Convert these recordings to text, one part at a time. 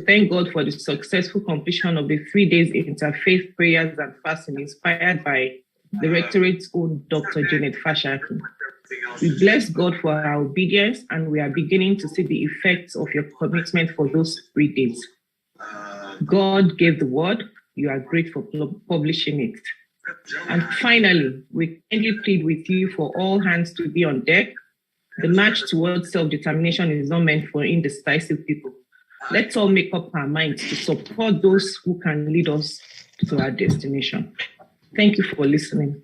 thank God for the successful completion of the 3 days interfaith prayers and fasting inspired by the Rectorate's own Dr. Janet Fashaki. We bless God for our obedience, and we are beginning to see the effects of your commitment for those 3 days. God gave the word. You are great for publishing it. And finally, we kindly plead with you for all hands to be on deck. The march towards self-determination is not meant for indecisive people. Let's all make up our minds to support those who can lead us to our destination. Thank you for listening.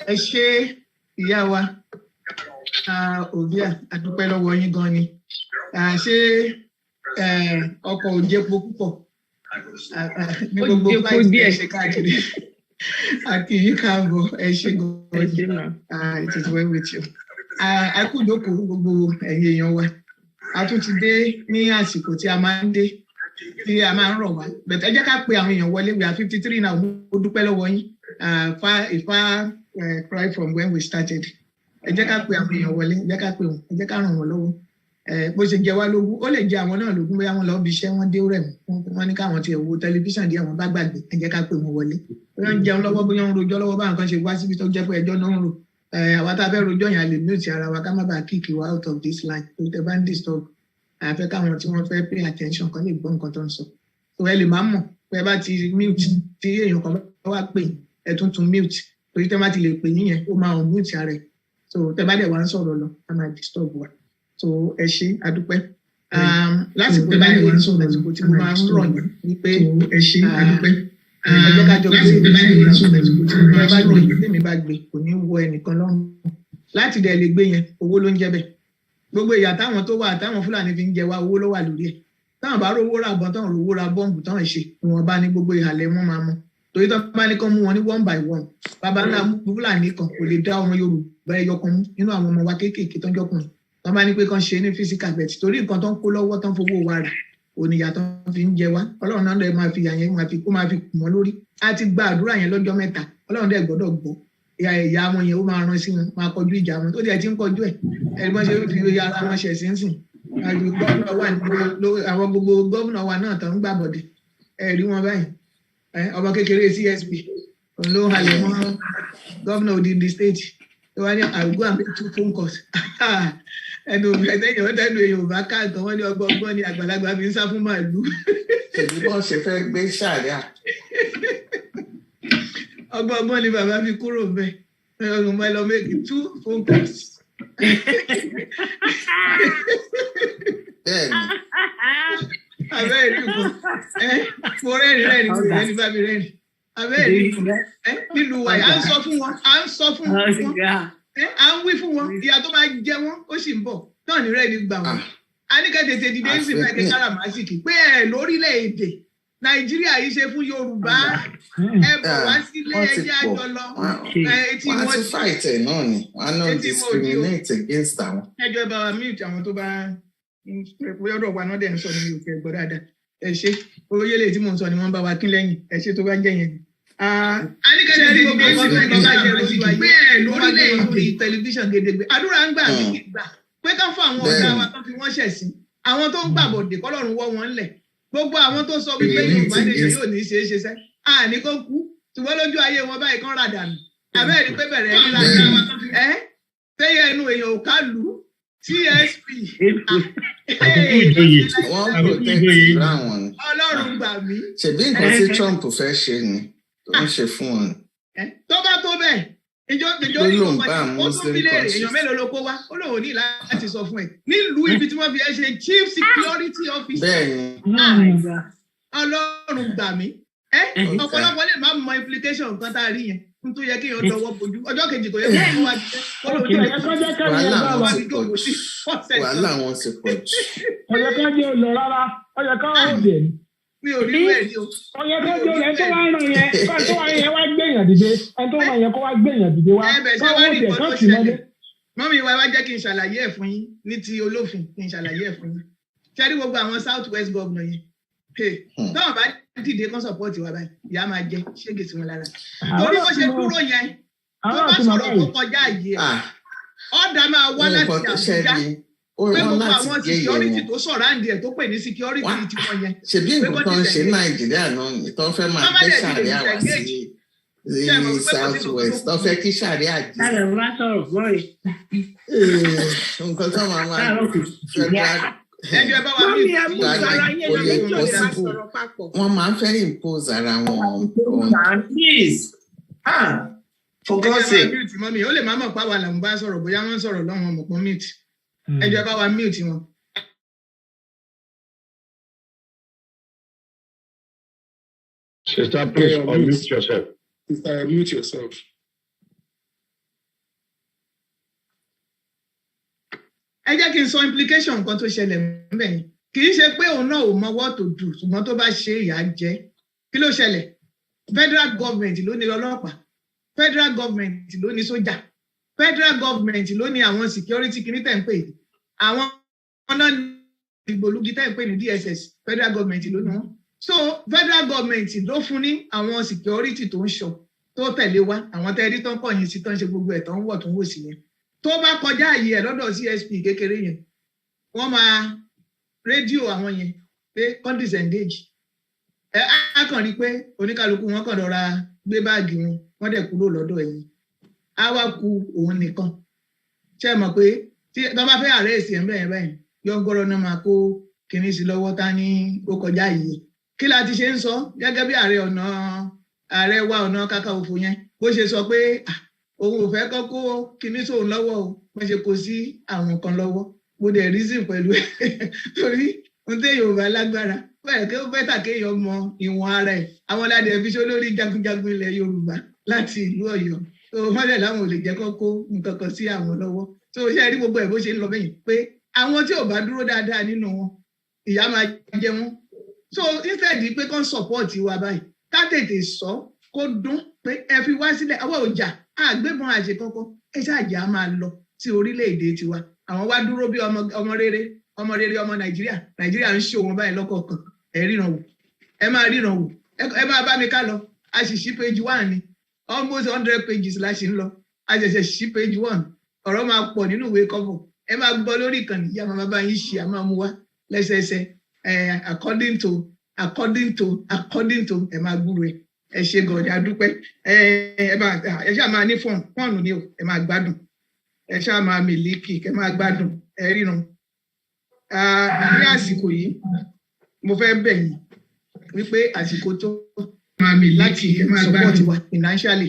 Eshe Yawa Ovia Adupelo Wonyigoni. Ṣé ọkọ̀ òjé púpọ̀ ní gbogbo flight ẹ ṣe káàkiri àti yìí káàbọ̀ ẹ ṣe gan-an. It is well with you. A kú ìjókòó gbogbo ẹ̀yin èèyàn wa. A tún ti dé ní àsìkò tí a máa ń dé tí a máa ń rọ̀ wá. But ẹ jẹ́ ká pe àwọn èèyàn wọlé. We are 53 now. Mo dúpẹ́ lọ́wọ́ yín. Far cry from when we started. Ẹ jẹ́ ká pe àwọn èèyàn wọlé. Ẹ jẹ́ ká pe wọn. Ẹ jẹ́ ká ràn wọ́n lọ́wọ́. Bó ṣe jẹ wá lógún, ó lè jẹ àwọn náà lógún bóyá wọn lọ bí iṣẹ́ wọn dé rẹ̀ wọ́n ní káwọn ti wo tẹlifíṣàn díẹ̀ wọn bá gbàgbé. Ẹ jẹ́ ká pe wọn wọlé. Bóyá ń jẹun lọ́wọ́ bóyá ń rojọ́ lọ́wọ́ báwọn kan ṣe wá síbi tó jẹ́ pé ẹjọ́ náà ń rò. Àwa tá a fẹ́ rojọ́ yẹn a lè mute ara wa ká má bàa kíkì wá out of this line. Tó tẹ bá ń disturb. Àfẹ́ káwọn tí wọ́n fẹ́ pay attention kan lè gbọ́ nǹkan tó ń sọ. Tó ẹ lè má mọ̀ pé bá ti mute tí èèyàn kan bá wá pè ẹ tún mute. Torí tẹ́ bá ti lè pè yín yẹn ó máa mute ara ẹ̀. So tẹ́ bá dẹ̀ wá ń sọ̀rọ̀ lọ a máa disturb wa. So ẹ ṣé adúpẹ́. Lásìkò báyìí wá ń sọ̀rọ̀ lásìkò tí mo máa ń rọ̀ ní pé ẹ ṣé adúpẹ́. Ẹjọ́ kájọ pé lásìkò báyìí wá ń sọ̀rọ̀ lásìkò tí mo máa ń rọ̀ ní pé mi bá gbé kò ní wọ ẹnìkan lọ́rùn. Láti dẹ̀ lè gbé yẹn owó ló ń jẹ́ bẹ́ẹ̀. Gbogbo ìyà táwọn tó wà táwọn Fúlàní fi ń jẹ wá owó ló wà lórí ẹ̀. Táwọn bá rówó ra bọ́n táwọn rówó ra bọ́ǹbù táwọn ṣe ìwọ̀n bá ní gbogbo ìhàlẹ̀ wọn máa mọ. Torí tó bá ní kán mú wọn ní one by one. Bàbá ńlá Fúlàní kan kò lè dá ọmọ Yorùbá ẹyọ kan mú nínú àwọn ọmọ wa kéékèèké tó ń jọkùnrin. Tó bá ní pé kán ṣe ní physical bet torí nǹkan tó ń kó lọ́wọ́ tó ń fowó wa rà òníyà tó ń fi ń jẹ wá. Ọlọ́run náà dẹ̀ máa fi yà yẹn kó máa fi kù wọ́n lórí. A ti gba àdúrà yẹn lọ́jọ́ mẹ́ta. Ọlọ́run dẹ̀ gbọ́dọ̀ gbọ́. Ìyá wọn yẹn ó máa rán sí wọn máa kọjú ìjà wọn tó dẹ̀ ti ń kọjú ẹ̀. Ẹ̀gbọ́n ṣe fi ara wọn ṣẹ̀ sínsìn. Àwọn gbogbo gómìnà wa náà tó ń gbà bọ̀dẹ̀. Rí wọn báyìí. Ọmọ kékeré CSP ló halẹ̀ mọ́ gómìnà odindi state. Tó wá ní àgbo àmì 2 phone calls. Ẹnu èèyàn bá ká nǹkan wọn ní ọgbọ́n ní àgbàlagbà fi ń sá fún màálù. Èyí bọ́n ṣe fẹ́ gbé ṣàríà. Ọgbọ́n ni bàbá fi kúrò bẹ́ẹ̀. Ọmọ ẹ lọ make 2 phone calls. Bẹ́ẹ̀ni. Abẹ́ ìlú kan. Mo rẹ́rìn mo rẹ́rìn bá mi rẹ́rìn. Abẹ́ ìlú kan. Nílùú wa à ń sọ fún wọn. À ń wí fún wọn. Ìyà tó máa jẹ wọn ó sì ń bọ̀. Náà ní rẹ́ẹ̀ni gbà wọ́n. A ní ká tètè dìde ń sìn bá ẹ̀kẹ́ káràmásìkì pé lórílẹ̀-èdè Nàìjíríà yìí ṣe fún Yorùbá. Bọ̀ wá sílé ẹjẹ́ àjọ lọ. Wọ́n ti fight ẹ̀ náà ni. Wọ́n á náà discriminate against àwọn. Ẹjọ́ bá wa mute àwọn tó bá ọ̀dọ̀ wa náà dẹ̀ ń sọ ní òkè ẹ̀gbọ́n dáadáa. Ẹ ṣé oyè lè tí mò ń sọ ni wọ́n bá wa kín lẹ́yìn. Ẹ ṣé tó bá jẹ́ yẹn. A ní kẹ́lẹ́ ní gbogbo ọkọ̀ tó ń bá jẹ́ lórí wa pé lórílẹ̀-èdè tẹlifíṣàn gedegbe. Àdúrà ń gbà mí gbà pé ká fún àwọn ọ̀gá wa tó fi wọ́n ṣẹ̀ sí. Àwọn tó ń gbàbọ̀dè kọ́lọ́run wọ́ wọn lẹ̀. Gbogbo àwọn tó sọ wípé Yorùbá nation yóò ní ṣe é ṣe sẹ́. Àní kó kú ṣùgbọ́n lójú ayé wọn báyìí kán rà dànù. Àbẹ́ẹ̀rí pé bẹ̀rẹ̀ ní láti tẹ́yẹ ẹnu èèyàn ò ká lù ú. CSP. Ọlọ́run gbà mí. Ṣèbí nǹkan tí Trump fẹ́ ṣe ni tó ń ṣe fún wọn. Tó bá tó bẹ́ẹ̀ ìjọ ní ìwọ̀n ó tún fi léèrè èèyàn mélòó ló kó wá ó lóun ní láti sọ fún ẹ nílùú ibi tí wọ́n fi ẹ ṣe chief security officer. Bẹ́ẹ̀ni. Ọlọ́run gbà mí. Ọ̀pọ̀lọpọ̀ lè má mọ implication nǹkan tá a rí yẹn n tó yẹ kí èèyàn dọwọ́ bojú ọjọ́ kejì tó yẹ kí wọ́n wá jíjẹ́ wàhálà wọn ti pọ̀ jù. Ọ̀yẹ́ ká jẹ́ olè rárá ọ̀yẹ́ ká wọ́n dè ní. Mi ò rí bẹ́ẹ̀ ni o. Ọ̀yẹ́ ká jẹ́ olè tó wá ń ràn yẹn tó wá yẹn wá gbẹ̀yàn dìde ẹni tó wá yẹn kó wá gbẹ̀yàn dìde wá. Káwọn dè kán tì mọ́lé. Mọ́mí wa wá jẹ́ kí n ṣàlàyé ẹ̀ fún yín ní ti olófin kí n ṣàlàyé ẹ̀ fún yín. Ṣé rí gbogbo àwọn South West governor yẹn? Táwọn bá dìde kan support wa báyìí ìyá máa jẹ ṣége sí wọn lára. Torí bó ṣe dúró yẹn tó bá sọ̀rọ̀ tó kọjá yìí ẹ̀ ọ̀dà máa wá láti Àbújá pé gbogbo àwọn security tó surround ẹ̀ tó pè ní security tí wọ́n yẹn. ṣebí nǹkan tó ń ṣe Nàìjíríà náà ni tó ń fẹ́ máa gbé ṣàríà wá sí South West tó fẹ́ kí ṣàríà jẹ́. Nǹkan tó máa federal wọ́n máa ń fẹ́ impose ara wọn. Please. For God's sake. Mọ́mí, ó lè máa mọ̀ pàwọ́ àlàmú bá sọ̀rọ̀ bóyá wọ́n sọ̀rọ̀ lọ́wọ́ ọmọ kan mute. Ẹjọ́ bá wa mute wọn. Sister, please unmute yourself. Sister, mute yourself. Ẹ jẹ́ kí n sọ implication nǹkan tó ṣẹlẹ̀ ńbẹ̀ yẹn. Kì í ṣe pé òun náà ò mọ what to do, ṣùgbọ́n tó bá ṣe ìyà jẹ. Kí ló ṣẹlẹ̀? Federal government ló ní ọlọ́pàá. Federal government ló ní sójà. Federal government ló ní àwọn security kìíní tẹ̀ ń pè. Àwọn ọ̀nà ìgbòlugi tẹ̀ ń pè ní DSS. Federal government ló ní wọn. So federal government ló fún ní àwọn security tó ń ṣọ́ tó tẹ̀lé wa. Àwọn tẹ́rí tó ń kọ̀yìn sí tó ń ṣe gbogbo ẹ̀ tó ń wọ̀ tó ń wò sí yẹn. Tó bá kọjá àyè ẹ̀ lọ́dọ̀ CSP kékeré yẹn, wọ́n máa rédíò àwọn yẹn pé kọ́n disengage. Á kàn rí pé oníkálukú wọn kàn lọ́ra gbé báàgì wọn, wọ́n dẹ̀ kúrò lọ́dọ̀ ẹ̀yìn. Á wá ku òun nìkan. Ṣé ẹ mọ̀ pé tí wọ́n bá fẹ́ arrest ẹ̀ bẹ́ẹ̀ bẹ́ẹ̀ yọ̀ngọ́rọ̀ náà máa kó kinní sí lọ́wọ́ tá ní ó kọjá àyè. Kí la ti ṣe ń sọ gẹ́gẹ́ bí ààrẹ wa ọ̀nà Kakanfò yẹn bó ṣe sọ pé òun ò fẹ́ kọ́kọ́ kinní sóun lọ́wọ́ o wọ́n ṣe kó sí àwọn kan lọ́wọ́ mo dẹ̀ reason pẹ̀lú ẹ̀ torí ohun tí Yorùbá lágbára bẹ́ẹ̀ kí ó bẹ́tà kéèyàn mọ ìwọ̀n ara ẹ̀ àwọn ládẹ fi ṣó lórí jagunjagun ilẹ̀ Yorùbá láti ìlú Ọ̀yọ́ tó wọ́n dẹ̀ láwọn ò lè jẹ́ kọ́kọ́ nǹkan kan sí àwọn lọ́wọ́ tó ṣe rí gbogbo ẹ̀ bó ṣe ń lọ bẹ́yìn pé àwọn tí ò bá dúró dáadáa nínú wọn ìyà máa jẹ wọn so instead pé kán support wa báyìí ká tètè sọ kó dún pé ẹ fi wá sílẹ̀ àwọn ọjà àgbébọn àṣekọ́kọ́ ẹ ṣáàjà máa lọ sí orílẹ̀-èdè tiwa àwọn wá dúró bí ọmọ rere ọmọ Nàìjíríà ń ṣòwò báyìí lọ́kọ̀ọ̀kan ẹ ríran wò ẹ máa ríran wò ẹ máa bá mi ká lọ a sì ṣí page 1 ni almost 100 pages la ṣì ń lọ a ṣẹ̀ṣẹ̀ ṣí page 1 ọ̀rọ̀ máa pọ̀ nínú ìwé kọ́bọ̀ ẹ máa gbọ́ lórí ìkànnì ìyá máa bá yín ṣe àmọ́ mú wá lẹ́sẹẹsẹ according to ẹ máa gbúrò ẹ ṣe gọ̀ọ̀dà dúpẹ́ ẹ ṣáà máa ní fọ́ọ̀nù ni o ẹ máa gbádùn ẹ ṣáà máa mílíkì ẹ máa gbádùn ẹ ríran ní àsìkò yìí mo fẹ́ bẹ̀ yín wípé àsìkò tó láti support wa financially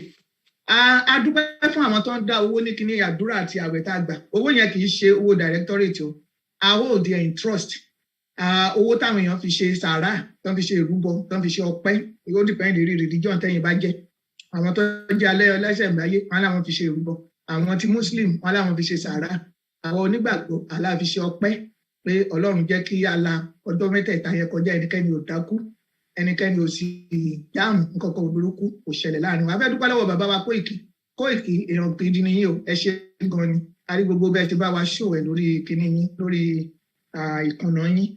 a dúpẹ́ fún àwọn tó ń dá owó ní kíní àdúrà àti àwẹ̀ tá a gbà owó yẹn kì í ṣe owó directorate o a hold there in trust owó táwọn èèyàn fi ṣe sàárà tó ń fi ṣe ìrúbọ tó ń fi ṣe ọpẹ́ ó depend rí religion tẹ́yìn bá jẹ́ àwọn tó jẹ́ alẹ́ ọlẹ́sẹ̀ ìgbáyé wọn láwọn fi ṣe ìrúbọ àwọn tí muslim wọn láwọn fi ṣe sàárà àwọn onígbàgbọ́ aláfi ṣe ọpẹ́ pé Ọlọ́run jẹ́ kí ala ọjọ́ mẹ́tẹ̀ẹ̀ta yẹn kọjá ẹnikẹ́ni ò dákú ẹnikẹ́ni ò sì dáhùn nǹkan kan burúkú kò ṣẹlẹ̀ láàrin wa a fẹ́ dúpẹ́ lọ́wọ́ bàbá wa Kóìkì èèyàn gidi ni yín o ẹ ṣe gan ni a rí gbogbo bẹ́ẹ̀ tí bá wa ṣòwò ẹ̀ lórí kinní yín lórí ìkànnà yín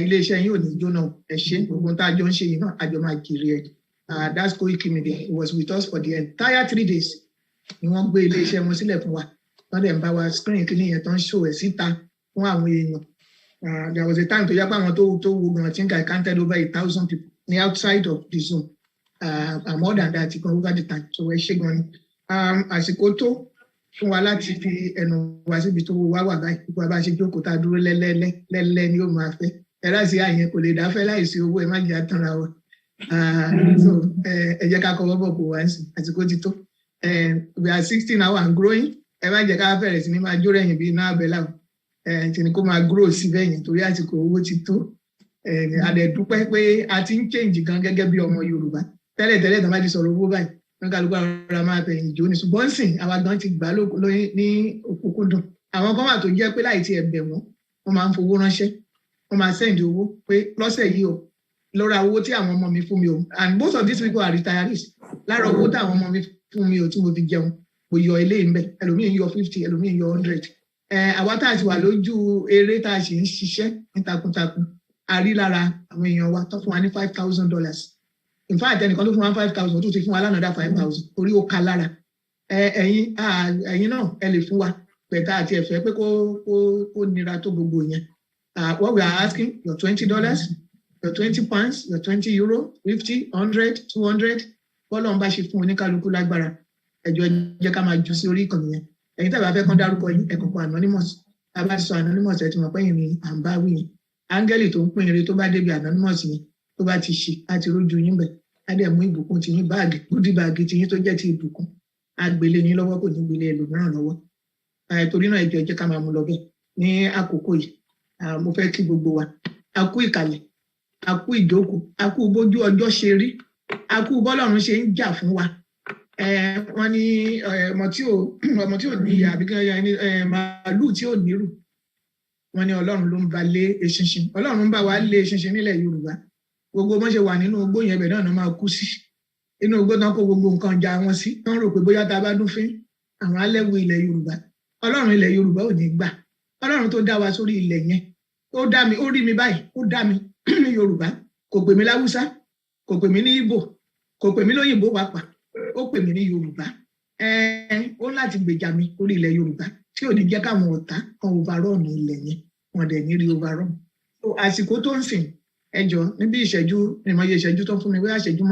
iléeṣẹ́ yín ò ní jóná ẹ ṣe gbogbo tá a jọ ń ṣe yìí náà àjọ máa kiri ẹ̀ that's KOIKIMEDIA he was with us for the entire 3 days ni wọ́n gbé iléeṣẹ́ wọn sílẹ̀ fún wa wọ́n dẹ̀ ń bá wa screen kinní yẹn tó ń ṣòwò ẹ̀ síta fún àwọn èèyàn there was a time tó yá pé àwọn tó wo gan I think I counted over 1,000 people ni outside of the zone more than that gan over the time so ẹ ṣe gan ni àsìkò tó fún wa láti fi ẹnu wa síbi tó wá wà báyìí gbogbo àbá ṣe jókòó tá a dúró lẹ́lẹ́ ni ó máa fẹ́ ẹ̀rá sí àyẹn kò lè dáfẹ́ láìsí owó ẹ má jẹ́ àtàrà wa so ẹ jẹ́ ká kọ́wọ́ bọ̀ kó wá sí àsìkò ti tó we are 16 now and growing ẹ má jẹ́ ká fẹ̀rẹ̀ sí ní máa jó rẹ̀yìn bí iná abẹ́là tí ni kó máa grow sí bẹ́yìn torí àsìkò owó ti tó àdẹ̀dúpẹ́ pé a ti ń change gan gẹ́gẹ́ bí ọmọ Yorùbá tẹ́lẹ̀ tó bá ti sọ̀rọ̀ owó báyìí wọn kálukú ara máa bẹ̀yìn jó ní ṣùgbọ́n sìn àwa gan ti gbà lóyún ní òkúnkúndùn àwọn kan wà tó jẹ́ pé láì ti ẹ̀bẹ̀ wọ́n máa ń fowó ránṣẹ́ wọ́n máa send owó pé lọ́sẹ̀ yìí o lọ́ra owó tí àwọn ọmọ mi fún mi o and most of these people are retirees lára owó tí àwọn ọmọ mi fún mi o tí mo fi jẹun kò yọ ilé ń bẹ ẹlòmíín yọ 50 ẹlòmíín yọ 100 àwa tá a ti wà lójú eré tá a sì ń ṣiṣẹ́ ní takuntakun a rí lára àwọn èèyàn wa tó fún wa ní $5,000 in fact ẹnìkan tó fún wa 5,000 tó ti fún wa lánàá 5,000 torí ó ka lára ẹ̀yin náà ẹ lè fún wa pẹ̀ta àti ẹ̀fẹ́ pé kó nira tó gbogbo yẹn. What we are asking, your $20, your £20, your €20, 50, 100, 200, bọ́lọ́run bá ṣe fún oníkálukú lágbára, ẹjọ́ jẹ́ ká máa jù sí orí ìkànnì yẹn. Ẹ̀yin tàbí afẹ́ kan dárúkọ yín, ẹ̀kọ́ kan anonymous. A bá ti sọ anonymous ẹ̀ tí mo pẹ́yìn ní à ń bá wí yẹn. Áńgẹ́lì tó ń pín ire tó bá débi anonymous yẹn, tó bá ti ṣe, á ti rójú yín bẹ̀. Á dẹ̀ mú ìbùkún ti yín báàgì, goodie báàgì ti yín tó jẹ́ ti ìbùkún. Á gbélé yín lọ́wọ́, kò ní gbélé ẹlòmíràn lọ́wọ́. Torí náà ẹjọ́ jẹ́ ká máa mú lọ bẹ́ẹ̀ ní àkókò yìí. Mo fẹ́ kí gbogbo wa a kú ìkàlẹ̀, a kú ìjókòó, a kú bójú ọjọ́ ṣe rí, a kú bọ́lọ́run ṣe ń jà fún wa. Wọ́n ní ọmọ tí ò ní ìyá àbí màálù tí ò nírù, wọ́n ní Ọlọ́run ló ń ba lé eṣinṣin, Ọlọ́run ń bá wa lé eṣinṣin nílẹ̀ Yorùbá. Gbogbo bọ́n ṣe wà nínú igbó yẹn bẹ̀ náà máa kú sí, inú igbó tán kó gbogbo nǹkan ja wọn sí, wọ́n rò pé bóyá tá a bá dún fín àwọn alẹ́wù ilẹ̀ Yorùbá. Ọlọ́run ilẹ̀ Yorùbá ò ní gbà. Ọlọ́run tó dá wa sórí ilẹ̀ yẹn, ó dá mi, ó rí mi báyìí, ó dá mi ní Yorùbá, kò pè mí láwùsá, kò pè mí ní Ìgbò, kò pè mí lóyìnbó pàápàá, ó pè mí ní Yorùbá. Ó láti gbèjà mi orí ilẹ̀ Yorùbá tí ò ní jẹ́ káwọn ọ̀tá kan overrun ní ilẹ̀ yẹn, wọn dẹ̀ ní rí overrun. Àsìkò tó ń sìn ẹjọ́ níbi ìṣẹ́jú ìmọ̀ye ìṣẹ́jú tó fún mi wíwá ìṣẹ́jú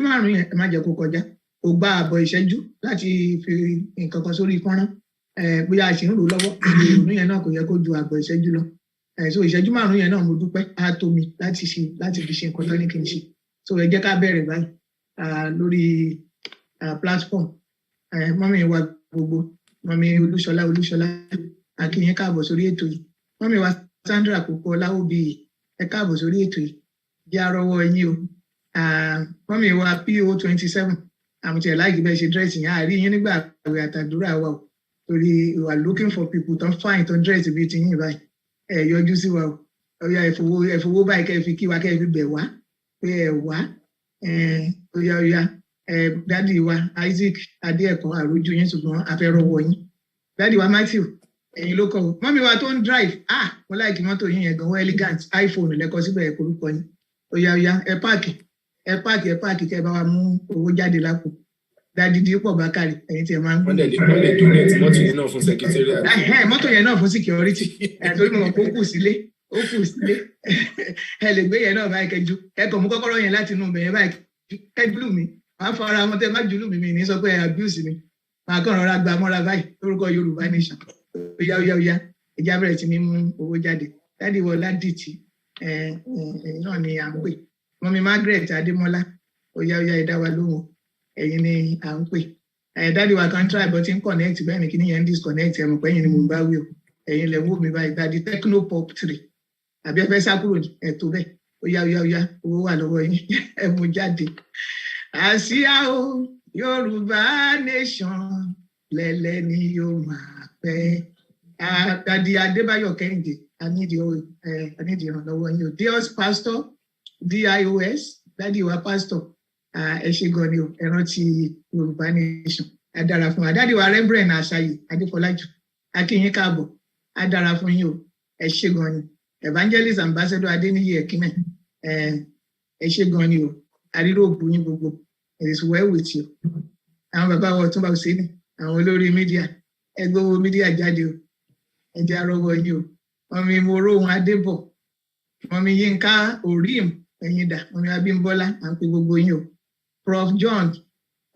márùn-ún yẹn ẹ má jẹ́ kó kọjá, kò gba àbọ̀ ìṣẹ́jú láti fi nǹkan kan sórí fọ́nrán. Bóyá a ṣì ń rò lọ́wọ́, ìrònú yẹn náà kò yẹ kó ju àbọ̀ ìṣẹ́jú lọ. So ìṣẹ́jú márùn-ún yẹn náà mo dúpẹ́, á tó mi láti fi ṣe nǹkan tó ní kí n ṣe. So ẹ jẹ́ ká bẹ̀rẹ̀ báyìí lórí platform. Mọ́mí wa gbogbo, mọ́mí Olúṣọlá a kí yín káàbọ̀ sórí ètò yìí. Mọ́mí wa Sandra Kókó Ọláwóbí, ẹ káàbọ̀ sórí ètò yìí. Jẹ́ arọ́wọ́ yín o. Mọ́mí wa PO27, àmùtẹ̀ láìkí bẹ́ẹ̀ ṣe dírẹ́sì yẹn, àárí yín nígbà àwẹ̀ àtàdúrà wa o. Torí we are looking for people tó ń fine tó ń dírẹ́sì bíi ti yín báyìí. Yọjú sí wa o. Ọya ẹ̀fowó báyìí kẹ́ ẹ fi kí wa, kẹ́ ẹ fi bẹ̀ wá pé ẹ wá. Ọya dádì wa Isaac Adéẹ̀kọ́ àrójú yín ṣùgbọ́n afẹ́rọ́wọ́ yín. Dádì wa Matthew ẹ̀yin ló kọ́ o. Mọ́mí wa tó ń drive, mo láìkí mọ́tò yín yẹn gan-an elegant, iPhone lẹ́kọ́ síbẹ̀ ẹ̀ korúkọ yín. Ọya ẹ páàkì kẹ́ ẹ bá wa mú owó jáde lápò. Dádì Dípọ̀ Bákàrè ẹ̀yin tí ẹ máa ń gbọ́. Wọ́n lè donate mọ́tò yẹn náà fún secretariat. Mọ́tò yẹn náà fún security. Torí mo mọ̀ pé ó kù sílé. Ẹ lè gbé yẹn náà báyìí kẹjú. Ẹ kàn mú kọ́kọ́rọ́ yẹn láti inú bẹ̀yẹn báyìí kẹ́jú mi. Màá fara ọmọ tẹ má jùlù mi ní sọ pé abuse mi. Màá kàn rọra gba mọ́ra báyìí lórúkọ Yorùbá Nation. Oya ẹja bẹ̀rẹ̀ sí ní mú owó jáde. Dádì wọ Ládìtì náà ni à ń pè. Mọ́mí Margaret Adémọ́lá, oya ẹ dá wa lóhùn. Ẹ̀yin ni à ń pè. Dádì wa kan try but in connect bẹ́ẹ̀ ni kí ni yẹn disconnect ẹ̀ mọ̀ pé ẹ̀yin ni mo ń bá wí o. Ẹ̀yin lẹ̀ wò mí báyìí, dádì Technopop 3. Àbí ẹ fẹ́ sá kúrò ẹ̀tọ́ bẹ́ẹ̀. Oya owó wà lọ́wọ́ yín, ẹ mú jáde. Àsíá o, Yorùbá Nation lẹ́lẹ́ ni yóò máa pẹ́. Dádì Adébáyọ̀ Kẹ́hìndé, I need ìrànlọ́wọ́ yín o. Dios Pastor, DIOS, dádì wa Pastor. Ẹ ṣé gan ni o, ẹ rántí Yorùbá Nation. Á dára fún wa. Dádì wa Reverend Àṣàyè Adéfọlájù, a kí yín káàbọ̀. Á dára fún yín o, ẹ ṣé gan ni. Evangelist Ambassador Adéníyì Ẹ̀kínẹ̀, ẹ ṣé gan ni o. Àríró òbú yín gbogbo, it is well with you. Àwọn bàbá wa Ọ̀túnba Òsínì, àwọn olórí mídíà, ẹ gbówó mídíà jáde o. Ẹ jẹ́ arọ́wọ́ yín o. Mọ́mí Moróhun Adébọ̀, mọ́mí Yínká Oríìm ẹ̀yin dà, mọ́mí Abímbọ́lá, à ń pe gbogbo yín o. Prof John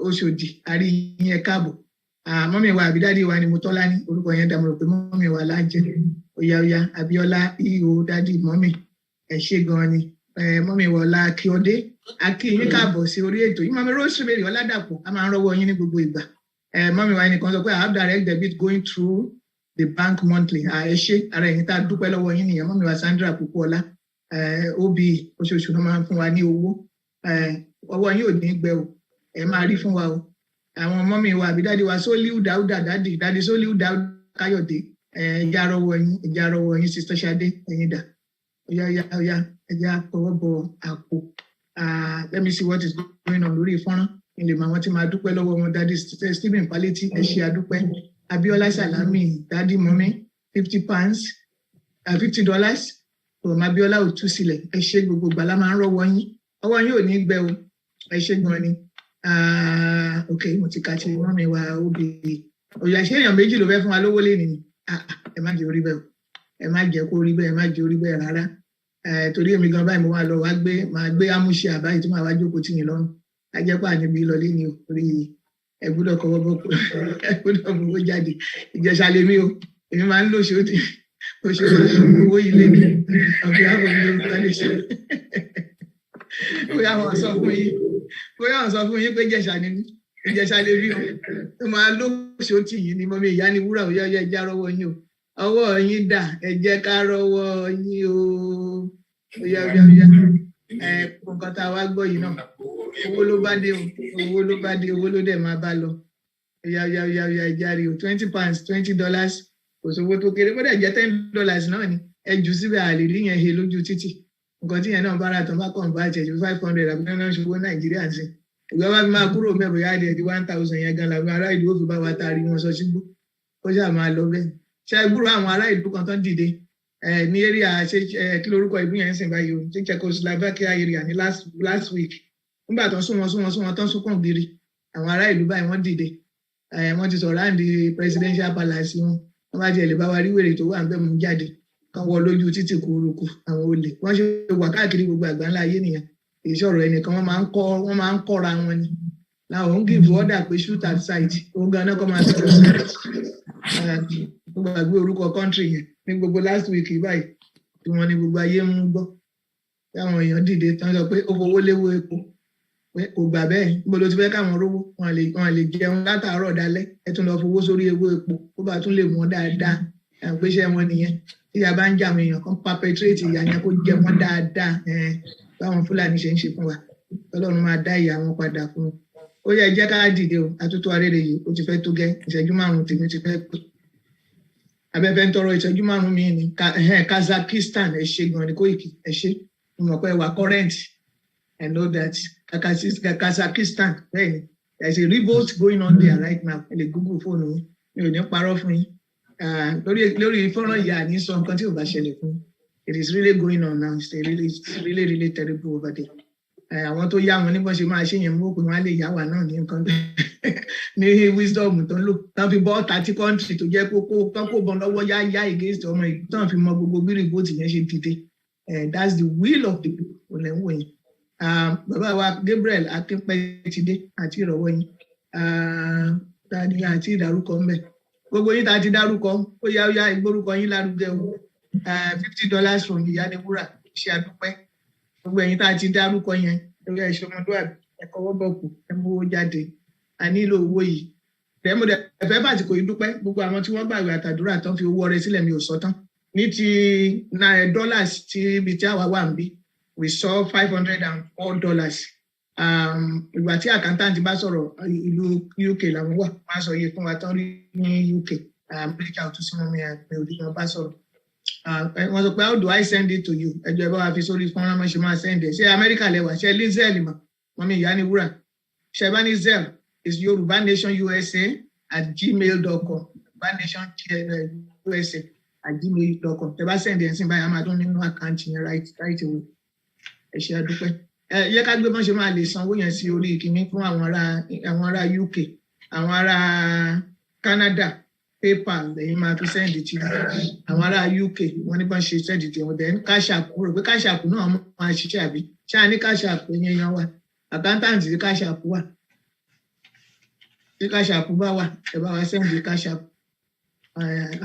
Oṣòdì, àrí yín ẹ káàbọ̀. Mọ́mí wa àbídádì wa ni Motọ́lání, orúkọ yẹn dàmọ̀ pé mọ́mí wa lájẹ́. Oya Abíọ́lá EO dádì mọ́mí, ẹ ṣé gan ni. Mọ́mí wa Ọlá Akíọdé, akí yín káàbọ̀ sí orí ètò yìí. Mọ́mí Rosemary Ọládàpọ̀, a máa ń rọ́wọ́ yín ní gbogbo ìgbà. Mọ́mí wa ẹnìkan sọ pé I have direct debit going through the bank monthly. Ẹ ṣé, ara ẹ̀yin tá a dúpẹ́ lọ́wọ́ yín nìyẹn. Mọ́mí wa Sandra Kókó Ọlá, OB oṣooṣù náà máa ń fún wa ní owó. Ọwọ́ yín ò ní gbẹ o, ẹ máa rí fún wa o. Àwọn mọ́mí wa àbí dádì wa Soliu Dáúdà dádì Soliu Dáúdà Káyọ̀dé, ẹ̀já rọwọ́ yín Sister Ṣadé ẹ̀yin dà. Oya ẹ̀já tọwọ́ bọ àpò. Let me see what is going on lórí fọ́nrán. Ilé màá wọ́n ti máa dúpẹ́ lọ́wọ́ wọn dádì Stephen Paleti, ẹ ṣé adúpẹ́. Abíọ́lá Salami dádì mọ́mí £50. Ọmọ Abíọ́lá ò tú sílẹ̀, ẹ ṣé gbogbo gbàlá máa ń rọ́wọ́ yín. Ọwọ́ yín ò ní gbẹ o, ẹ ṣé gan ni. Ok, mo ti kà ṣe mọ́mí wa OB òyà ṣé èèyàn méjì ló fẹ́ fún wa lówó lé nìyí ẹ má jẹ́ orí bẹ́ẹ̀ ẹ má jẹ́ kó rí bẹ́ẹ̀ ẹ má jẹ́ orí bẹ́ẹ̀ rárá torí èmi gan báyìí mo máa lọ máa gbé amúṣe àbáyé tó máa wá jókòó tì yín lọ́rùn ajẹ́pọ̀ àníbi lọ lé ní orí ẹ gbọ́dọ̀ kọ́wọ́ bọ́ ẹ gbọ́dọ̀ mú owó jáde Ìjẹ̀ṣà lèmi o èmi máa ń lò ṣe owó ilé ní ọ̀fẹ́ àwọn olùdókòwò lè ṣe bóyá wọn sọ fún yín pé Ìjẹ̀ṣà lèmi o ẹ máa lò ṣe ó tì yín ní mọ́mí ìyá ni wúrà òyà ọyọ ẹja rọwọ́ yín o ọwọ́ yín dà ẹ jẹ́ ká rọwọ́ yín o ọyà nǹkan tá a wá gbọ́ yìí náà owó ló bá dé owó ló dẹ̀ máa bá lọ ọyà ẹja rí o £20 $20 kò sówó tó kéré bó dẹ̀ jẹ́ $10 náà ni ẹ jù síbẹ̀ àlè rí yẹn he lójú títì nǹkan tí yẹn náà bá ra tán bá kàn bá jẹ ju 500 àbí náà ṣòwò Nàìjíríà sí ìgbà bá fi máa kúrò mẹ́bọ̀ yá di 1000 yẹn gan làwọn ará ìlú ó fi bá wa taari wọn sọ sígbó ó ṣáà máa lọ bẹ́ẹ̀ ṣe gbúrò àwọn ará ìlú kan tán dìde ní area kí lórúkọ ìlú yẹn ń sìn báyìí o Czechoslovakia area ní last week nígbà tó ń sún wọn tán súnkàn gírí àwọn ará ìlú báyìí wọ́n dìde wọ́n ti sọ̀rọ̀ àǹdí presidential palace wọ́n bá tiẹ̀ lè bá wa rí wèrè tó wà ń bẹ̀ mú jáde kan wọ lójú títì kúrúkú àwọn olè wọ́n ṣe wà káàkiri gbogbo àgbáńlá ayé nìyẹn ìṣòro ẹnìkan wọ́n máa ń kọ́ra wọn ni láwọn ń give order pé shoot at sight ó ganan kọ́ máa sọ̀rọ̀ gbogbo àgbé orúkọ country yẹn ní gbogbo last week báyìí tí wọ́n ní gbogbo ayé ń gbọ́ táwọn èèyàn dìde tán sọ pé ó fowó léwó epo pé kò gbà bẹ́ẹ̀ níbo ló ti fẹ́ káwọn rówó wọn lè jẹun látàárọ̀ dalẹ́ ẹ tún lọ fowó sórí ewé epo ó bá tún lè mọ́ dáadáa àgbéṣẹ́ wọn nìyẹn tí a bá ń jà àwọn èèyàn kan perpetrate ìyà yẹn kó jẹ wọ́n dáadáa báwọn Fúlàní ṣe ń ṣe fún wa Ọlọ́run máa dá ìyà wọn padà fún un ó yẹ jẹ́ ká dìde o àtúntò arére yìí ó ti fẹ́ tó gẹ́ ìṣẹ́jú 5 tèmi ti fẹ́ pé abẹ́fẹ́ ń tọrọ ìṣẹ́jú 5 mi ní Kazakhstan ẹ ṣé gan ni Koiki ẹ ṣé mo mọ̀ pé wà current I know that Kazakhstan bẹ́ẹ̀ ni there is a revolt going on there right now ẹ lè Google fóònù yín mi ò ní parọ́ fún yín lórí fọ́nrán ìyá ní sọ nǹkan tí ò bá ṣẹlẹ̀ fún it is really going on now it's really terrible over there àwọn tó yá wọn níbọn ṣe máa ṣe yẹn mú pé wọn á lè yá wà náà ní nǹkan ní wisdom tó ń lò tán fi bọ́ 30 country tó jẹ́ kókó tán kó bọ́n lọ́wọ́ yá against ọmọ yìí tán fi mọ gbogbo bí rìbóòtì yẹn ṣe dìde that's the will of the people olẹ́wọ̀n yẹn bàbá wa Gabriel Akínpẹ́tidé àti ìrọ̀wọ́ yín tani àti ìdárúkọ ń bẹ̀ gbogbo yín tá a ti dárúkọ ó yá ìgbórúkọ yín lárugẹ o $50 from ìyániwúrà ṣe àdúpẹ́ gbogbo ẹ̀yin tá a ti dárúkọ yẹn lórí ẹ̀ṣọ́ ọmọdúnrún ẹ̀kọ́ wọ́bọ̀kù ẹ̀mú jáde a nílò owó yìí tẹ́mọ̀dẹ̀ ẹ̀fẹ́ bá ti kò í dúpẹ́ gbogbo àwọn tí wọ́n gbàgbé àtàdúrà tán fi owó ọrẹ sílẹ̀ mi ò sọ tán ní ti $9 tí ibi tí àwa wà ń bí we saw $504 ìgbà tí accountant bá sọ̀rọ̀ ìlú UK làwọn wà máa sọ iye fún wa tán rí ní UK Amẹ́ríkà ò tún sí mọ́mí àgbẹ̀ òdì kan bá sọ̀rọ̀ wọ́n sọ pé how do I send it to you ẹjọ́ ẹ bá wa fi sórí fọ́nrán mọ́ ṣe máa send ẹ̀ ṣé Amẹ́ríkà lẹ́wà ṣe lé zell mọ́ mọ́mí ìyá ni wúrà ṣe bá ní zell is Yoruba Nation USA @gmail.com Yoruba Nation USA @gmail.com tẹ bá send ẹ̀ sí báyìí a máa tún nínú àkáǹtì yẹn right away ẹ ṣe àdúpẹ́ yẹ ká gbé bọ́n ṣe máa lè sanwó yẹn sí orí ìkíní fún àwọn ará UK àwọn ará Canada PayPal lẹ́yìn máa fi send it àwọn ará UK wọ́n ní bọ́n ṣe send it wọ́n dẹ̀ ní Cash App rò pé Cash App náà máa ṣiṣẹ́ àbí ṣáà ní Cash App yẹn yan wà accountant ní Cash App wà tí Cash App bá wà ẹ bá wa send Cash App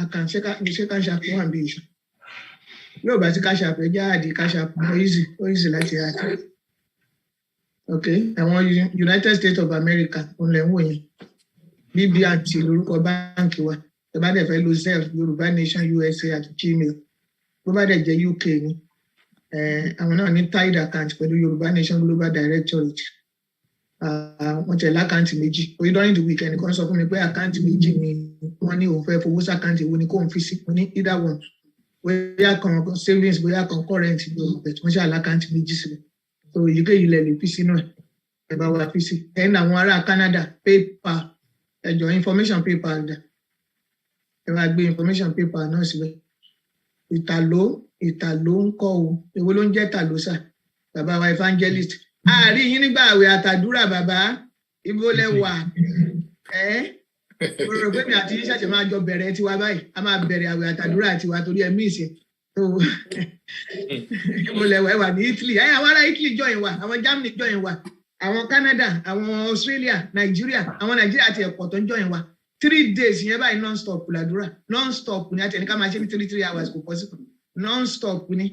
account ṣe Cash App wà bí iṣu yóò bá ti Cash App ẹ jáde Cash App ó easy láti àti ok àwọn United States of America òun lẹ́ ń wò yẹn BB&T lórúkọ báńkì wa ẹ bá dẹ̀ fẹ́ lo zell Yoruba Nation USA @gmail bó bá dẹ̀ jẹ́ UK ni àwọn náà ní tied account pẹ̀lú Yoruba Nation Global Directorate wọ́n tẹ̀lé àkáǹtì méjì orí during the week ẹnìkan sọ fún mi pé àkáǹtì méjì ni wọ́n ní òun fẹ́ fowó sí àkáǹtì wo ni kò ń fi sí ní either one bóyá kan savings bóyá kan current wọ́n ṣe àlákáǹtì méjì sílẹ̀ so èyíkéyìí lẹ lè fi sínú ẹ bá wa fi sí ẹ̀yìn àwọn ará Canada PayPal ẹjọ information PayPal dà ẹ wá gbé information PayPal náà síbẹ̀ ìtàló ń kọ́ o èwo ló ń jẹ́ tàló sà bàbá wa evangelist àárín yín nígbà àwẹ̀ àtàdúrà bàbá ibo lẹ wà rò pé mi àti yín ṣẹ̀ṣẹ̀ máa jọ bẹ̀rẹ̀ tiwa báyìí a máa bẹ̀rẹ̀ àwẹ̀ àtàdúrà tiwa torí ẹ̀mí ìsìn tó mo lẹ̀wẹ̀ wà ní Italy àwọn ará Italy join wa àwọn Germany join wa àwọn Canada àwọn Australia Nigeria àwọn Nigeria ti ẹ̀pọ̀ tó ń join wa 3 days yẹn báyìí non-stop làdúrà non-stop ni àti ẹni ká máa ṣe ní 3 hours kò possible non-stop ni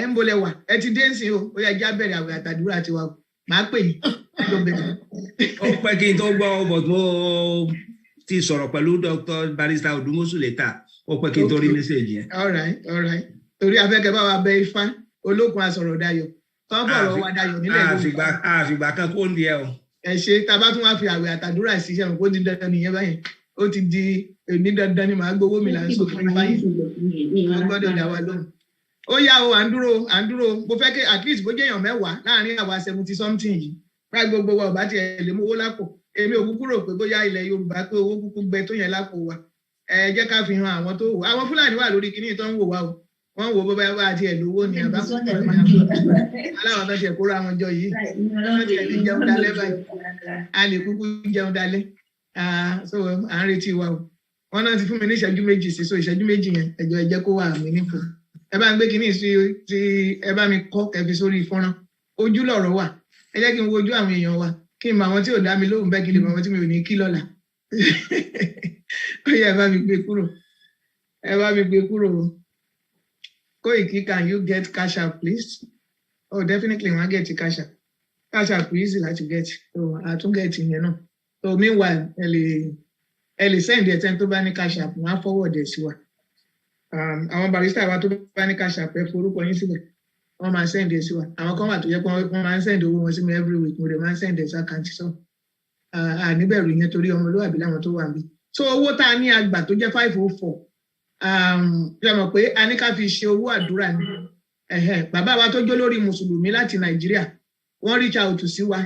ń bolẹ̀ wà ẹ ti dé nsìn o ó yẹ já bẹ̀rẹ̀ àwẹ̀ àtàdúrà tiwa máa pè yín ẹjọ́ bẹ̀rẹ̀. Ó pẹ́ kí n tó gbọ́ but mo ti sọ̀rọ̀ pẹ̀lú Dr. Barrister Odumosu later ó pẹ́ kí n tó rí message yẹn. all right torí afẹ́kẹ́ bá wa bẹ Ifá olókun asọ̀rọ̀ dayọ̀ tó ń fọ̀rọ̀ wa dayọ̀ nílẹ̀ Yorùbá. àfìgbà kan kó ń di ẹ o. ẹ ṣe tá a bá tún wá fi àwẹ̀ àtàdúrà sí iṣẹ́ kó di dandan nìyẹn báyìí ó ti di èmi dandan ni màá gbowó mi là ń sọ fún Ifá yìí wọ́n gbọ́dọ̀ dá wa lóhùn. Ó yá o à ń dúró mo fẹ́ kí at least bó jẹ́ èèyàn 10 láàrin àwa 70 something yìí báyìí gbogbo wa ò bá tiẹ̀ lè mú owó lápò èmi ò kúkú rò pé bóyá ilẹ̀ Yorùbá pé owó kúkú gbẹ tó yẹn lápò wa ẹ jẹ́ ká fi hàn àwọn tó wò àwọn Fúlàní wà lórí kinní tó ń wò wá o wọ́n wò bóbá wá àti ẹ̀ lówó ni àbá aláwọ̀ tó ṣe kóra àwọn jọ yìí wọ́n ti ẹ̀ lè jẹun dalẹ́ báyìí a lè kúkú jẹun dalẹ́ so à ń retí wa o wọ́n náà ti fún mi ní ìṣẹ́jú méjì sí so ìṣẹ́jú méjì yẹn ẹ̀jọ̀ ẹ jẹ́ kó wà mí nípò ẹ bá ń gbé kinní sí ẹ bá mi kọ́ kẹfì sórí fọ́nrán ojú lọ̀rọ̀ wà ẹ jẹ́ kí n wojú àwọn èèyàn wa kí n mọ àwọn tí ò dá mi lóhùn bẹ́ẹ̀ kí lè mọ àwọn tí mi ò ní kí lọ́la ó yẹ ẹ bá mi gbé kúrò Koiki, can you get cash app please? Oh, definitely wọ́n get cash app easy láti get so I tún get ìyẹn náà so meanwhile ẹ lè send ẹ̀ tẹ́ni tó bá ní cash app wọ́n á forward ẹ̀ sí wa àwọn barista wa tó bá ní cash app ẹ forúkọ yín síbẹ̀ wọ́n máa send ẹ̀ sí wa àwọn kan wà tó yẹ pé wọ́n máa ń send owó wọn sí mi every week mo dẹ̀ máa ń send ẹ̀ sí àkáǹtì sọ níbẹ̀rù yẹn torí ọmọlúwàbí láwọn tó wà níbí so owó tá a ní àgbà tó jẹ́ 504 ṣe mọ̀ pé a ní ká fi ṣe owó àdúrà ni bàbá wa tó jó lórí mùsùlùmí láti Nàìjíríà wọ́n reach out sí wa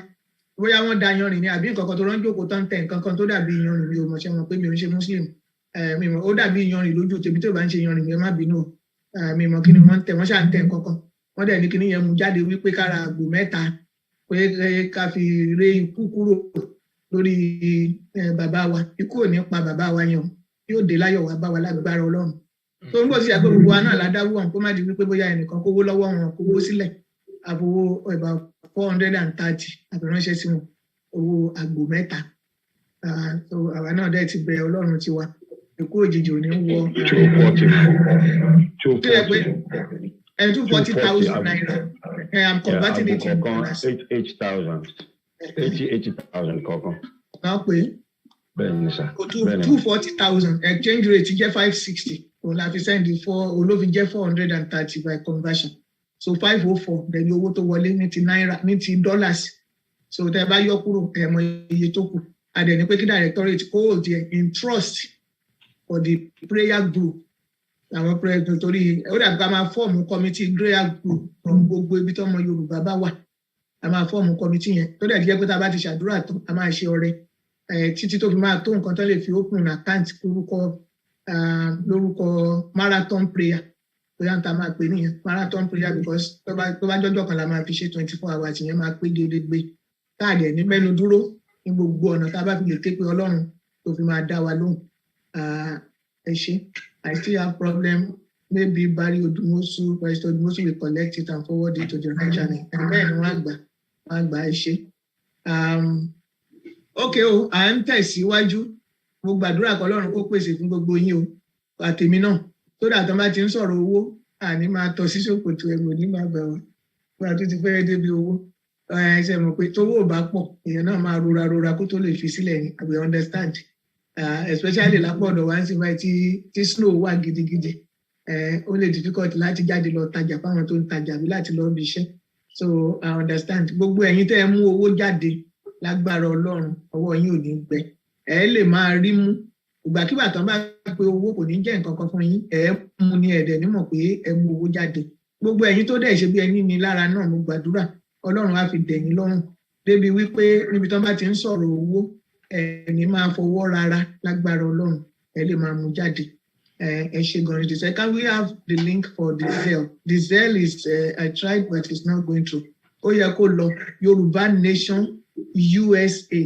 bóyá wọ́n da yanrìn ni àbí nǹkan kan tó rán jókòó tán tẹ̀ nǹkan kan tó dàbí yanrìn mi ò mọ̀ ṣe mọ̀ pé mi ò ń ṣe muslim mi mọ̀ ó dàbí yanrìn lójú tèmi tó bá ń ṣe yanrìn mi ẹ má bínú mi mọ̀ kí ni wọ́n tẹ̀ wọ́n ṣà ń tẹ̀ nǹkan kan wọ́n dẹ̀ ní kí ni yẹn mú jáde wípé kára àgbò 3 pé ká fi ré ikú kúrò lórí bàbá wa ikú ò ní pa bàbá wa yẹn yóò dé láyọ̀ wá bá wa lágbára Ọlọ́run tó ń bọ̀ sí àgbẹ̀ gbogbo wa náà ládáwó wọn kó má di wípé bóyá ẹnìkan kówó lọ́wọ́ wọn kówó sílẹ̀ àfowó ẹ̀bà 430 àbẹ̀ránṣẹ́ sí wọn owó àgbò 3 so àwa náà dẹ̀ ti bẹ Ọlọ́run tiwa ikú òjijì ò ní wọ 240,000 naira I'm converting it into dollars 80,000 kọ̀ọ̀kan. náà pé 240,000 exchange rate jẹ́ 560 òun la fi send olófin jẹ́ 430 by conversion so 504 then owó tó wọlé ní ti náírà ní ti dollars so tẹ́ bá yọ kúrò ẹ mọ iye tó kù adẹ ní pé kí directorate hold in trust for the prayer group àwọn prayer group torí ó dàbí ká máa fọ́ọ̀mù committee prayer group from gbogbo ibi tó ọmọ Yorùbá bá wà a máa fọ́ọ̀mù committee yẹn tó dẹ̀ jẹ́ pé tá a bá ti ṣàdúrà tó a máa ṣe ọrẹ títí tó fi máa tó nǹkan tó lè fi open account lórúkọ marathon prayer bóyá n ta máa pè nìyẹn marathon prayer because tó bá jọjọ kan la máa fi ṣe 24 hours yẹn máa pé gédégbé káàdì ẹ̀ ní mẹ́nu dúró ní gbogbo ọ̀nà tá a bá fi lè ké pe Ọlọ́run tó fi máa dá wa lóhùn ẹ ṣé I still have problem maybe Barry Odumosu Pastor Odumosu will collect it and forward it to the right channel and bẹ́ẹ̀ ni wọ́n àgbà ẹ ṣé. Okay o à ń tẹ̀síwájú mo gbàdúrà kọ́ Ọlọ́run kó pèsè fún gbogbo yín o àtèmi náà tó dà tán bá ti ń sọ̀rọ̀ owó àní máa tọ́ sí ṣòkòtò ẹ̀rọ ní máa gbà wá wọ́n tó ti fẹ́ débi owó ẹsẹ̀ mọ̀ pé tówó ò bá pọ̀ èèyàn náà máa rora kó tó lè fi sílẹ̀ ní I will understand especially lápò ọ̀dọ̀ wá ń sìn báyìí tí snow wà gidigidi ó lè difficult láti jáde lọ tajà fáwọn tó ń tajà àbí láti lọ bí iṣẹ́ so I understand gbogbo ẹ̀yin tẹ́ ẹ mú owó jáde lágbára Ọlọ́run ọwọ́ yín ò ní gbẹ ẹ lè máa rí mú ìgbàkígbà tán bá pé owó kò ní jẹ́ nǹkan kan fún yín ẹ mú ní ẹ̀dẹ̀ nímọ̀ pé ẹ mú owó jáde gbogbo ẹ̀yin tó dẹ̀ ṣe bí ẹni ní lára náà mo gbàdúrà Ọlọ́run á fi dẹ̀yìn lọ́rùn débi wípé níbi tán bá ti ń sọ̀rọ̀ owó ẹni máa fọwọ́ rárá lágbára Ọlọ́run ẹ lè máa mú jáde ẹ ṣe gan-an ṣe can we have the link for the Zelle is I tried but it's not going through ó yẹ kó lọ Yoruba Nation USA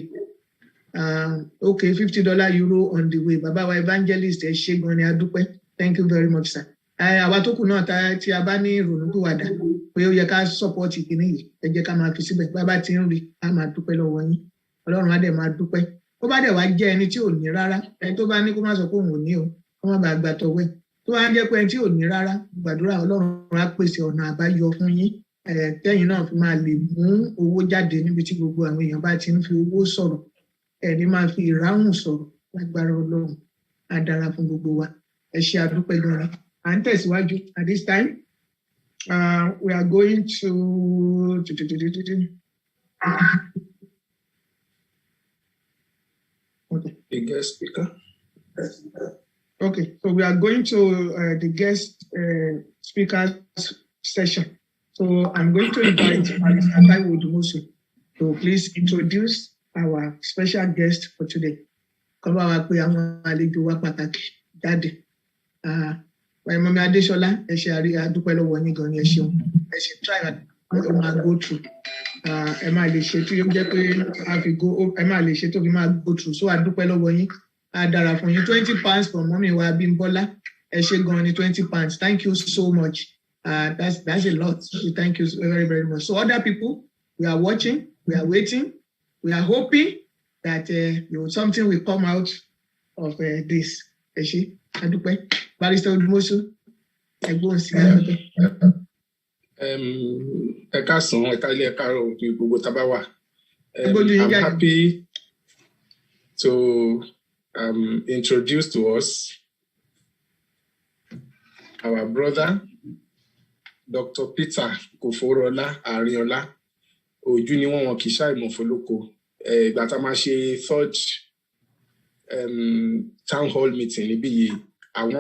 Okay, $50 euro on the way. Baba wa evangelist ẹ ṣé gan ni a dúpẹ́. Thank you very much, sir. Àwa tó kù náà tí a bá ní ìrònúpìwàdà pé ó yẹ ká support ìkíní yìí, ẹ jẹ́ ká máa fi síbẹ̀. Bàbá tí ń rí, a máa dúpẹ́ lọ́wọ́ yín. Ọlọ́run á dẹ̀ máa dúpẹ́. Ó bá dẹ̀ wá jẹ́ ẹni tí ò ní rárá, ẹni tó bá ní kó má sọ pé òun ò ní o, kó má bàa gbà tọwọ́ ẹ̀. Tó bá jẹ́ pé ẹni tí ò ní rárá, gbàdúrà Ọlọ́run á pèsè ọ̀nà àbáyọ fún yín. Tẹ́yìn náà fi máa lè mú owó jáde níbi tí gbogbo àwọn èèyàn bá ti ń fi owó sọ̀rọ̀. Ẹni máa fi ìráhùn sọ̀rọ̀ lágbára Ọlọ́run á dára fún gbogbo wa. Ẹ ṣé àdúpẹ́ gan-an. À ń tẹ̀síwájú at this time. We are going to okay. The guest speaker. Okay, so we are going to the guest speakers session. So I'm going to invite Kofoworola to please introduce our special guest for today. Come on, we are àlejò wa pàtàkì jáde. Mami Adéṣọlá, ẹ ṣé àdúpẹ́ lọ́wọ́ yín gan ni ẹ ṣeun. Ẹ ṣe try to go through. Ẹ máa lè ṣe tí ó jẹ́ pé ẹ máa lè ṣe tó fi máa go through. So àdúpẹ́ lọ́wọ́ yín. Á dára fún yín. £20 from Mọ́mì wa Bímbọ́lá. Ẹ ṣé gan ni £20. Thank you so much. That's a lot. So thank you very, very much. So other people, we are watching, we are waiting, we are hoping that something will come out of this. Ẹ ṣé àdúpẹ́. Barrister Odumosu, ẹ̀gbọ́n sí àdúpẹ́. Ẹ káàsán, ẹ káalẹ́, ẹ káàárọ̀ òbí gbogbo tá bá wà. I'm happy to introduce to us our brother, Dr. Peter Kofoworola Aarinola. Ojú ni wọ́n kì í ṣàìmọ̀ fọlọ́kọ. Ìgbà tá a máa ṣe third town hall meeting níbí yìí, àwọn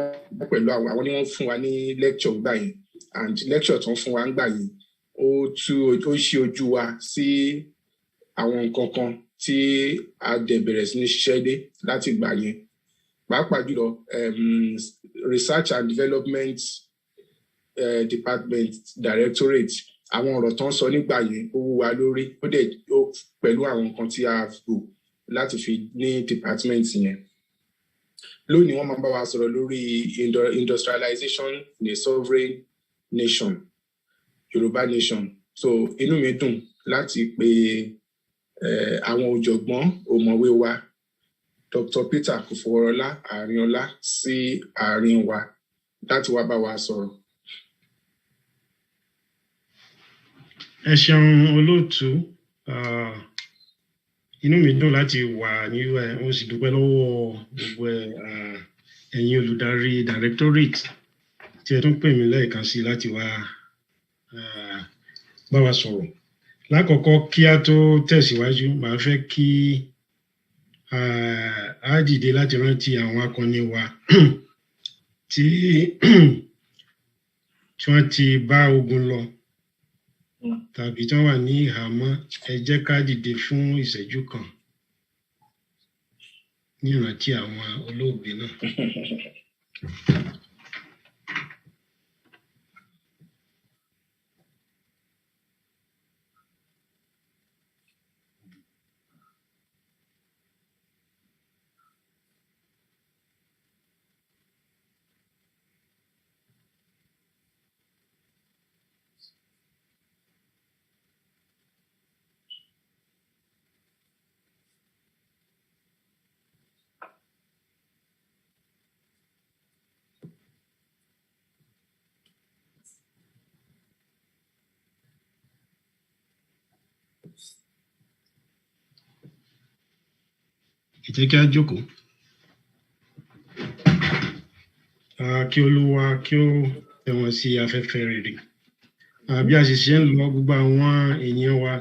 pẹ̀lú àwọn ni wọ́n fún wa ní lecture gbà yẹn, and lecture tó ń fún wa ń gbà yìí ó ṣí ojú wa sí àwọn nǹkan kan tí a dẹ̀ bẹ̀rẹ̀ sí ní ṣiṣẹ́ dé láti gbà yẹn. Pàápàá jùlọ Research and Development Department Directorate, àwọn ọ̀rọ̀ tó ń sọ nígbà yẹn ó wú wa lórí, ó dẹ̀ pẹ̀lú àwọn nǹkan tí a rò láti fi ní department yẹn. Lónìí wọ́n máa bá wa sọ̀rọ̀ lórí industrialization in a sovereign nation, Yoruba Nation. So inú mi dùn láti pe àwọn ọ̀jọ̀gbọ́n ọ̀mọ̀wé wa Dr. Peter Kofoworola Aarinola sí àárín wa láti wá bá wa sọ̀rọ̀. Ẹ ṣeun olóòtú. Inú mi dùn láti wà ní mo sì dúpẹ́ lọ́wọ́ gbogbo ẹ̀yin olùdarí directorate tí ẹ tún pè mí lẹ́ẹ̀kan sí láti wá bá wa sọ̀rọ̀. Lákọ̀ọ́kọ́ kí a tó tẹ̀síwájú, màá fẹ́ kí a dìde láti rántí àwọn akọni wa tí wọ́n ti bá ogun lọ tàbí tí wọ́n wà ní ìhàmọ́. Ẹ jẹ́ ká dìde fún ìṣẹ́jú kan ní ìrántí àwọn olóògbé náà. Ẹ jẹ́ kí a jókòó. Kí Olúwa kí ó tẹ́ wọn sí afẹ́fẹ́ rere. Bí a sì ṣe ń lọ, gbogbo àwọn ènìyàn wa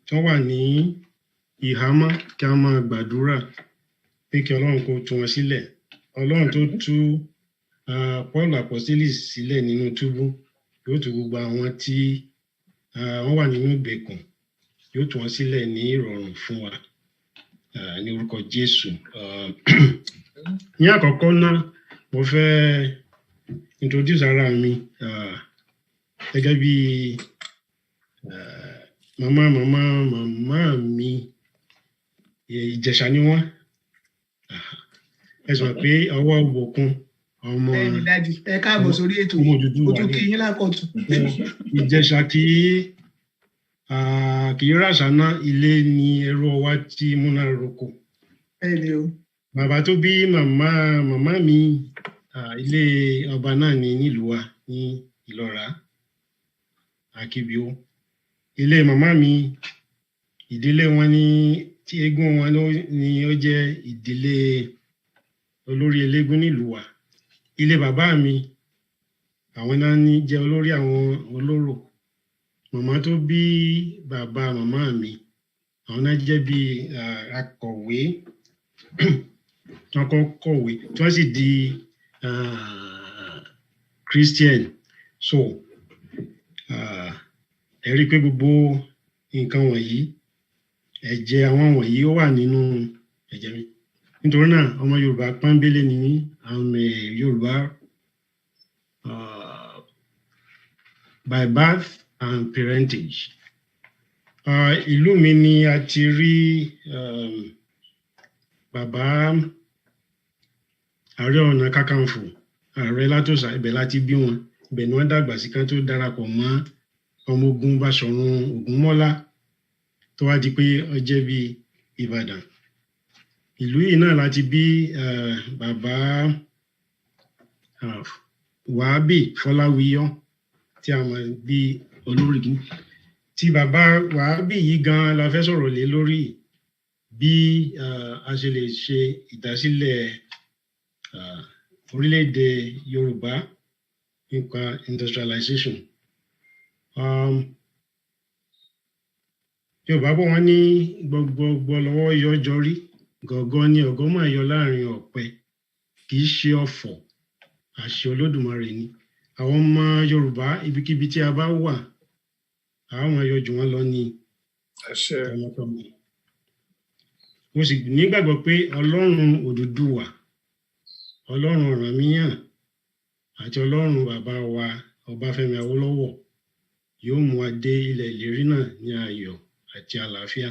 tí wọ́n wà ní ìhámọ́, kí a máa gbàdúrà pé kí Ọlọ́run kó tú wọn sílẹ̀. Ọlọ́run tó tú Paul Apostoli sílẹ̀ nínú túbú yóò tú gbogbo àwọn tí wọ́n wà nínú ìgbèkùn, yóò tú wọn sílẹ̀ ní ìrọ̀rùn fún wa. Ní orúkọ Jésù. Ní àkọ́kọ́ náà, mo fẹ́ introduce ara mi gẹ́gẹ́ bí màmá mi Ìjẹ̀ṣà ni wọ́n. Ẹ sọ pé ọwọ́ òbòkun ọmọ bẹ́ẹ̀ni dájú ẹ káàbọ̀ sórí ètò ọmọ Odùduwà o tún kí yín lákọ̀tún. Ìjẹ̀ṣà kì í ràṣánà ilé ni ẹrú ọwá tí múná roko. Bẹ́ẹ̀ni o. Bàbá tó bí màmá mi ilé ọba náà ní nílùú wa ní Ìlọ́ra Akíbíó. Ilé màmá mi ìdílé wọn ní tí eégún wọn ni ó jẹ́ ìdílé olórí eléégún nílùú wa. Ilé bàbá mi àwọn náà ní jẹ́ olórí àwọn olóró. Màmá tó bí bàbá màmá mi àwọn náà jẹ́ bí akọ̀wé wọn kọ́ kọ̀wé tí wọ́n sì di Christian. So ẹ rí i pé gbogbo nǹkan wọ̀nyí ẹ̀jẹ̀ àwọn wọ̀nyí ó wà nínú ẹ̀jẹ̀ mi. Nítorí náà ọmọ Yorùbá pọ́nbélé ni mí. I'm a Yorùbá by birth and parentage. Ìlú mi ni a ti rí bàbá Ààrẹ Ọ̀nà Kakanfò Ààrẹ Látòsà, ibẹ̀ láti bí wọn. Ibẹ̀ ni wọ́n dàgbà sí kan tó darapọ̀ mọ́ ọmọ ogun Báṣọ̀run Ògúnmọ́lá tó wá di pé ó jẹ́ bí Ìbàdàn. Ìlú yìí náà láti bí bàbá Wàhábì Fọláwíyọ́ tí a mọ̀ bí olórí kìíní. Tí bàbá Wàhábì yìí gan la fẹ́ sọ̀rọ̀ lé lórí bí a ṣe lè ṣe ìdásílẹ̀ orílẹ̀-èdè Yorùbá nípa industrialization. Yorùbá bọ̀ wọ́n ní gbogbogbò lọ́wọ́ yọjọ́ rí, gọ̀gọ́ ni ọ̀gọ́ máa yọ láàrin ọ̀pẹ, kì í ṣe ọ̀fọ̀, àṣẹ Olódùmarè ni. Àwọn ọmọ Yorùbá ibikíbi tí a bá wà, àwọn máa yọ jù wọ́n lọ ní tọmọtọmọ. Mo sì nígbàgbọ́ pé Ọlọ́run Odùduwà, Ọlọ́run Ọ̀rànmíyàn àti Ọlọ́run bàbá wa Ọbáfẹ́mi Awólọ́wọ̀ yóò mú wa dé ilẹ̀ ìlérí náà ní ayọ̀ àti àlàáfíà.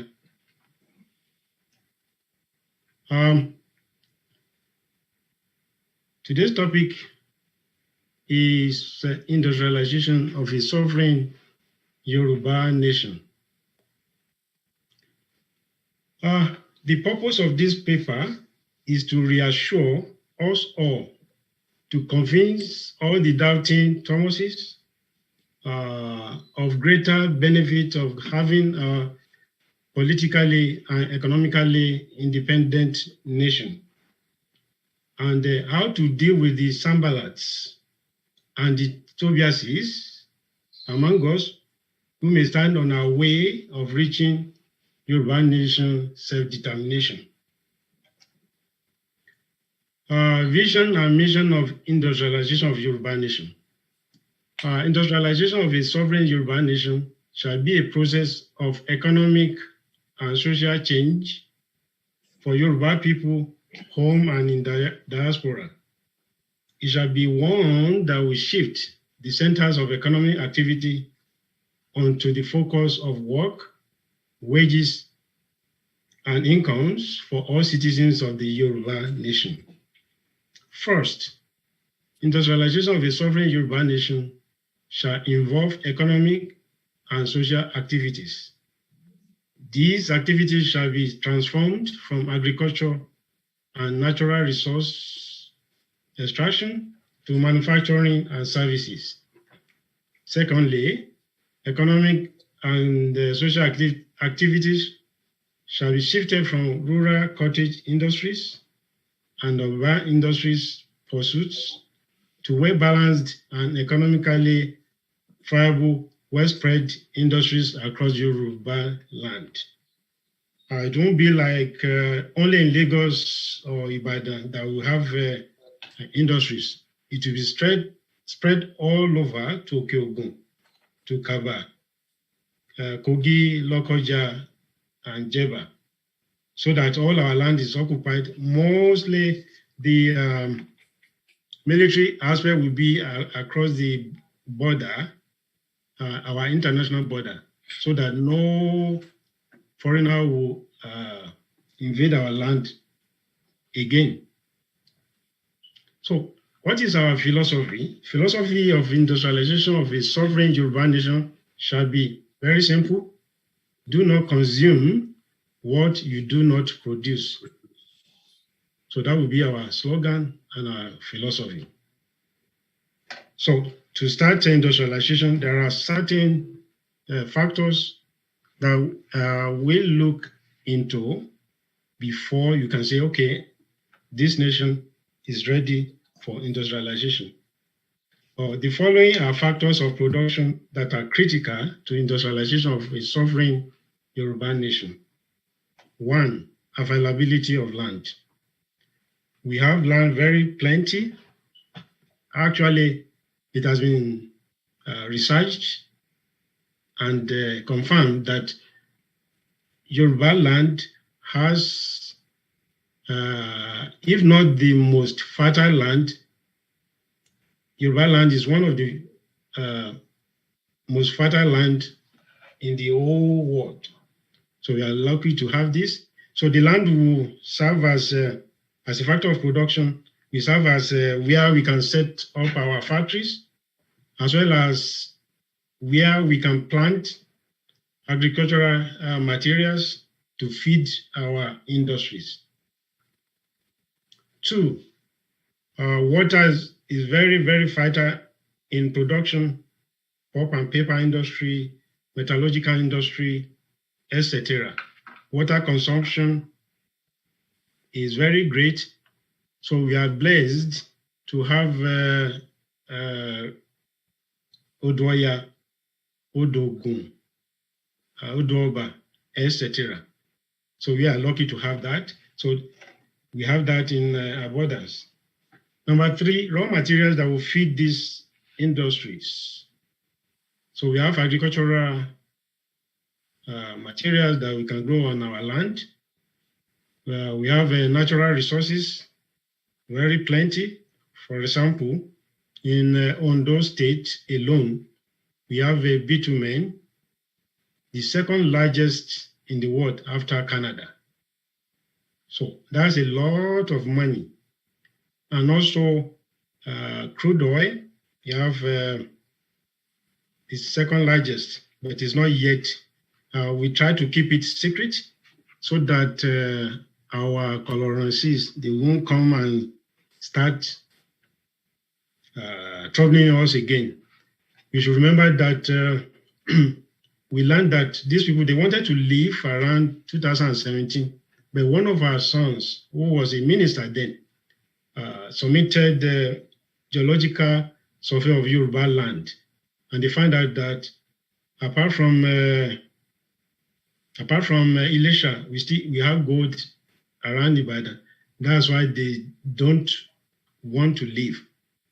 Today's topic is industrialization of a sovereign Yoruba nation. The purpose of this paper is to reassure us all, to convince all the doubting Thomases of greater benefit of having a politically and economically independent nation, and how to deal with the Sambalats and the Tobiases among us who may stand on our way of reaching Yoruba nation self-determination. Vision and mission of industrialization of Yoruba nation. Industrialization of a sovereign Yoruba nation shall be a process of economic and social change for Yoruba people home and in diaspora. It shall be one that will shift the centers of economic activity onto the focus of work, wages, and incomes for all citizens of the Yoruba nation. First, industrialization of a sovereign Yoruba nation shall involve economic and social activities. These activities shall be transformed from agriculture and natural resource extraction to manufacturing and services. Secondly, economic and social activities shall be shifted from rural cottage industries and urban industries pursuits to well-balanced and economically viable, well-spread industries across Yoruba land. It won't be like only in Lagos or Ibadan that we have industries. It will be spread all over to Okeogun, to Kaba, Kogi, Lokoja, and Jeba, so that all our land is occupied. Mostly the military aspect will be across the border, our international border, so that no foreigner will invade our land again. So what is our philosophy? Philosophy of industrialization of a sovereign Yoruba nation shall be very simple. Do not consume what you do not produce. So that will be our slogan and our philosophy. So to start industrialization, there are certain factors that we'll look into before you can say, okay, this nation is ready for industrialization. The following are factors of production that are critical to industrialization of a sovereign Yoruba nation. 1, availability of land. We have land very plenty. Actually, it has been researched and confirmed that Yoruba land has, if not the most fertile land, Yoruba land is one of the most fertile land in the whole world. So we are lucky to have this. So the land will serve as a factor of production. We serve as where we can set up our factories, as well as where we can plant agricultural materials to feed our industries. 2, water is very, very vital in production, pulp and paper industry, metallurgical industry, etc. Water consumption is very great. So we are blessed to have Odoya, Odogun, Odoba, etc. So we are lucky to have that. So we have that in abundance. Number 3, raw materials that will feed these industries. So we have agricultural materials that we can grow on our land. We have natural resources, very plenty. For example, in Ondo State alone, we have a bitumen, the second largest in the world after Canada. So that's a lot of money. And also crude oil, you have the second largest, but it's not yet. We try to keep it secret so that our colorancies, they won't come and start troubling us again. You should remember that we learned that these people, they wanted to leave around 2017, but one of our sons, who was a minister then, submitted the geological survey of Yoruba land, and they found out that apart from Ilesha, we have gold around Ibadan. That's why they don't want to leave.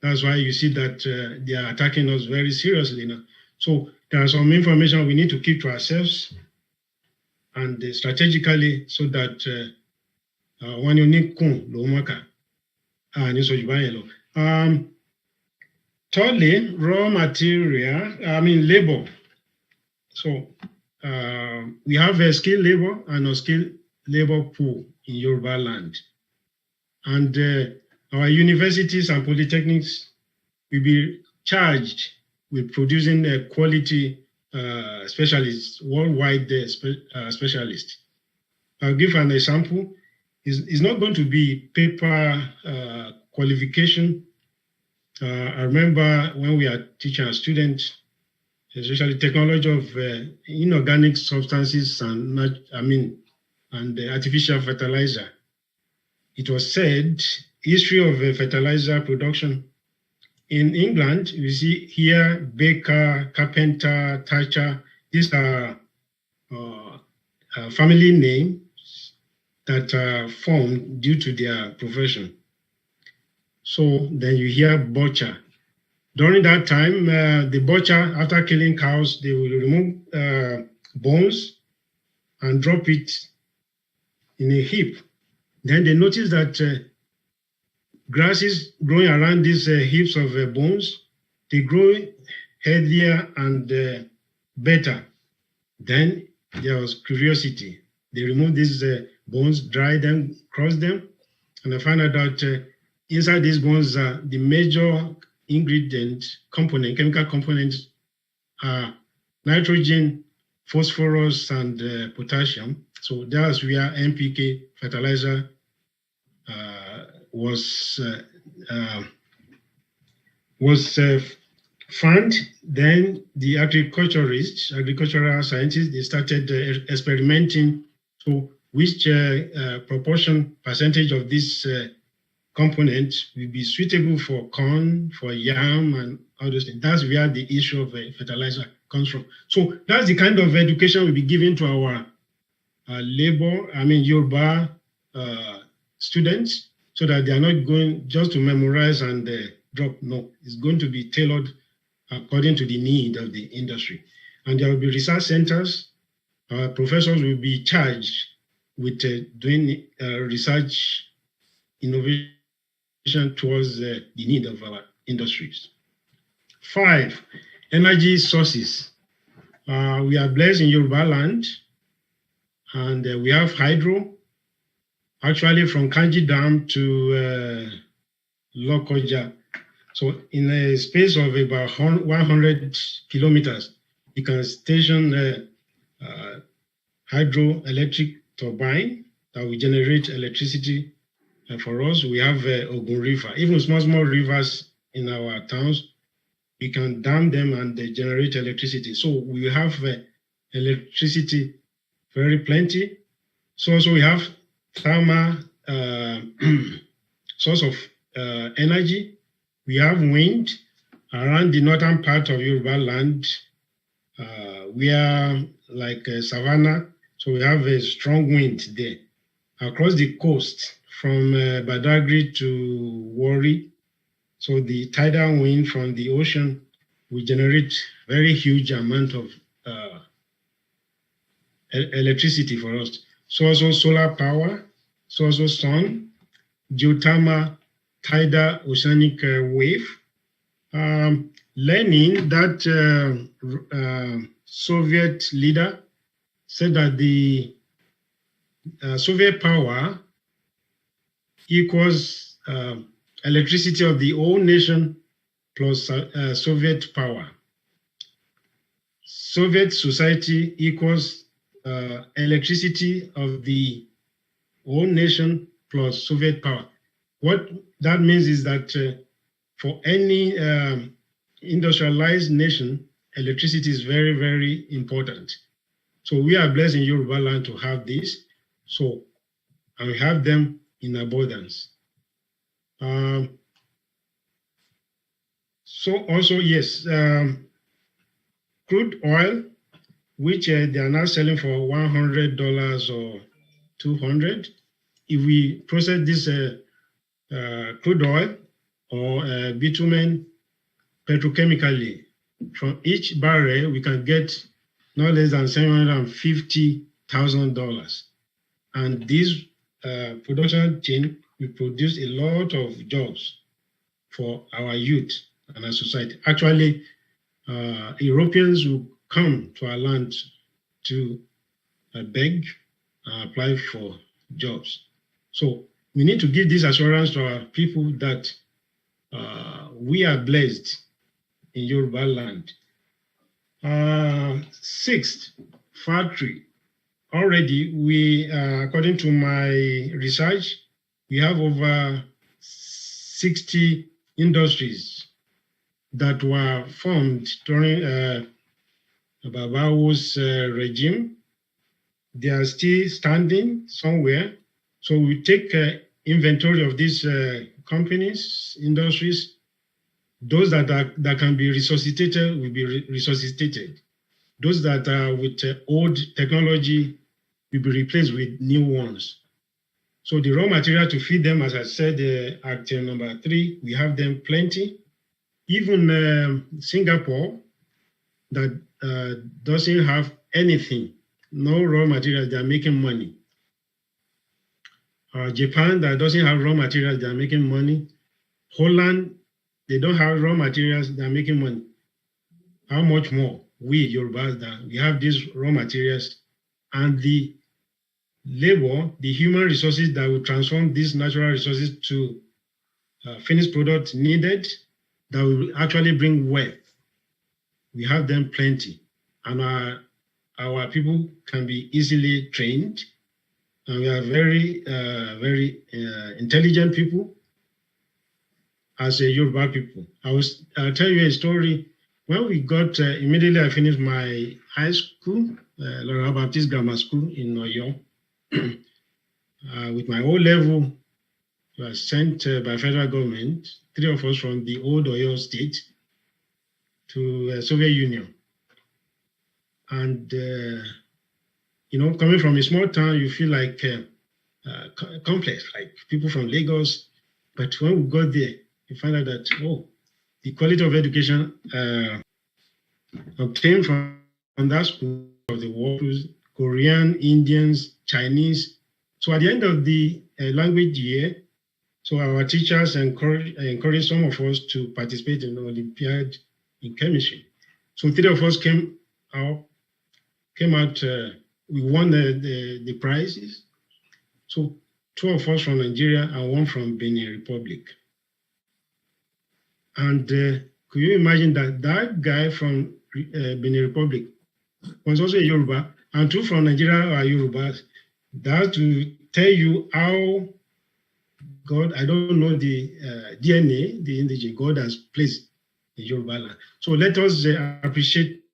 That's why you see that they are attacking us very seriously now. So there are some information we need to keep to ourselves and strategically, so that when you need thirdly, raw material, labor. So we have a skilled labor and a skilled labor pool in Yoruba land. And our universities and polytechnics will be charged with producing quality specialists, worldwide specialists. I'll give an example. It's not going to be paper qualification. I remember when we are teaching our students, especially technology of inorganic substances and artificial fertilizer. It was said, history of fertilizer production. In England, you see here, baker, carpenter, thatcher. These are family names that are formed due to their profession. So then you hear butcher. During that time, the butcher, after killing cows, they will remove bones and drop it in a heap. Then they notice that grasses growing around these heaps of bones, they grow healthier and better. Then there was curiosity. They remove these bones, dry them, cross them, and I found out that inside these bones, the major ingredient component, chemical components are nitrogen, phosphorus, and potassium. So that's where NPK fertilizer was found. Then the agricultural scientists, they started experimenting to which proportion, percentage of this component will be suitable for corn, for yam, and all those things. That's where the issue of fertilizer comes from. So that's the kind of education we'll be giving to our Yoruba students, so that they are not going just to memorize and drop. No, it's going to be tailored according to the need of the industry. And there will be research centers. Professors will be charged with doing research innovation towards the need of our industries. 5, energy sources. We are blessed in Yoruba land, and we have hydro, actually from Kanji Dam to Lokoja. So in a space of about 100 kilometers, you can station hydroelectric turbine that will generate electricity for us. We have Ogun River. Even small rivers in our towns, we can dam them and they generate electricity. So we have electricity very plenty. So also we have thermal source of energy. We have wind around the northern part of Yoruba land. We are like savannah, so we have a strong wind there. Across the coast, from Badagry to Warri, so the tidal wind from the ocean will generate very huge amount of electricity for us. So also solar power, so also sun, geothermal, tidal oceanic wave. Lenin, that Soviet leader, said that the Soviet power equals electricity of the whole nation plus Soviet power. Soviet society equals electricity of the whole nation plus Soviet power. What that means is that for any industrialized nation, electricity is very, very important. So we are blessed in Yoruba land to have this. So, and we have them in abundance. So also, yes, crude oil, which they are now selling for $100 or $200. If we process this crude oil or bitumen petrochemically, from each barrel, we can get not less than $750,000. And this production chain will produce a lot of jobs for our youth and our society. Actually, Europeans will come to our land to beg and apply for jobs. So we need to give this assurance to our people that we are blessed in Yoruba land. 6th, factory. Already, we, according to my research, we have over 60 industries that were formed during Babawo's regime. They are still standing somewhere. So we take inventory of these companies, industries. Those that can be resuscitated will be resuscitated. Those that are with old technology will be replaced with new ones. So the raw material to feed them, as I said, at number 3, we have them plenty. Even Singapore, that doesn't have anything, no raw materials, they are making money. Japan, that doesn't have raw materials, they are making money. Holland, they don't have raw materials, they are making money. How much more we Yorubas that we have these raw materials and the labor, the human resources that will transform these natural resources to finished product needed that will actually bring wealth. We have them plenty, and our people can be easily trained, and we are very, very intelligent people as a Yoruba people. I'll tell you a story. When we got, immediately I finished my high school, Laura Baptist Grammar School in Oyo, with my O-level, I was sent by federal government, 3 of us from the old Oyo state, to Soviet Union. And, you know, coming from a small town, you feel like complex, like people from Lagos. But when we got there, you find out that, oh, the quality of education obtained from that school of the world, Korean, Indians, Chinese. So at the end of the language year, so our teachers encouraged some of us to participate in the Olympiad in chemistry. So 3 of us came out, we won the prizes. So 2 of us from Nigeria and 1 from Benin Republic. And could you imagine that guy from Benin Republic was also a Yoruba, and 2 from Nigeria are Yorubas? That to tell you how God, I don't know the DNA, the indigenous God has placed in Yoruba land. So let us appreciate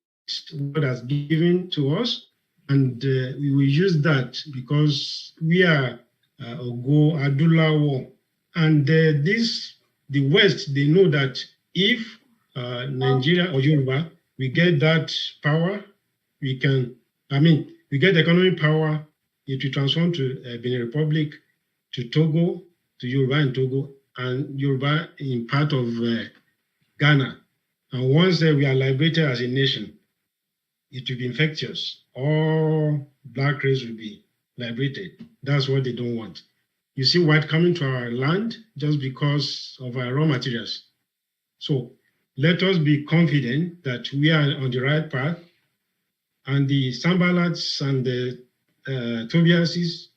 what God has given to us, and we will use that because we are Ogo Adulawo, and the West, they know that if Nigeria or Yoruba, we get that power, we get economic power, it will transform to Benin Republic, to Togo, to Yoruba and Togo, and Yoruba in part of Ghana. And once we are liberated as a nation, it will be infectious. All black race will be liberated. That's what they don't want. You see white coming to our land just because of our raw materials. So let us be confident that we are on the right path, and the Sambalats and the Tobiases,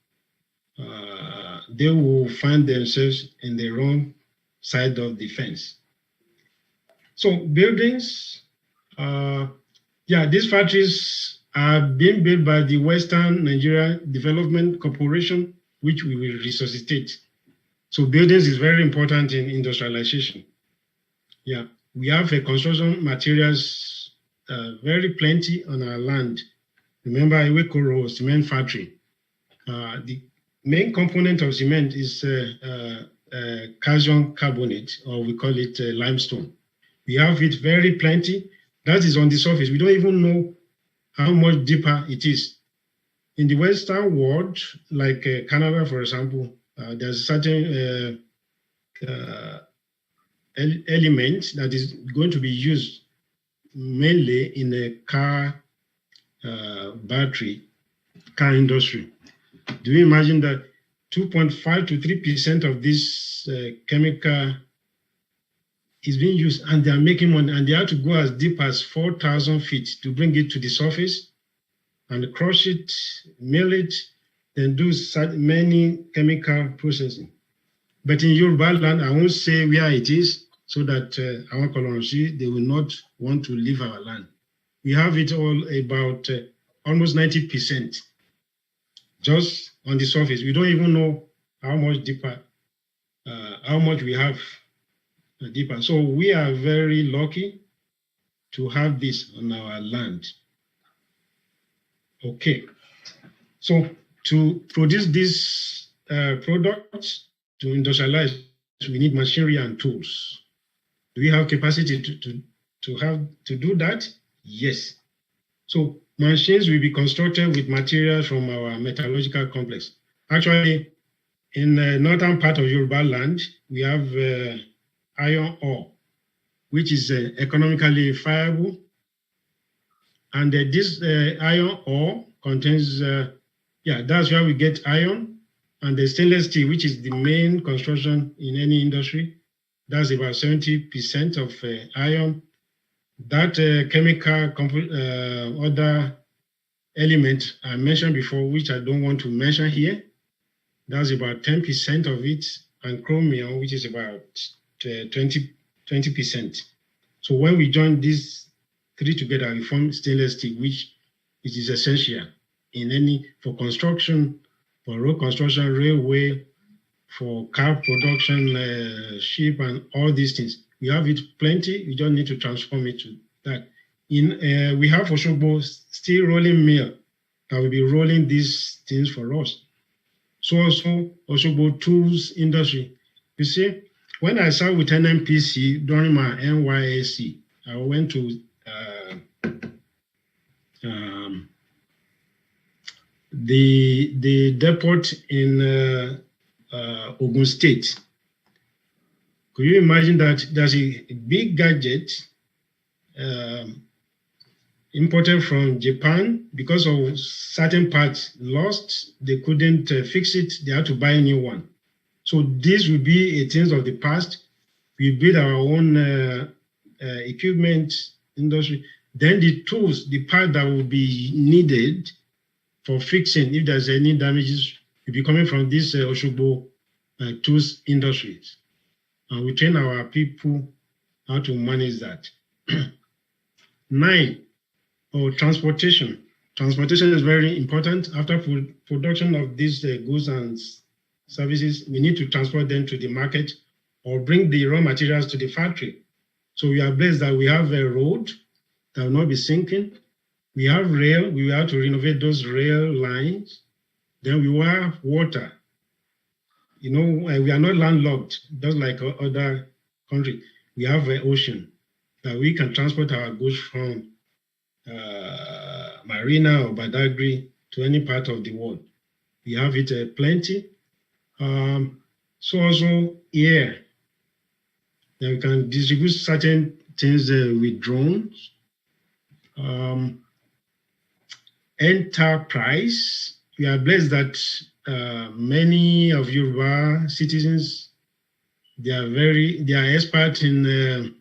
they will find themselves in the wrong side of the fence. So buildings, these factories are being built by the Western Nigeria Development Corporation, which we will resuscitate. So buildings is very important in industrialization. Yeah, we have construction materials very plenty on our land. Remember Iwekoro cement factory. The main component of cement is calcium carbonate, or we call it limestone. We have it very plenty. That is on the surface. We don't even know how much deeper it is. In the Western world, like Canada, for example, there's a certain element that is going to be used mainly in a car battery, car industry. Do you imagine that 2.5 to 3% of this chemical is being used, and they are making money, and they have to go as deep as 4,000 feet to bring it to the surface and crush it, mill it, then do many chemical processing. But in Yoruba land, I won't say where it is, so that our colonists, they will not want to leave our land. We have it all about almost 90%, just on the surface. We don't even know how much deeper, how much we have deeper. So we are very lucky to have this on our land. Okay, so to produce these products, to industrialize, we need machinery and tools. Do we have capacity to do that? Yes. So machines will be constructed with materials from our metallurgical complex. Actually, in the northern part of Yoruba land, we have iron ore, which is economically viable. And this iron ore contains, that's where we get iron, and the stainless steel, which is the main construction in any industry. That's about 70% of iron. That chemical, other element I mentioned before, which I don't want to mention here. That's about 10% of it, and chromium, which is about 20%. So when we join these three together, we form stainless steel, which is essential for construction, for road construction, railway, for car production, ship, and all these things. We have it plenty. We just need to transform it to that. We have Osogbo steel rolling mill that will be rolling these things for us. So also Osogbo tools industry. You see, when I started with NMPC during my NYSC, I went to the depot in Ogun State. Could you imagine that there's a big gadget imported from Japan? Because of certain parts lost, they couldn't fix it. They had to buy a new one. So this will be a thing of the past. We build our own equipment industry. Then the tools, the part that will be needed for fixing, if there's any damages, will be coming from this Osogbo tools industries. And we train our people how to manage that. 9, transportation. Transportation is very important. After production of these goods and services, we need to transport them to the market or bring the raw materials to the factory. So we are blessed that we have a road that will not be sinking. We have rail. We have to renovate those rail lines. Then we will have water. You know, we are not landlocked, just like other countries. We have an ocean that we can transport our goods from Marina or Badagry to any part of the world. We have it plenty. So also air. Then we can distribute certain things with drones. Enterprise. We are blessed that many of Yoruba citizens, they are expert in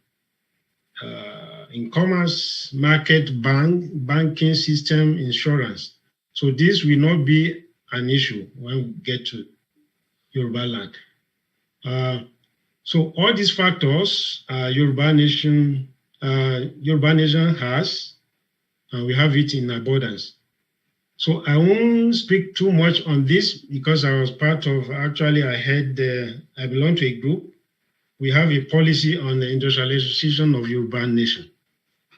commerce, market, banking system, insurance. So this will not be an issue when we get to Yoruba land. So all these factors Yoruba Nation has, and we have it in abundance. So I won't speak too much on this because I was part of, actually I belong to a group. We have a policy on the industrialization of Yoruba Nation,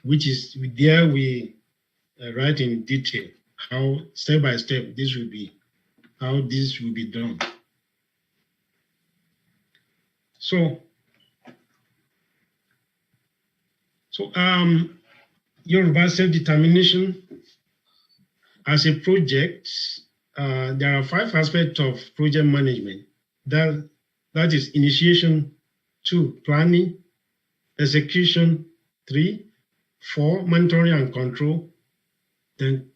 which is there we write in detail how step by step how this will be done. So Yoruba self-determination as a project, there are 5 aspects of project management. That is initiation, 2, planning, execution, 3, 4, monitoring and control, then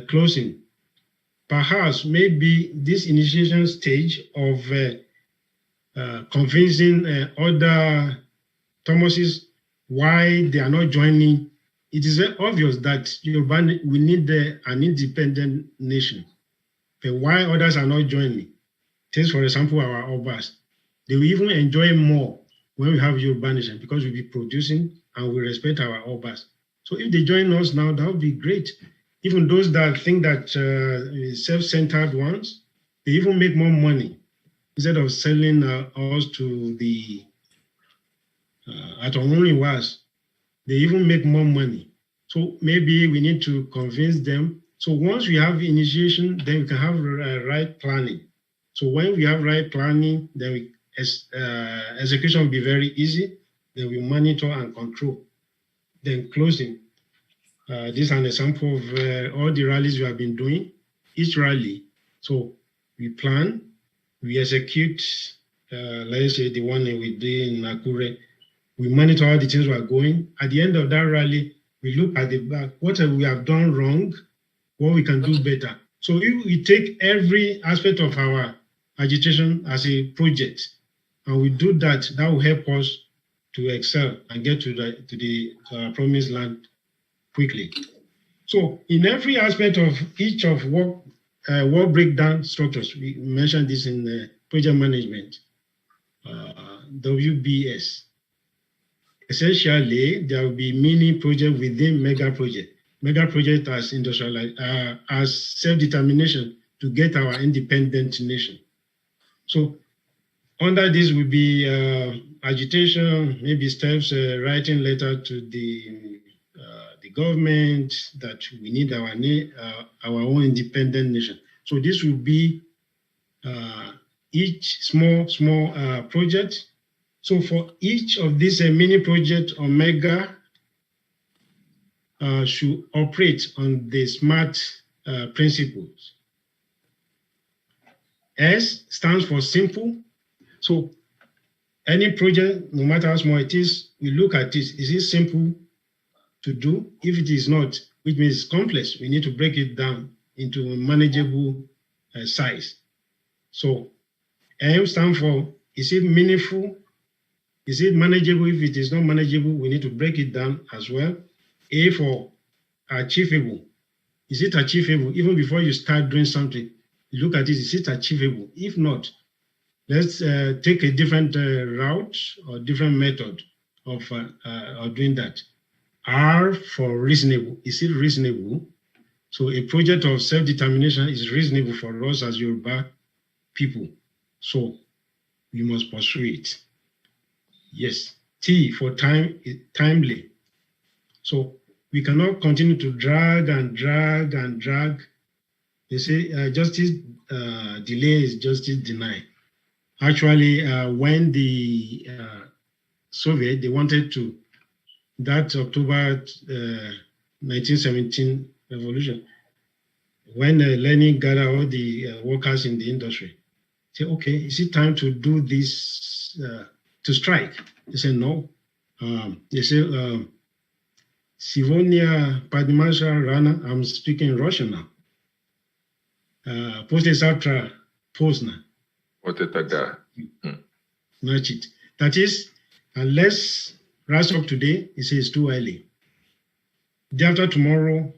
closing. Perhaps maybe this initiation stage of convincing other Thomases why they are not joining. It is obvious that we need an independent nation. But why others are not joining? Take, for example, our Obas. They will even enjoy more when we have Yoruba Nation because we'll be producing and we respect our Obas. So if they join us now, that would be great. Even those that think that self-centered ones, they even make more money instead of selling us to the at only was. They even make more money. So maybe we need to convince them. So once we have initiation, then we can have right planning. So when we have right planning, then execution will be very easy. Then we monitor and control. Then closing. This is an example of all the rallies we have been doing. Each rally. So we plan, we execute, let's say the one we did in Nakure. We monitor all the things we are going. At the end of that rally, we look at the back, what we have done wrong, what we can do better. So if we take every aspect of our agitation as a project, and we do that, that will help us to excel and get to the promised land quickly. So in every aspect of each of work breakdown structures, we mentioned this in project management, WBS. Essentially, there will be mini project within mega project. Mega project as as self-determination to get our independent nation. So under this will be agitation, maybe steps, writing letter to the government that we need our own independent nation. So this will be each small project. So for each of these mini project or mega should operate on the SMART principles. S stands for simple. So any project, no matter how small it is, we look at this. Is it simple to do? If it is not, which means it's complex, we need to break it down into a manageable size. So M stands for, is it meaningful? Is it manageable? If it is not manageable, we need to break it down as well. A for achievable. Is it achievable? Even before you start doing something, you look at it, is it achievable? If not, let's take a different route or different method of doing that. R for reasonable. Is it reasonable? So a project of self-determination is reasonable for us as Yoruba people. So we must pursue it. Yes. T for time, timely. So we cannot continue to drag and drag and drag. They say justice delay is justice denied. Actually, when the Soviet, they wanted to, that October 1917 revolution, when Lenin gathered all the workers in the industry, say, okay, is it time to do this, to strike? They said, no. They say, Sivonia Padmasha Rana, I'm speaking Russian now. Poste Satra Posna. That is, unless rise up today, it says too early. Day after tomorrow,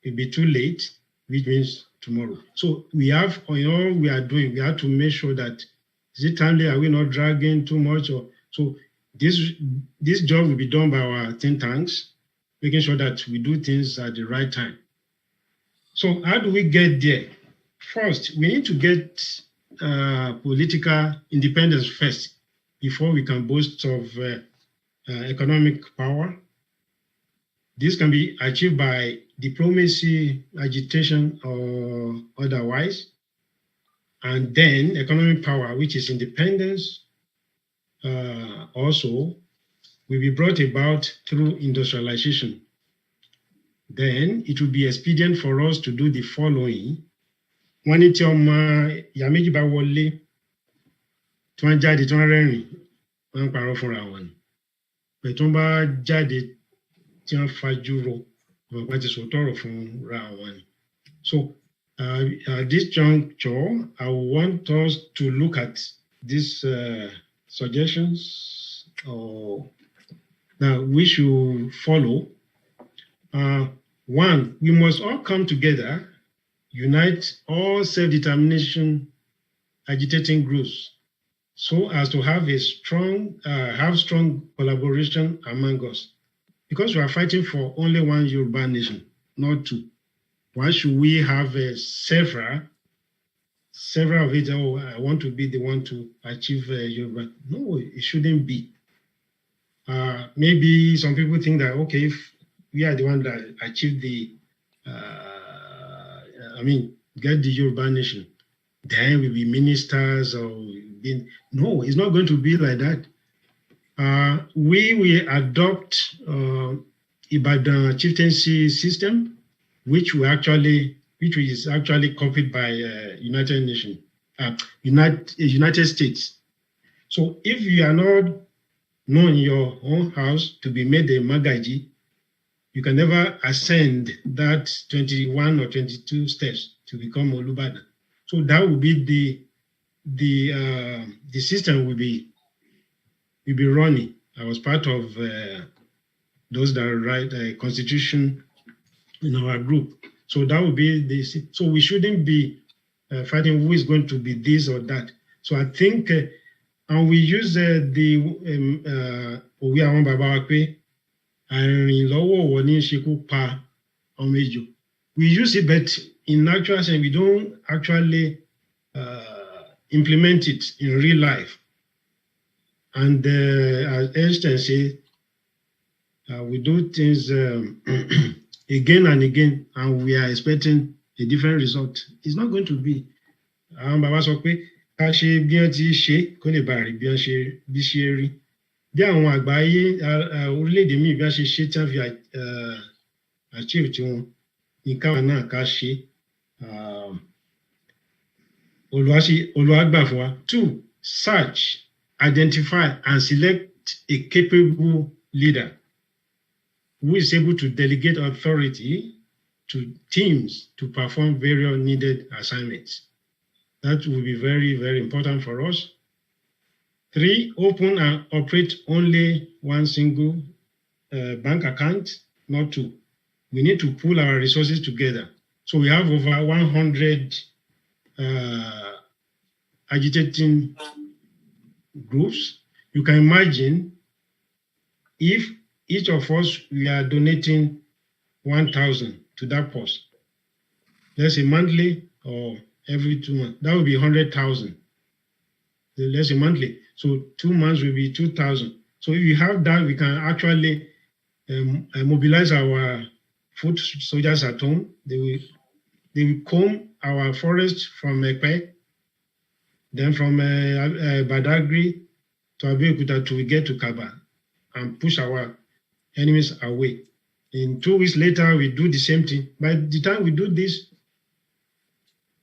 it'll be too late, which means tomorrow. So we have, on all we are doing, we have to make sure that, is it timely, are we not dragging too much? Or so this job will be done by our think tanks, making sure that we do things at the right time. So how do we get there? First, we need to get political independence first before we can boast of economic power. This can be achieved by diplomacy, agitation, or otherwise. And then economic power, which is independence, also will be brought about through industrialization. Then it will be expedient for us to do the following. When it's Yamiji Bawole, Twanjadi Twanreni, one paro for our Petumba Jadi Tian Fajuro, what is Otoro from Rawan. So at this juncture, I want us to look at these suggestions that we should follow. One, we must all come together, unite all self-determination agitating groups, so as to have a strong collaboration among us. Because we are fighting for only one Yoruba nation, not two. Why should we have several of it? Oh, I want to be the one to achieve Yoruba. No, it shouldn't be. Maybe some people think that, okay, if we are the one that achieved the, get the Yoruba nation, then we'll be ministers or being, no, it's not going to be like that. We will adopt Ibadan chieftaincy system, which is actually copied by United States. So if you are not known in your own house to be made a Magaji, you can never ascend that 21 or 22 steps to become Olubadan. So that will be the system will be running. I was part of those that write a constitution in our group. So that would be this. So we shouldn't be fighting who is going to be this or that. So I think, and we use we use it, but in actual sense, we don't actually implement it in real life. And as Einstein said, we do things again and again, and we are expecting a different result. It's not going to be. Baba sọ pé ká ṣe bí wọ́n ti ṣe kó lè bá rí bí wọ́n ṣe bí ṣe rí. Bí àwọn àgbáyé orílẹ̀-èdè míì bí wọ́n ṣe ṣe tí wọ́n fi achieve tiwọn ní káwọn náà ká ṣe. Olúwa gbà fún wa. 2, search, identify and select a capable leader who is able to delegate authority to teams to perform various needed assignments. That will be very, very important for us. 3, open and operate only one single bank account, not 2. We need to pool our resources together. So we have over 100 agitating groups. You can imagine if each of us, we are donating 1,000 to that post. Let's say monthly or every 2 months. That would be 100,000. Let's say monthly. So 2 months will be 2,000. So if you have that, we can actually mobilize our foot soldiers at home. They will comb our forest from Ekpe, then from Badagry to Abeokuta till we get to Kaba and push our enemies away. In 2 weeks later, we do the same thing. By the time we do this,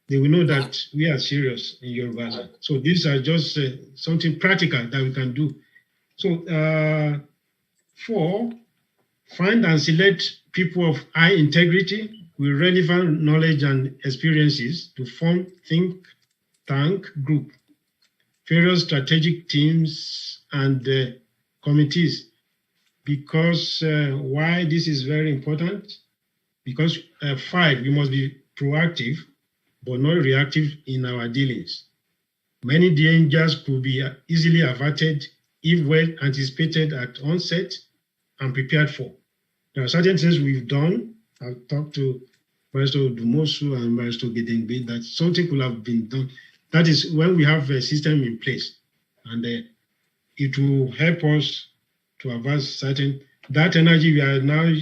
they will know that we are serious in Yoruba land. So these are just something practical that we can do. So 4, find and select people of high integrity with relevant knowledge and experiences to form think tank group, various strategic teams and committees. Because why this is very important? Because 5, we must be proactive but not reactive in our dealings. Many dangers could be easily averted if well anticipated at onset and prepared for. There are certain things we've done. I've talked to Barrister Dumosu and Barrister Gedengbe that something could have been done. That is when we have a system in place, and it will help us to advance certain. That energy we are now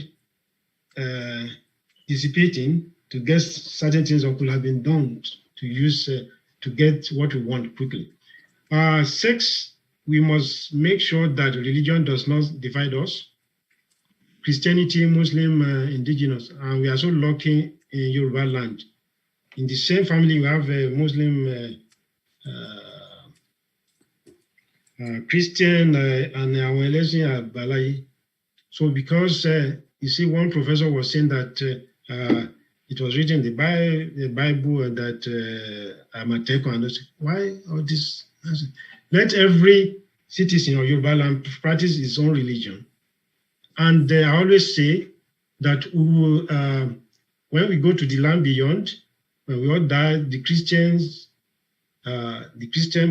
dissipating to get certain things that could have been done to use to get what we want quickly. 6, we must make sure that religion does not divide us. Christianity, Muslim, indigenous, and we are so lucky in Yoruba land. In the same family, we have a Muslim, Christian, and our election Balai. So because you see, one professor was saying that it was written in the Bible that Amateko and those. Why all this? Let every citizen of Yoruba land practice his own religion. And I always say that we will, when we go to the land beyond, when we all die, the Christian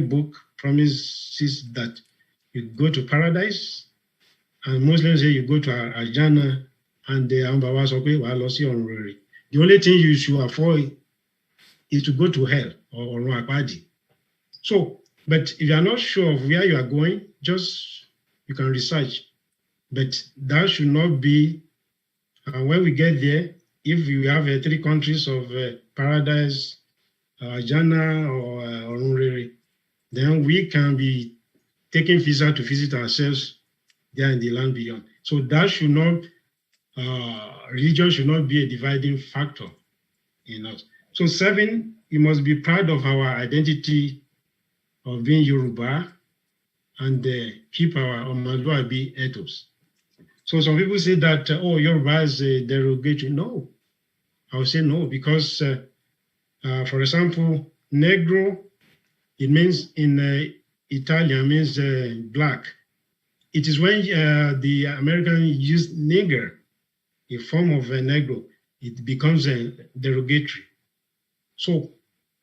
book promises that you go to paradise, and Muslims say you go to Al-Jannah, and the Ambawa Sokwe wa lo si orun rere. The only thing you should avoid is to go to hell or Orun Apadi. So, but if you are not sure of where you are going, just you can research. But that should not be, when we get there, if you have 3 countries of paradise, Jannah or Orunrere, then we can be taking visa to visit ourselves there in the land beyond. So that should not, religion should not be a dividing factor in us. So 7, we must be proud of our identity of being Yoruba and keep our Omaluabi ethos. So some people say that, oh, Yoruba is derogatory. No, I would say no, because, for example, Negro, it means in Italian, means black. It is when the Americans use nigger, a form of Negro. it becomes derogatory. So,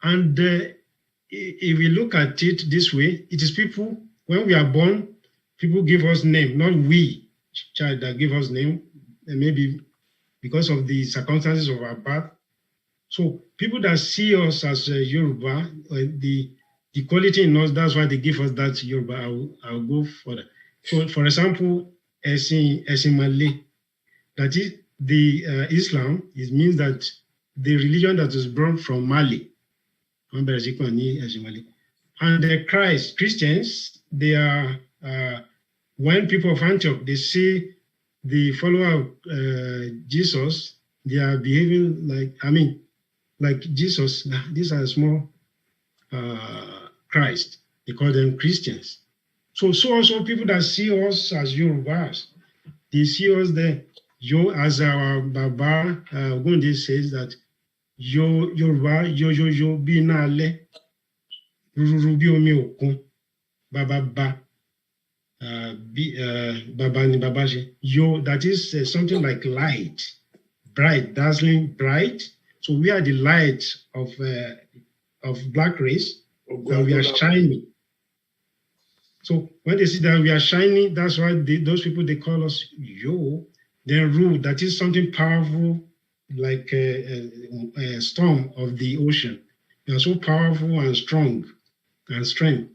and if we look at it this way, it is people, when we are born, people give us name, not we, child, that give us name, and maybe because of the circumstances of our birth. So people that see us as Yoruba, the quality in us, that's why they give us that Yoruba. I'll go for that. So, for example, Esin Malay, that is the Islam, it means that the religion that was brought from Mali. And the Christians, they are, when people of Antioch, they see the follower of Jesus, they are behaving like Jesus. These are small Christ. They call them Christians. So also people that see us as Yorubas, they see us there. As our Baba Ogunde says that Yoruba, yo, binale, ruru bi omi okun, Baba ba, Baba ni Baba je. Yo, that is something like light, bright, dazzling, bright. So we are the light of black race, and we are shining. So when they see that we are shining, that's why those people, they call us Yo. Then Ru, that is something powerful, like a storm of the ocean. We are so powerful and strong and strength.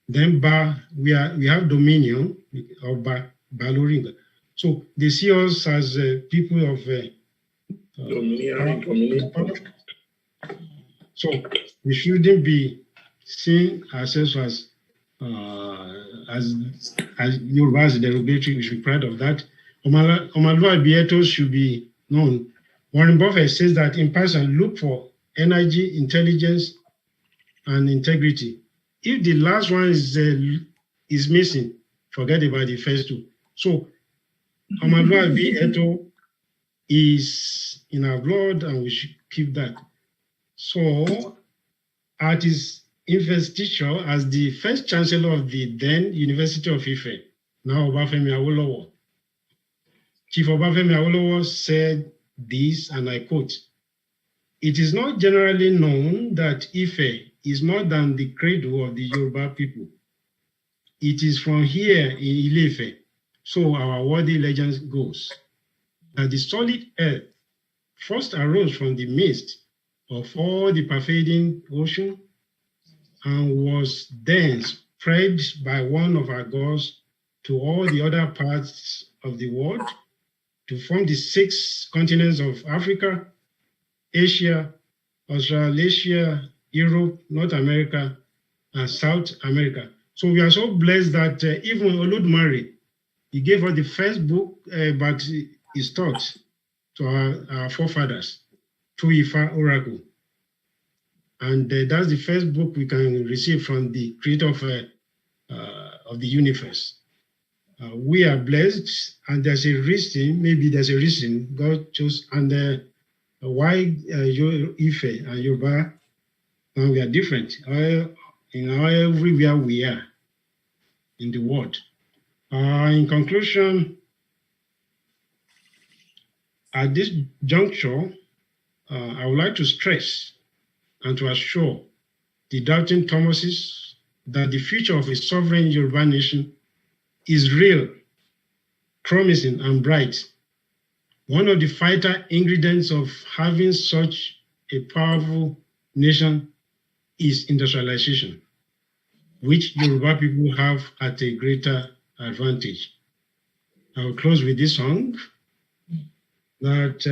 Then Ba, we have dominion, or Baloringa. So they see us as people of dominion. So we shouldn't be seeing ourselves as Yoruba as derogatory. We should be proud of that. Omalua Bietos should be known. Warren Buffett says that in person, look for energy, intelligence, and integrity. If the last one is missing, forget about the first two. So Omalua Bieto is in our blood, and we should keep that. So at his investiture as the first chancellor of the then University of Ife, now Obafemi Awolowo, Chief Obafemi Awolowo said this, and I quote, "It is not generally known that Ife is more than the cradle of the Yoruba people. It is from here in Ile-Ife, so our worthy legend goes, that the solid earth first arose from the midst of all the pervading ocean and was then spread by one of our gods to all the other parts of the world, to form the 6 continents of Africa, Asia, Australasia, Europe, North America, and South America." So we are so blessed that even Olodumare, he gave us the first book, but his thoughts to our forefathers through Ifa Oracle. And that's the first book we can receive from the creator of the universe. We are blessed, and there's a reason, maybe there's a reason God chose, and why Ife and Yoruba, and we are different. Everywhere we are in the world. In conclusion, at this juncture, I would like to stress and to assure the doubting Thomases that the future of a sovereign Yoruba nation is real, promising, and bright. One of the vital ingredients of having such a powerful nation is industrialization, which Yoruba people have at a greater advantage. I will close with this song that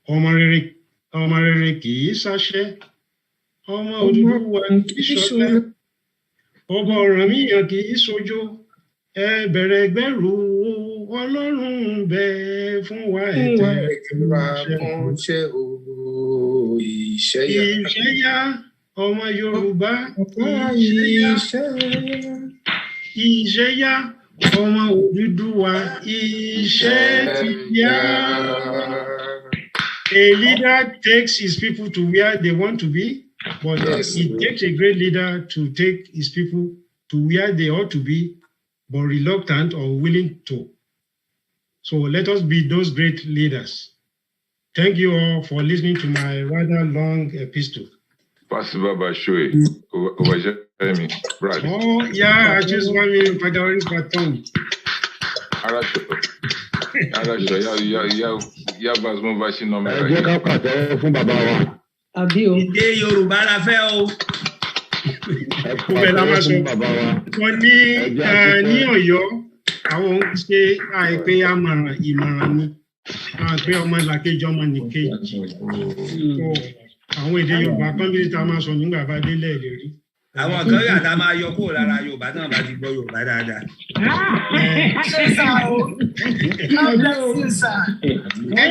Omarere ki sashe, Oma Oduduwa ki sole, Oba Oramiyan ki sojo, bẹ̀rẹ̀ gbẹ́rù Ọlọ́run bẹ fún wa ìṣẹ́yá ọmọ Yorùbá ìṣẹ́yá ọmọ Odùduwà ìṣẹ́ ti yá. A leader takes his people to where they want to be, but it takes a great leader to take his people to where they ought to be, but reluctant or willing to. So let us be those great leaders. Thank you all for listening to my rather long epistle. Pass Baba Shoei. Over me. Brad. Oh, yeah, I just want me to go in for tongue. Arasho. Ya Basmo Bashi no me. Ẹ ká pàtẹ́wọ́ fún bàbá wa. Àbí o. Èdè Yorùbá la fẹ́ o. Ẹ pàtẹ́wọ́ fún bàbá wa. Wọ́n ní Ọ̀yọ́, àwọn ń ṣe àìpé ìmọ̀ràn ni. Àìpé ọmọ làkejì ọmọ nìkejì. Àwọn èdè Yorùbá kan bí ta máa sọ nígbà bá délẹ̀ lè rí. Àwọn kan yà tá máa yọ kúrò lára Yorùbá náà bá ti gbọ́ Yorùbá dáadáa. Ẹ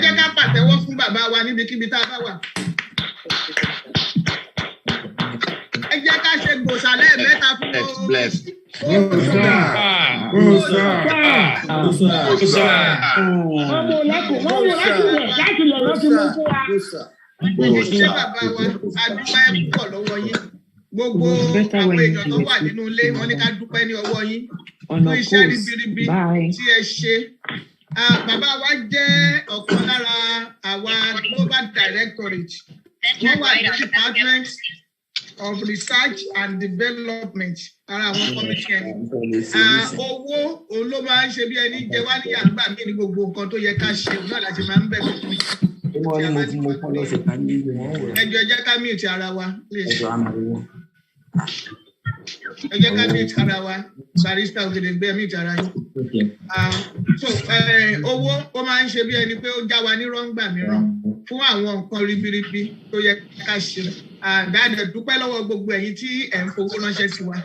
jẹ́ ká pàtẹ́wọ́ fún bàbá wa níbikíbi tá a bá wà. Ẹ jẹ́ ká ṣe gbòsàlẹ̀ mẹ́ta fún ṣé bàbá wa adúpẹ́ púpọ̀ lọ́wọ́ yín. Gbogbo àwọn èèyàn tó wà nínú ilé wọn ní ká dúpẹ́ ní ọwọ́ yín fún iṣẹ́ ribiribi tí ẹ ṣe. Bàbá wa jẹ́ ọ̀kan lára àwa Global Directorate. Wọ́n wà ní Department of Research and Development ara àwọn kọ́mítì ẹni. Owó òun ló máa ń ṣe bí ẹni jẹ wá ní àgbà mí ní gbogbo nǹkan tó yẹ ká ṣe òun náà láti máa ń bẹ̀rẹ̀ fún mi. Ẹjọ́ ẹ jẹ́ ká mute ara wa. Ẹ jẹ́ ká mute ara wa. Barrister Ògèdèngbé mute ara yín. Owó ó máa ń ṣe bí ẹni pé ó já wa ní rọ́ngbà mìíràn fún àwọn nǹkan ribiribi tó yẹ ká ṣe. Dáadáa dúpẹ́ lọ́wọ́ gbogbo ẹ̀yin tí ẹ̀ ń fowó ránṣẹ́ sí wa.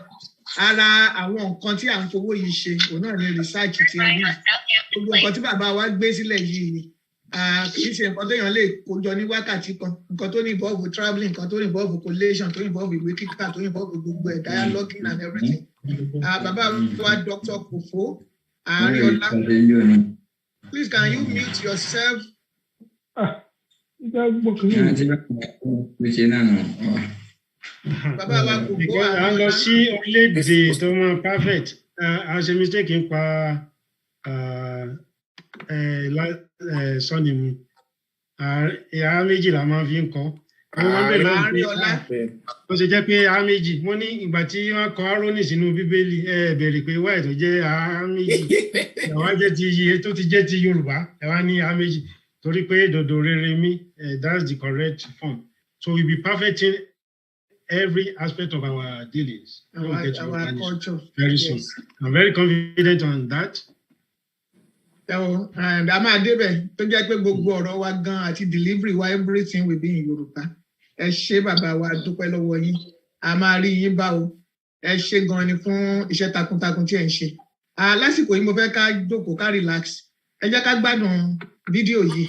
Ara àwọn nǹkan tí à ń fowó yìí ṣe òun náà ni research ti ẹ̀rí. Gbogbo nǹkan tí bàbá wa gbé sílẹ̀ yìí kì í ṣe nǹkan téèyàn lè kójọ ní wákàtí kan. Nǹkan tó ní involve travelling, nǹkan tó ní involve collation, tó ní involve ìwé kíkà, tó ní involve gbogbo ẹ̀ dialoguing and everything. Bàbá wa Dr. Kofo Aarinola, please can you mute yourself? Bàbá wa Kofo Aarinola. Lọ sí orílẹ̀-èdè tó máa perfect. A ṣe mistake ń pa sọ́ni mu. Ìhà méjì la máa fi ń kọ́. Wọ́n ṣe jẹ́ pé ìhà méjì. Wọ́n ní ìgbà tí wọ́n kọ Árónì sínú Bíbélì bẹ̀rẹ̀ pé wáyé tó jẹ́ ìhà méjì. Ẹ̀wá jẹ́ ti iye tó ti jẹ́ ti Yorùbá. Ẹ̀wá ní ìhà méjì. Torí pé dòdò rere mi, that's the correct form. So we'll be perfecting every aspect of our dealings. Our culture. Very soon. I'm very confident on that. And a máa débẹ̀ tó jẹ́ pé gbogbo ọ̀rọ̀ wa gan àti delivery wa everything will be in Yorùbá. Ẹ ṣé bàbá wa dúpẹ́ lọ́wọ́ yín. A máa rí yín bá o. Ẹ ṣé gan ni fún iṣẹ́ takuntakun tí ẹ ń ṣe. Lásìkò yìí mo fẹ́ ká jókòó ká relax. Ẹ jẹ́ ká gbádùn fídíò yìí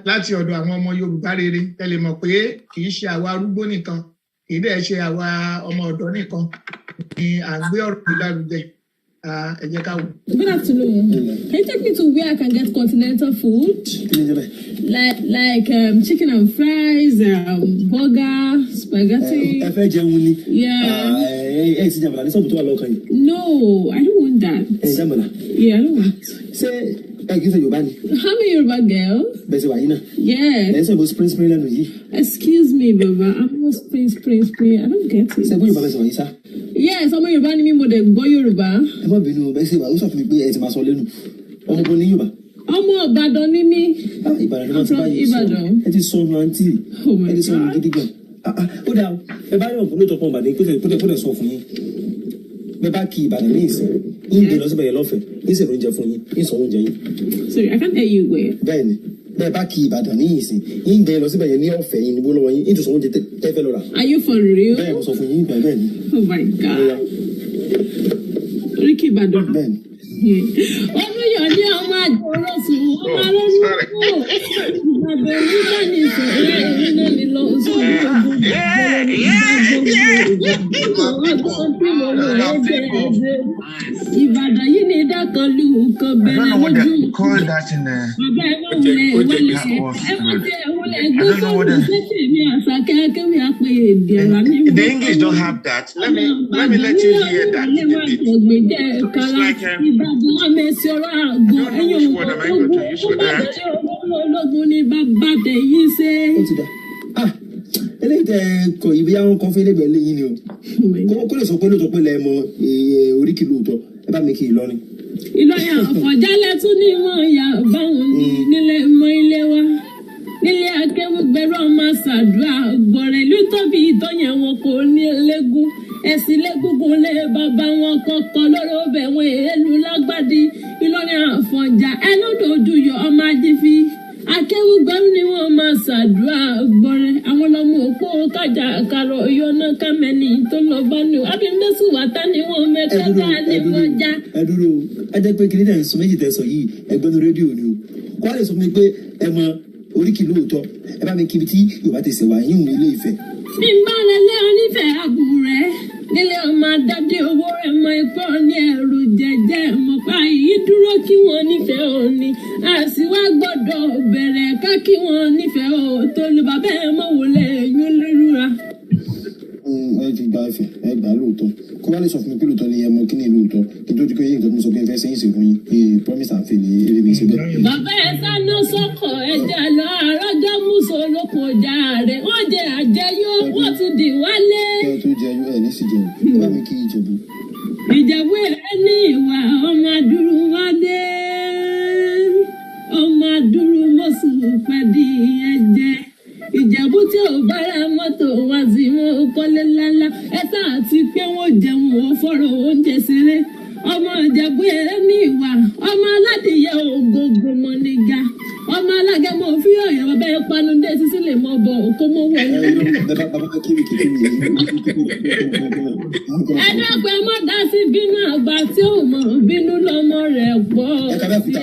láti ọ̀dọ̀ àwọn ọmọ Yorùbá rere. Ẹ lè mọ̀ pé kì í ṣe àwa arúgbó nìkan, kì í dẹ̀ ṣe àwa ọmọ ọ̀dọ́ nìkan ni à ń gbé ọ̀rọ̀ yìí lárugẹ. Good afternoon. Can you take me to where I can get continental food? Like chicken and fries, burger, spaghetti. Yeah. No, I don't want that. Yeah, I don't want. How many Yoruba girl? Yes. Excuse me, Baba. I'm not spring. I don't get it. Yes, I'm Yoruba. Ni mo de gbọ́ Yoruba. Ọmọ Ìbàdàn ni mí. Ìbàdàn. Ẹ ti sọnù àǹtí. Ẹ ti sọnù gidi gan. Ó dà ẹ bá yọ̀ fún tọpọ̀ Ìbàdàn kó lè sọ fún yín. Bẹ́ẹ̀ bá kí Ìbàdàn ní ìsìn. Yín gbé lọ síbẹ̀ yẹn lọ́fẹ̀ẹ́. Yín sì lóúnjẹ fún yín. Yín sọ oúnjẹ yín. Sorry, I can't hear you well. Bẹ́ẹ̀ni, bẹ́ẹ̀ bá kí Ìbàdàn ní ìsìn. Yín gbé lọ síbẹ̀ yẹn ní ọ̀fẹ́ yín níbo lọ́wọ́ yín. Yín tó sọ oúnjẹ tẹ́fẹ́ lọ́ra. Are you for real? Bẹ́ẹ̀ mo sọ fún yín bẹ́ẹ̀ ni. Oh my God. Ricky Ìbàdàn. Bẹ́ẹ̀ni. Olúyọ̀ ní ọmọ àjọrò sùn, ọmọ alóyún kú. Ìbàdàn nígbà ní ìṣẹ̀lẹ̀ ìrìnà lílọ sórí ogun Ìbàdàn yìí ní dákun what they call that in the the English don't have that. Let me let you hear that in a bit. It's like I don't know which word am I going to use for that. Kò ibi àwọn kan fẹ́lẹ́ bẹ̀ lẹ́yìn ni o. Kó lè sọ pé lóòótọ́ pé lẹ́ẹ̀mọ oríkì lóòótọ́ ẹ bá mi kí Ìlọrin. Ìlọrin àfọ̀jálẹ̀ tún ní mọ̀ ìyá báwọn ní nílé mọ́ ilé wa. Nílé akéwùgbẹ́rù ọmọ ṣàdúrà gbọ̀rẹ̀ ìlú tóbi ìtọ́yẹ̀ wọn kò ní eléégún. Ẹ̀sìn lẹ́gúngún lé bàbá wọn kọ́kọ́ lóró bẹ̀ wọ́n èélú lágbàdì. Ìlọrin àfọ̀jà ẹnu dojú yọ ọmọ ajífi. Akéwùgbẹ́rù ni wọ́n máa ṣàdúrà gbọ̀rẹ̀ àwọn ọmọ òpó kájà àkàrọ̀ ìyọ́nà kámẹ́ni tó lọ bá ní o abimẹ́sù wàtá ni wọ́n mẹ́kẹ́ta ni wọ́n já. Ẹ dúró ẹ jẹ́ pé kìnìún tẹ̀ ń sọ méjì tẹ̀ sọ yìí ẹgbẹ́nu rédíò ni o kó a lè sọ fún mi pé ẹ mọ oríkì lóòótọ́ ẹ bá mi kíbi tí Yorùbá ti ṣẹ̀wá yín Ilé Ifẹ̀. Bí n bá rẹ lé onífẹ̀ẹ́ àbù rẹ̀ nílé ọmọ adáde owó rẹ̀ mọ ipò ní ẹ̀rù jẹjẹ mọ̀ pa yìí dúró kí wọ́n nífẹ̀ẹ́ òní àṣìwá gbọ́dọ̀ bẹ̀rẹ̀ ká kí wọ́n nífẹ̀ẹ́ òótọ́ ló bá bẹ́ẹ̀ mọ̀ wọlé yún lérúra. Ẹ ti gba Ifẹ̀ ẹ gbà lóòótọ́ kó wá lè sọ fún mi pé lóòótọ́ ni ẹ mọ kí ni lóòótọ́ kí n tó di pé nǹkan tó ń sọ pé ẹ fẹ́ sẹ́yìn sí fún yín promise and fail eré mi ṣe bẹ́ẹ̀. Bàbá ẹ sáná sọ́kọ̀ ẹja lọ àrọ́jọ́ mùsùn olóko ọjà rẹ̀ wọ́n jẹ àjẹyó wọ́n tún dì wálé. Kí ẹ tó jẹ ẹyọ ẹ ní sì jẹun bá mi kí Ìjẹ̀bú. Ìjẹ̀bú ẹ ní ìwà ọmọ adúrú wá dé ọmọ adúrú mọ́sùn pẹ̀lú ẹ̀jẹ̀. Ìjẹ̀bú tí ò bára mọ́tò wá sí wọn kọ́lé lálá ẹ̀ta àti pé wọ́n jẹun ò fọ́rọ̀ oúnjẹ ṣeré. Ọmọ Ìjẹ̀bú ẹ ní ìwà ọmọ aládìyẹ ògógó mọ nígà ọmọ alágẹmọ òfin ọyọ bàbá ẹ panu dé sísí lè mọ bọ òkú mọ wọ ẹni. Ẹni ọgbẹ mọ dá sí bínú àgbà tí ò mọ bínú lọmọ rẹ̀ pọ̀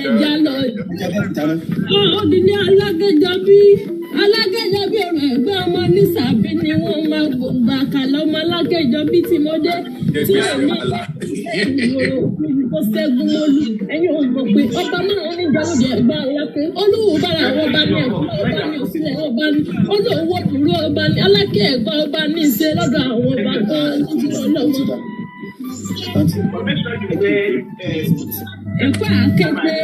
ẹja lọ. Ó di ní alágẹjọ bí ọ̀rọ̀ ẹgbẹ́ ọmọ nísàbí ni wọ́n máa gbòǹgbà kàlọ́ ọmọ alágẹjọ bí tí mo dé tí èmi kò ṣẹ́gun mọ́lú ẹ̀yin ò mọ̀ pé ọba náà ní ìjọba ẹ̀gbá alákẹ́ olówó bára àwọn ọba ní ẹ̀kọ́ ọba ní òsínlẹ̀ ọba ní olówó dúró ọba ní alákẹ́ ẹ̀gbá ọba ní ìṣe lọ́dọ̀ àwọn ọba kan ní ọlọ́wọ́. Ẹ̀kọ́ àkẹ́kẹ́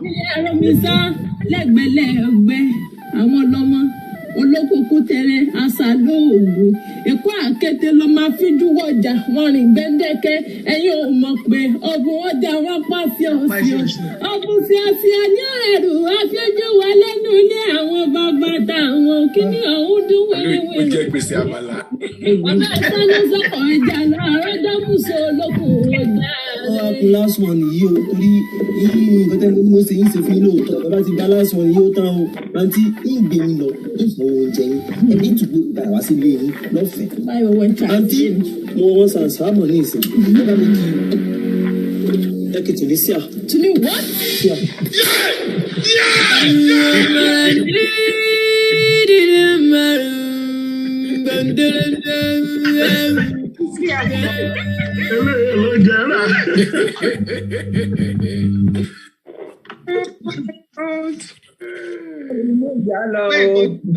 ní ẹ̀rọ mi sá lẹ́gbẹ̀lẹ́gbẹ̀ àwọn ọlọ́mọ olókùnkù tẹrẹ àṣà lóògùn Èkó àkété ló máa fi júwọ́ ọjà wọn rìn gbẹ́ndẹ́kẹ́ ẹ̀yin ò mọ̀ pé ọ̀bùn ọjà wọn pa fíọ̀fíọ̀ ọ̀bùn fíọ̀fíọ̀ ní ẹ̀rù afẹ́jú wa lẹ́nu ilé àwọn bàbá táwọn kíní ọ̀hún dún wẹ́wẹ́. Ó jẹ́ gbèsè àmàlà. Ọ̀bẹ sánú sọ̀kọ̀ ẹja lọ àrọ́jọ́ mùsọ̀ olókùn ọjà. Wọ́n á kú last one yìí o torí nǹkan tẹ́ mo ṣe yín ṣe fún yín lóòótọ́ bàbá ti gba last one yìí ó tán o rántí ìgbé yín lọ ìfọ̀ oúnjẹ yín ẹbí ìtùgbò ìgbà wá sí ilé yín lọ́fẹ̀ẹ́. Àǹtí mo wọ́n sàn sábà ní ìsìn bàbá mi kì í ẹ̀kìtì ní síà. To me what? Síà.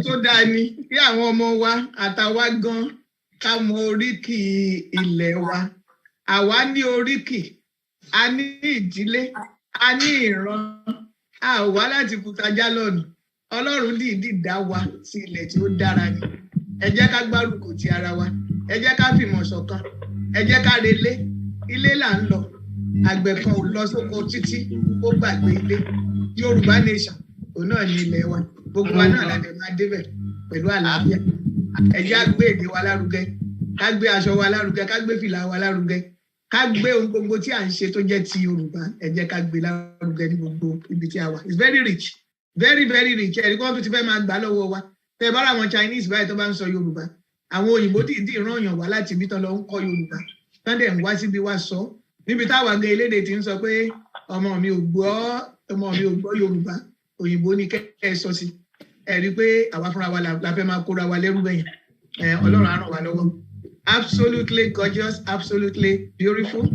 Tó dáa ni kí àwọn ọmọ wa àtàwa gan ká mọ oríkì ilẹ̀ wa. Àwa ní oríkì, a ní ìdílé, a ní ìran, a wá láti kútajá lọ́nà. Ọlọ́run dìídì dá wa sí ilẹ̀ tí ó dára ni. Ẹ jẹ́ ká gbárùkù ti ara wa, ẹ jẹ́ ká fìmọ̀ ṣọ̀kan, ẹ jẹ́ ká relé, ilé là ń lọ. Àgbẹ̀ kan ò lọ sóko títí ó gbàgbé ilé. Yoruba Nation òun náà ní ilẹ̀ wa. Gbogbo wa náà láti máa débẹ̀ pẹ̀lú àlàáfíà. Ẹ jẹ́ ká gbé èdè wa lárugẹ, ká gbé aṣọ wa lárugẹ, ká gbé fìlà wa lárugẹ, ká gbé ohun gbogbo tí à ń ṣe tó jẹ́ ti Yorùbá. Ẹ jẹ́ ká gbé lárugẹ ní gbogbo ibi tí a wà. It's very rich, very very rich. Ẹ̀rí kan tó ti fẹ́ máa gbà lọ́wọ́ wa. Tẹ́ bá àwọn Chinese báyìí tó bá ń sọ Yorùbá. Àwọn òyìnbó dìídì rán èèyàn wá láti ibi tán lọ ń kọ́ Yorùbá. Tán dẹ̀ ń wá síbi wá sọ. Níbi táwa gan elédè ti ń sọ pé ọmọ mi ò gbọ́ Yorùbá. Òyìnbó ni kẹ́ ẹ sọ sí. Ẹ rí pé àwa fúnra wa la fẹ́ máa kóra wa lẹ́rú bẹ̀yẹn. Ọlọ́run á ràn wá lọ́wọ́. Absolutely gorgeous, absolutely beautiful.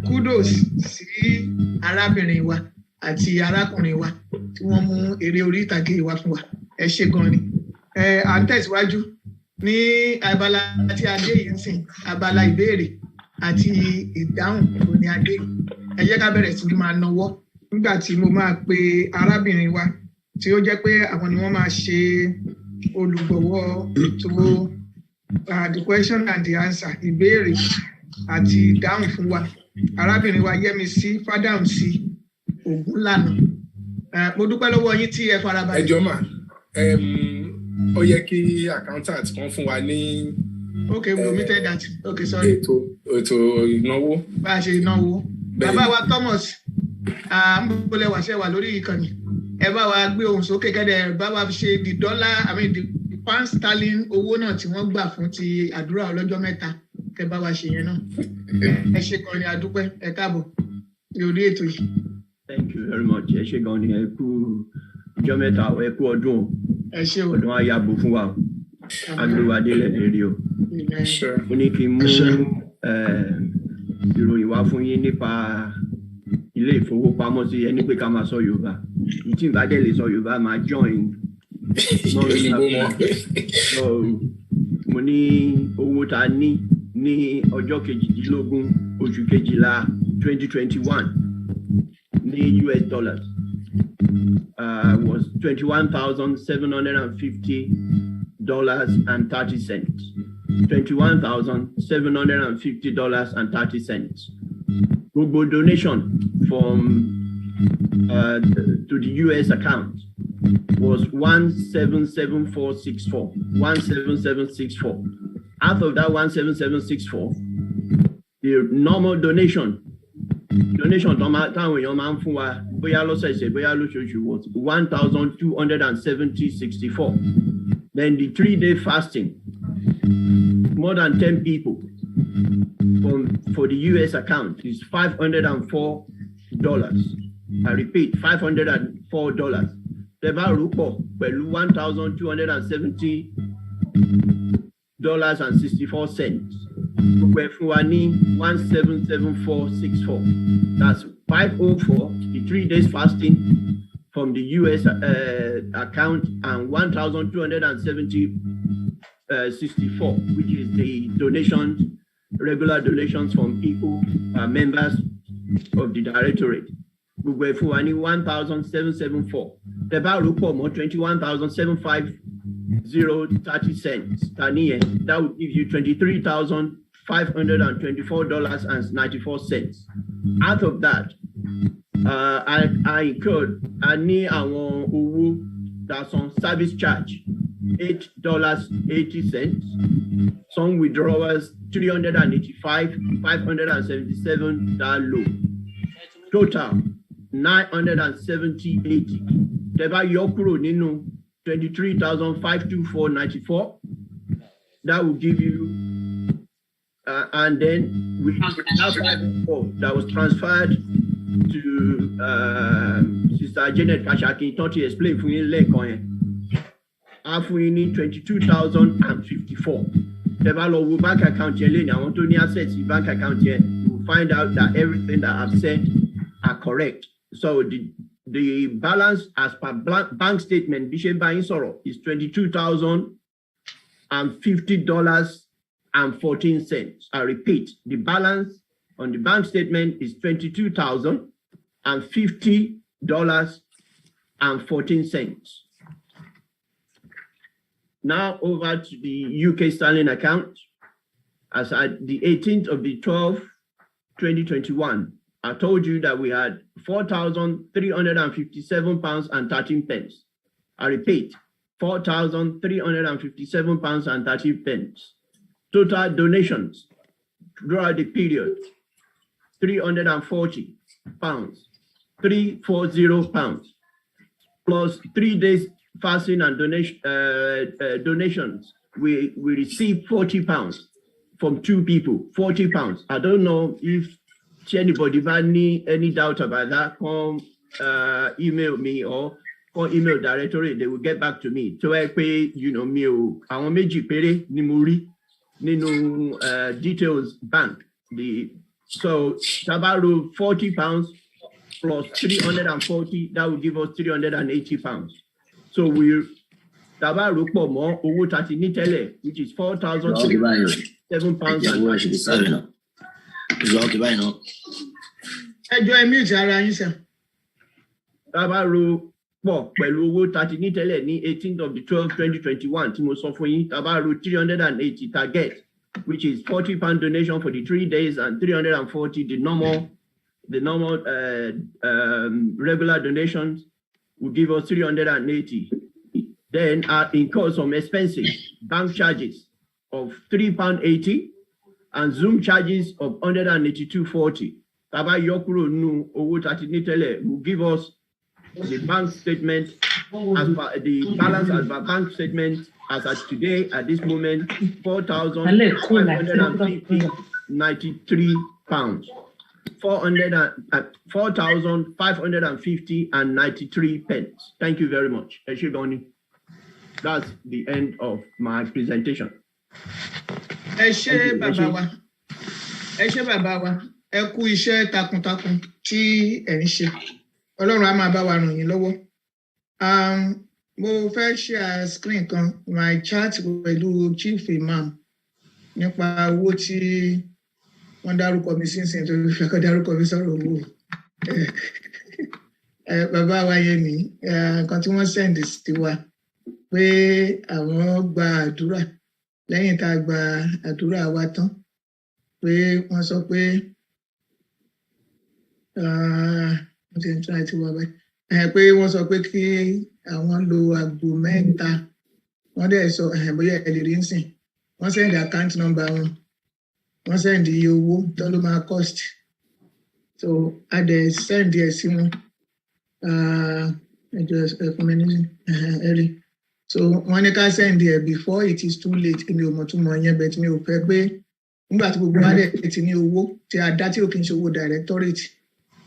Kudos sí arábìnrin wa àti arákùnrin wa tí wọ́n mú eré orí ìtàgé wa fún wa. Ẹ ṣé gan ni. À ń tẹ̀síwájú ní abala tí a dé yìí ń sìn, abala ìbéèrè àti ìdáhùn tó ní adé. Ẹ jẹ́ ká bẹ̀rẹ̀ sí ní máa nawọ́ nígbà tí mo máa pe arábìnrin wa tí ó jẹ́ pé àwọn ni wọ́n máa ṣe olùgbọ̀wọ́ ètò the question and the answer, ìbéèrè àti ìdáhùn fún wa. Arábìnrin wa Yẹ́misí Fádàùnsí Ògúnlànà. Mo dúpẹ́ lọ́wọ́ yín tí ẹ farabalẹ̀. Ẹ jọ̀ọ́ mà, ó yẹ kí accountant kan fún wa ní. Okay, we omitted that. Okay, sorry. Ètò ìnáwó. Bá a ṣe ìnáwó. Bàbá wa Thomas, mo lè wàṣẹ wà lórí ìkànnì. Ẹ bá wa gbé ohùn sókè kẹ́dẹ̀ bá wa ṣe the pound sterling owó náà tí wọ́n gbà fún ti àdúrà ọlọ́jọ́ mẹ́ta. Kẹ́ bá wa ṣe yẹn náà. Ẹ ṣé gan ni, a dúpẹ́, ẹ káàbọ̀ ní orí ètò yìí. Thank you very much. Ẹ ṣé gan ni, ẹ kú ọjọ́ mẹ́ta, ẹ kú ọdún. Ẹ ṣé o. Ọdún ayabo fún wa. Agbèwádé lẹ́ẹ̀rí o. Mo ní kí n mú ìròyìn wá fún yín nípa ilé ìfowópamọ́sí ẹni pé ká máa sọ Yorùbá. Ìtì ìbàdàn lè sọ Yorùbá máa join. Mo ní owó ta ní ọjọ́ kejìdínlógún oṣù kejìlá 2021 ní US dollars was $21,750.30. $21,750.30. Global donation from to the US account was 177,464. 17764. Out of that 17764, the normal donation táwọn èèyàn máa ń fún wa bóyá lọ́sẹ̀ẹ̀sẹ̀ bóyá lóṣooṣù was 1,270.64. Then the 3-day fasting, more than 10 people for the US account is $504. I repeat, $504. Tẹ́bá rúpọ̀ pẹ̀lú $1,270.64. Gbogbo ẹ̀ fún wa ní 177,464. That's 504, the 3 days fasting from the US account, and 1,270.64, which is the donations, regular donations from people, members of the directorate. Gbogbo ẹ̀ fún wa ní 1,774. Tẹ́bá rúpọ̀ mọ́ 21,750.30 taniye, that would give you $23,524.94. Out of that, I incurred ní àwọn owó that's on service charge, $8.80. Some withdrawals, $385, $577 low. Total, $970.80. Tẹ́bá yọ kúrò nínú 23,524.94. That will give you, and then we that was transferred to Sister Janet Fashaki. Thought he explained for you later. After we need 22,054. The bank account here, I want to need access the bank account here. You find out that everything that I've said are correct. So the balance as per bank statement, Bishop Bainsoro, is $22,050.14. I repeat, the balance on the bank statement is $22,050.14. Now over to the UK sterling account. As at the 18th of the 12th, 2021, I told you that we had £4,357.13. I repeat, £4,357.13. Total donations throughout the period, £340, £340, plus 3 days fasting and donations. We received £40 from 2 people, £40. I don't know if anybody have any doubt about that, come email me or email directory, they will get back to me. So I pay, me, I want méjì péré ni mo rí nínú details bank. So Tabaru £40 plus 340, that will give us 380 pounds. So we taba rúpọ̀ mọ́ owó tá ti ní tẹ́lẹ̀, which is 4,007 pounds and 90. Ẹjọ́ ẹ mute ara yín sir. Taba rúpọ̀ pẹ̀lú owó tá ti ní tẹ́lẹ̀ ní 18th of the 12th 2021 tí mo sọ fún yín, taba rú 380 target, which is £40 donation for the 3 days and 340 the normal regular donations will give us 380. Then incur some expenses, bank charges of £3.80 and Zoom charges of 182.40. Taba Yokuro Nu Owo Tatinitele will give us the bank statement as per the balance as per bank statement as at today at this moment 4,593 pounds. 4,550 and 93 pence. Thank you very much. That's the end of my presentation. Eshe bàbá wa, ẹ kú iṣẹ́ takuntakun tí ẹ ń ṣe. Ọlọ́run á máa bá wa ràn yín lọ́wọ́. Mo fẹ́ share screen kan, my chat pẹ̀lú Chief Imam nípa owó tí wọ́n dárúkọ mi sínsìn tó fẹ́ kọ́ dárúkọ mi sọ̀rọ̀ owó. Bàbá wa yẹn ní nǹkan tí wọ́n send sí wa pé àwọn gba àdúrà lẹ́yìn tá a gba àdúrà wa tán pé wọ́n sọ pé pé wọ́n sọ pé kí àwọn lo àgbò mẹ́ta wọ́n dẹ̀ sọ bóyá ẹ lè rí nsìn wọ́n send account number wọn. Wọ́n send iye owó tó ló máa cost. So a dẹ̀ send ẹ̀ sí wọn. Ẹjọ́ ẹ̀rí. So wọ́n ní ká send ẹ̀ before it is too late. Mi ò mọ̀ tún mọ̀ yẹn bẹ́ẹ̀ tí mi ò fẹ́ pé nígbà tí gbogbo wa dẹ̀ ti ní owó tí a dá tí ò kí n ṣe owó directorate.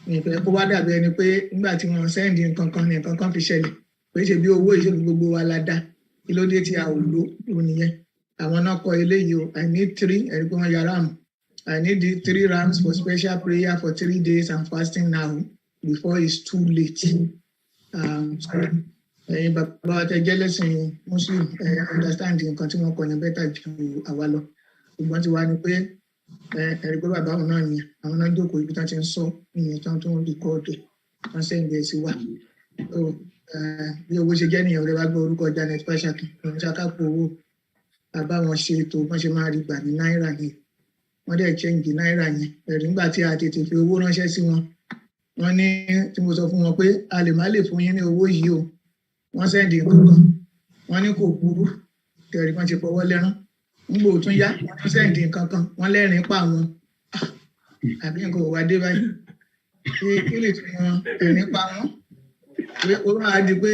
Mi ò fẹ́ kó wá dàbí ẹni pé nígbà tí wọ́n send nǹkan kan ní nǹkan kan fi ṣẹlẹ̀. Pé ṣe bí owó ìṣèlú gbogbo wa la dá. Kí ló dé tí a ò lò ó nìyẹn. Àwọn náà kọ eléyìí o, I need 3, ẹ̀rí pé wọ́n ya ram. I need the 3 rams for special prayer for 3 days and fasting now before it's too late. Bàbá tẹ jẹ́ lẹ́sìn Muslim understand nǹkan tí wọ́n kọ yẹn bẹ́tà ju àwa lọ. Ṣùgbọ́n ti wá ní pé ẹ̀rí pé bàbá àwọn náà ni àwọn náà jókòó ibi tí wọ́n ti ń sọ ìyẹn tí wọ́n tún rìkọ́ọ̀dù wọ́n sẹ́yìn bẹ́ẹ̀ sí wa. Bí owó ṣe jẹ́ nìyẹn ọ̀rẹ́ wa gbọ́ orúkọ Janet Fashakin òun ṣàkàpọ̀ owó bàbá wọn ṣe ètò wọ́n ṣe máa rí gbà ní náírà ni wọ́n dẹ̀ change náírà yẹn ẹ̀rí nígbà tí a tètè fi owó ránṣẹ́ sí wọn wọ́n ní tí mo sọ fún wọn pé a lè má lè fún yín ní owó yìí o wọ́n sẹ́ndì nǹkan wọ́n ní kò burú tẹ̀rí wọ́n ti fọwọ́ lẹ́rán nígbà tún yá wọ́n tún sẹ́ndì nǹkan kan wọ́n lẹ́rìn pa wọn àbí nǹkan ò wá dé báyìí kí lè tún wọn ẹ̀rín pa wọn pé ó máa di pé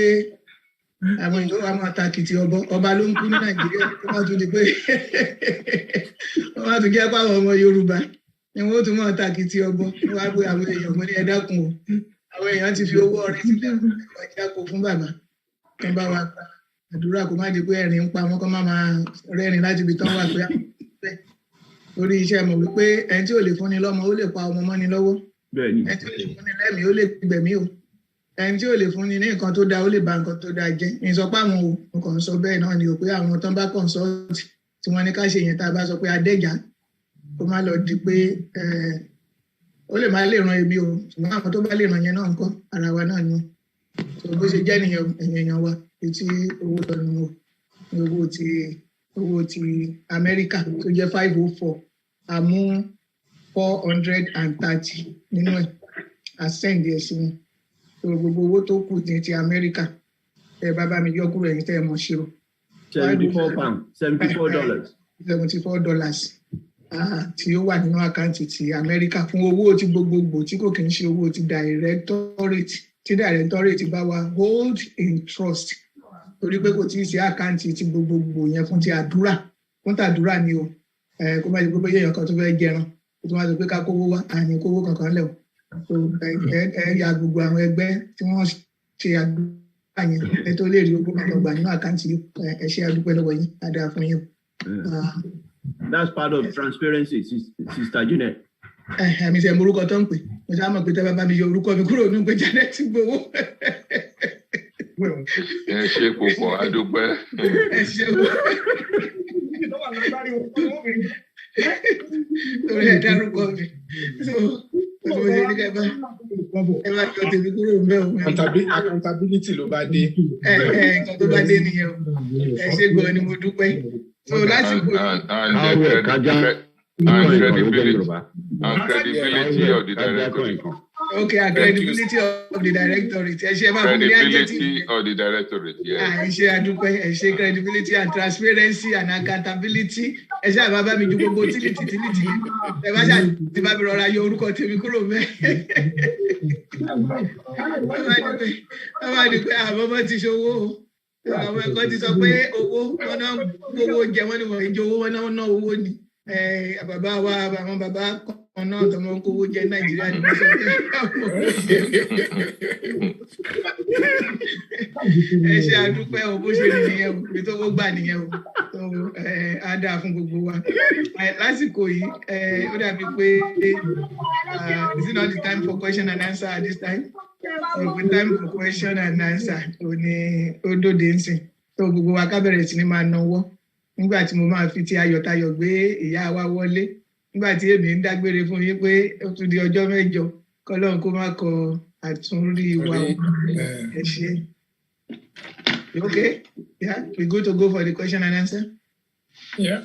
àwọn ìjọba máa ta kìtì ọba ló ń kú ní Nàìjíríà ó máa tún di pé wọ́n máa tún jẹ́ pé àwọn ọmọ Yorùbá ni wọ́n tún máa ta kìtì ọbọ wọ́n wá pé àwọn èèyàn mo ní ẹ dákun o àwọn èèyàn ti fi owó ọrẹ sílẹ̀ ọjà kò fún bàbá tó ń bá wa gbà àdúrà kó má di pé ẹ̀rín ń pa wọn kó má máa rẹ́rìn láti ibi tán wà pé lórí iṣẹ́ mọ̀ wípé ẹni tí ò lè fúnni lọ́mọ ó lè pa ọmọ mọ́ni lọ́wọ́ ẹni tí ò lè fúnni lẹ́mìí ó lè gbẹ̀mí o ẹni tí ò lè fúnni ní nǹkan tó dáa ó lè ba nǹkan tó dáa jẹ́ ìsọpá àwọn nǹkan sọ bẹ́ẹ̀ náà ni ò pé àwọn tán bá consult tí wọ́n ní ká ṣe yẹn tá a bá sọ pé adẹ́jà kó má lọ di pé ó lè má lè ran ebi o ṣùgbọ́n àwọn tó bá lè ran yẹn náà nǹkan ara wa náà ni so bó ṣe jẹ́ nìyẹn ẹ̀yìn èèyàn wa etí owó lọ́nu ní owó ti Amẹ́ríkà tó jẹ́ 504 àmú 430 nínú ẹ̀ àsẹ́ǹdì ẹ̀ sí wọn so gbogbo owó tó kù ní ti Amẹ́ríkà ẹ bàbá mi yọ kúrò ẹ̀yìn tẹ́ ẹ mọ̀ ṣírò. $74 tí ó wà nínú àkáǹtì ti Amẹ́ríkà fún owó ti gbogbogbò tí kò kì í ṣe owó ti directorate tí directorate bá wa hold in trust torí pé kò tí ì sí àkáǹtì ti gbogbogbò yẹn fún ti àdúrà fún tàdúrà ni o kó má di pé bóyá èèyàn kan tó fẹ́ jẹran kó tó má sọ pé ká kówó wá àní kówó kankan lẹ̀ o so ya gbogbo àwọn ẹgbẹ́ tí wọ́n ṣe àdúrà yẹn ẹ tó lè rí owó kankan gbà nínú àkáǹtì ẹ ṣe àdúpẹ́ lọ́wọ́ yín dáadáa fún yín. That's part of transparency, Sister Janet. mi ṣe mo orúkọ tó ń pè mo ṣáà mọ̀ pé tẹ́ bá mi yọ orúkọ mi kúrò ní pé Janet gbowó. Ẹ ṣe púpọ̀ adúpẹ́. Ẹ ṣe torí ẹ dárúkọ mi so mo ṣe ní kẹfà ẹ bá yọ tèmi kúrò ń bẹ o. Accountability ló bá dé. Nǹkan tó bá dé nìyẹn o ẹ ṣe gan ni mo dúpẹ́ so lásìkò and credibility of the directorate. Okay, credibility of the directorate. Credibility of the directorate, yeah. Ẹ ṣe credibility and transparency and accountability. Ẹ ṣe àbábá mi ju gbogbo tìlìtì. Ẹ bá ṣe àti bá mi rọra yọ orúkọ tèmi kúrò mẹ́. Bàbá ni pé àbọ̀bọ̀ ti ṣòwò. Àwọn ẹ̀kọ́ ti sọ pé owó wọn náà owó jẹ wọn ni wọ́n ń jẹ owó wọn náà ná owó ni. Bàbá wa àwọn bàbá kan náà tó máa ń kówó jẹ Nàìjíríà ni wọ́n sọ pé ẹ ṣe àdúpẹ́ o bó ṣe nìyẹn o bí tó gbà nìyẹn o tó á dáa fún gbogbo wa lásìkò yìí ó dàbí pé is it not the time for question and answer at this time? The time for question and answer ò ní ó dòde ń sìn tó gbogbo wa ká bẹ̀rẹ̀ sí ni máa náwó nígbà tí mo máa fi ti ayọ̀tayọ̀ gbé ìyá wa wọlé nígbà tí èmi ń dágbére fún yín pé ó tún di ọjọ́ mẹ́jọ kọ́lọ́run kó má kọ àtúnrí wa ẹ ṣe. Okay, yeah, we go for the question and answer. Yeah.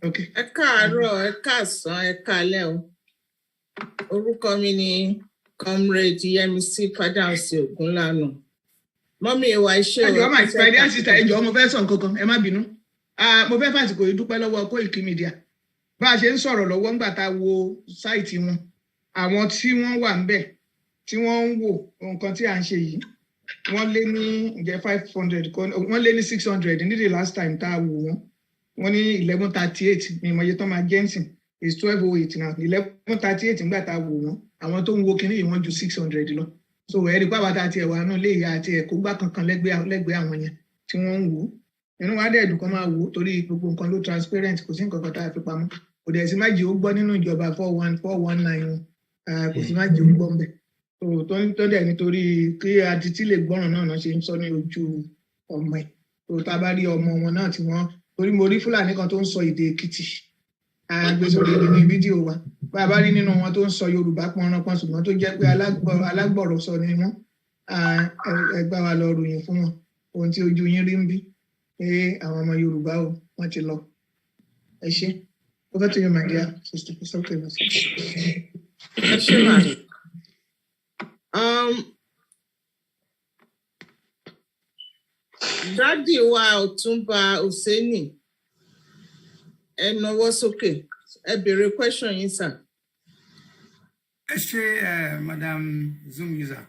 Okay. Ẹ káàárọ̀, ẹ káàsán, ẹ káalẹ́ o. Orúkọ mi ni Comrade Yemisi Fadansi Ogunlanu. Mọ́mí ìwà iṣẹ́ o. Ẹjọ́ máa ti pàdé àṣìṣe ẹjọ́ mo fẹ́ sọ nǹkan kan ẹ má bínú. Mo fẹ́ fàsìkò yìí dúpẹ́ lọ́wọ́ KOIKIMEDIA. Bá a ṣe ń sọ̀rọ̀ lọ́wọ́ ńgbà tá a wo sáìtì wọn. Àwọn tí wọ́n wà ń bẹ̀ tí wọ́n ń wò nǹkan tí à ń ṣe yìí. Wọ́n lé ní ǹjẹ́ 500 wọ́n lé ní 600 ní the last time tá a wò wọ́n. Wọ́n ní 1138 ní ìmọ̀ye tó máa jẹ́nsìn is 1208 now 1138 nígbà tá a wò wọ́n. Àwọn tó ń wo kinní yìí wọ́n ju 600 lọ. So ẹ̀rí pàwọ́ tá a ti ẹ̀wà náà lè yà àti ẹ̀kọ́ gbá kankan lẹ́gbẹ̀ẹ́ àwọn yẹn tí wọ́n ń wò. Inú wa dẹ̀ dùn kan máa wò torí gbogbo nǹkan ló transparent kò sí nǹkan kan tá a fi pamọ́. Kò dẹ̀ sí má jẹ́ ó gbọ́ nínú ìjọba 419 kò sí má jẹ́ ó gbọ́ ń bẹ̀. Tó dẹ̀ nítorí kí adití lè gbọ́ràn náà ṣe ń sọ ní ojú ọmọ ẹ̀. Tá a bá rí ọmọ wọn náà tí wọ́n torí mo rí Fúlàní kan tó ń sọ èdè Èkìtì gbèsòrò èdè ní fídíò wa. Bá a bá rí nínú wọn tó ń sọ Yorùbá pọnranpọn ṣùgbọ́n tó jẹ́ pé alágbọ̀rọ̀ sọ ni wọ́n ẹ gbá wa lọ ròyìn fún wọn ohun tí ojú yín rí ń bí pé àwọn ọmọ Yorùbá o wọ́n ti lọ. Ẹ ṣé. Over to you, my dear sister. Ẹ ṣé màá. Dádì wa Ọ̀túnba Òsénì ẹ nawọ́ sókè ẹ béèrè question yín sà. Ẹ ṣé madam Zoom user.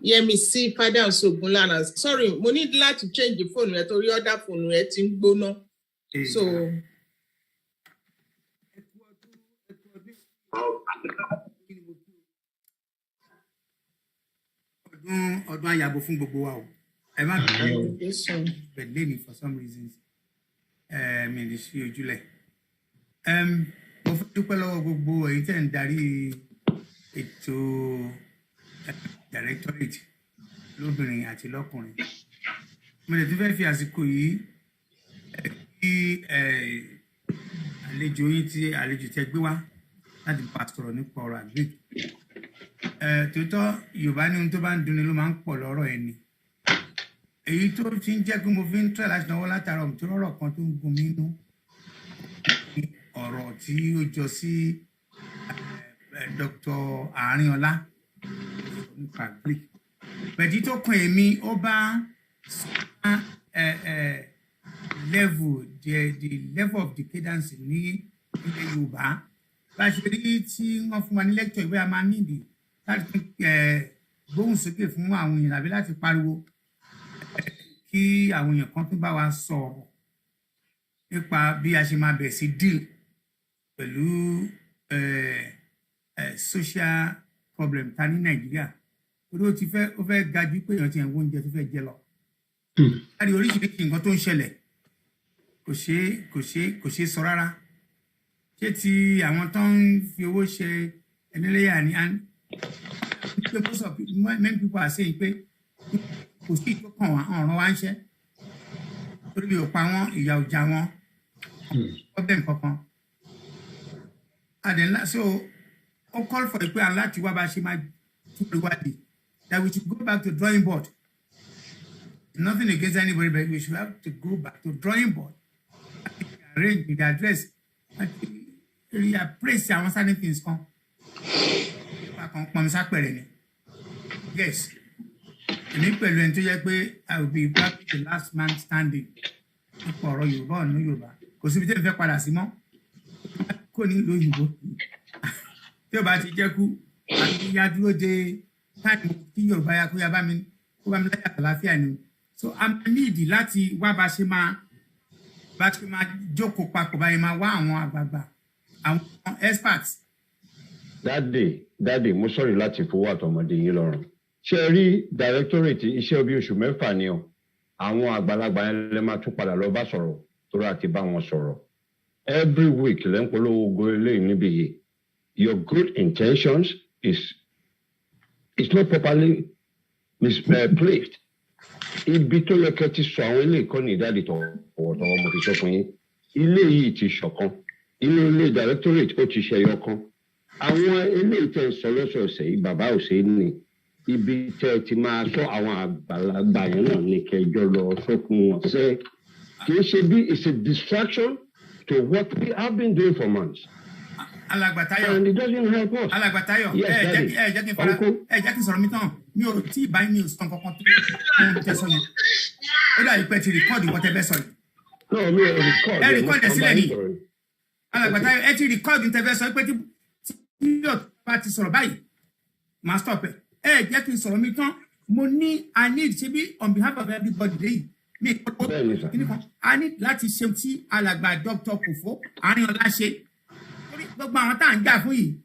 Yemisi Fadansi Ogunlanu. Sorry, mo need láti change the phone ẹ torí other phone ẹ ti ń gbóná. So ọdún àyàbò fún gbogbo wa o ẹ má bẹ̀rẹ̀ lẹ́ni for some reasons mi lè ṣe ojúlẹ̀ mo fẹ́ dúpẹ́ lọ́wọ́ gbogbo èyí tẹ̀ ń darí ètò directorate lóbìnrin àti lọ́kùnrin mo lè tún fẹ́ fi àsìkò yìí kí àlejò tẹ gbé wá láti bá sọ̀rọ̀ nípa ọ̀rọ̀ àgbẹ̀. Tòótọ́ Yorùbá ní ohun tó bá ń dunni ló máa ń pọ̀ lọ́rọ̀ ẹni. Èyí tó fi ń jẹ́ pé mo fi ń tẹ̀ láti náwó látara ọ̀mùtí rọ̀rọ̀ kan tó ń gun mí nú. Ọ̀rọ̀ tí ó jọ sí Dr. Aarinola nípa àgbẹ̀. Bẹ̀dí tó kan èmi ó bá the level of decadence ní ilẹ̀ Yorùbá. Bá ṣe rí tí wọ́n fún wa ní lecture ìwé a máa nídìí láti gbóhùn sókè fún àwọn èèyàn àbí láti pariwo kí àwọn èèyàn kan tún bá wa sọ̀rọ̀ nípa bí a ṣe máa bẹ̀ sí deal pẹ̀lú social problem ta ní Nàìjíríà torí ó fẹ́ ga jù pé èèyàn ti ẹ̀ ń wo oúnjẹ tó fẹ́ jẹ lọ. Láti oríṣiríṣi nǹkan tó ń ṣẹlẹ̀ kò ṣeé sọ rárá. ṣé ti àwọn tó ń fi owó ṣe ẹniléyà ni and most of many people are saying pé kò sí tó kàn wá ọ̀ràn wá ń ṣẹ́ torí bí ò pa wọ́n ìyà ò já wọn problem kankan adela so ó call for pé aláti wá bá ṣe máa tún ìwádìí that we should go back to drawing board. Nothing against anybody, but we should have to go back to drawing board, arrange the address, reappraise our certain things. Yes. I will be back to the last man standing. For Yoruba, no Yoruba. Because if you take a Simon, couldn't do you. About Jaku, and you do time Yoruba, Kuyabamin, who am like Lafianu. So I'm needy láti wá bá ṣe máa jókòó papọ̀ báyìí máa wá àwọn àgbààgbà àwọn experts. Daddy, mo sorry láti fowó àtọmọdé yín lọ́rùn. Ṣé rí directorate iṣẹ́ bí oṣù 6 ni o. Àwọn àgbàlagbà yẹn lè máa tún padà lọ bá sọ̀rọ̀ torí àti bá wọn sọ̀rọ̀. Every week lẹ́ ń polówó go eléyìí níbí yìí. Your good intentions is not properly misplaced. Ibi tó yẹ kẹ́ ti sọ àwọn ilé ìkọ́ni ìdádì tọ̀wọ̀tọ̀wọ̀ mo ti sọ fún yín. Ilé yìí ti ṣọ̀kan. Ilé directorate ó ti ṣẹyọ kan. Àwọn ilé ìtẹ̀ sọ lọ́sọ̀ọ̀sẹ̀ yìí bàbá òṣè ní ibi tẹ́ ti máa sọ àwọn àgbàlagbà yẹn náà ní kẹjọ lọ sọ fún wọn. Ṣé kì í ṣe bí it's a distraction to what we have been doing for months. Alàgbàtayọ̀. And it doesn't help us. Alàgbàtayọ̀. Jẹ́ kí n sọ̀rọ̀ mi tán. Mi ò tí ì bá mi ò sọ kankan tó ń tẹ̀sán yẹn. Ó dàbí pé ti rìkọ́ọ̀dù wọ́n tẹ́ fẹ́ sọ yìí. No, mi ò rìkọ́ọ̀dù. Ẹ rìkọ́ọ̀dù ẹ̀ sílẹ̀ ni. Alàgbàtayọ̀ ẹ ti rìkọ́ọ̀dù tẹ́ fẹ́ sọ pé tí yóò bá ti sọ̀rọ̀ báyìí, màá stop ẹ̀. Jẹ́ kí n sọ̀rọ̀ mi tán. Mo ní I need ṣe bí on behalf of everybody lẹ́yìn. Mi I need láti ṣe tí alàgbà Dr. Kofoworola Aarinola ṣe. Gbogbo àwọn tá à ń jà fún yìí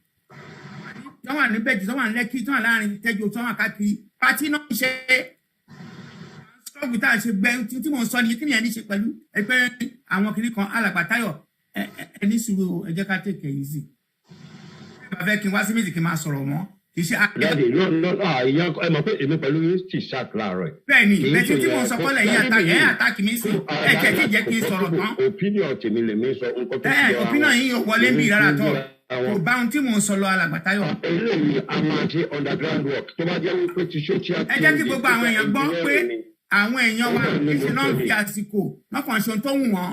tí wọ́n wà ní bẹ́ẹ̀jì tí wọ́n wà ní lẹ́kí tí wọ́n wà láàrin tẹ́jú tí wọ́n wà káàkiri pátí náà ń ṣe ṣọ́ọ̀bù tá à ń ṣe gbẹ tí mò ń sọ ni kí ni ẹni ṣe pẹ̀lú ẹgbẹ́ àwọn kìnnì kan Alàgbàtayọ̀ ẹni sùúrù ẹ jẹ́ ká tèkè yìí sí. bàbá fẹ́ kí n wá sí méjì kí n máa sọ̀rọ̀ mọ́ kì í ṣe. Jáde ìyẹn ẹ mọ̀ pé èmi pẹ̀lú yín ti ṣáàt láàárọ̀ ẹ̀. Bẹ́ẹ̀ni bẹ́ẹ̀ tí mò ń sọ kọ́lẹ̀ yín àtàkì mi sí ẹ jẹ́ kí jẹ́ kí n sọ̀rọ̀ tán. Opinion tèmi lè mi sọ nǹkan tó ṣe opinion yín yóò wọlé bí rárá tọ̀ kò bá ohun tí mò ń sọ lọ Alàgbàtayọ̀. Eléyìí a máa ṣe underground work tó bá jẹ́ wípé ti ṣó tí a ti. Ẹ jẹ́ kí gbogbo àwọn èèyàn gbọ́ pé àwọn èèyàn wa ṣe náà fi àsìkò náà kàn ṣe ohun tó wù wọ́n.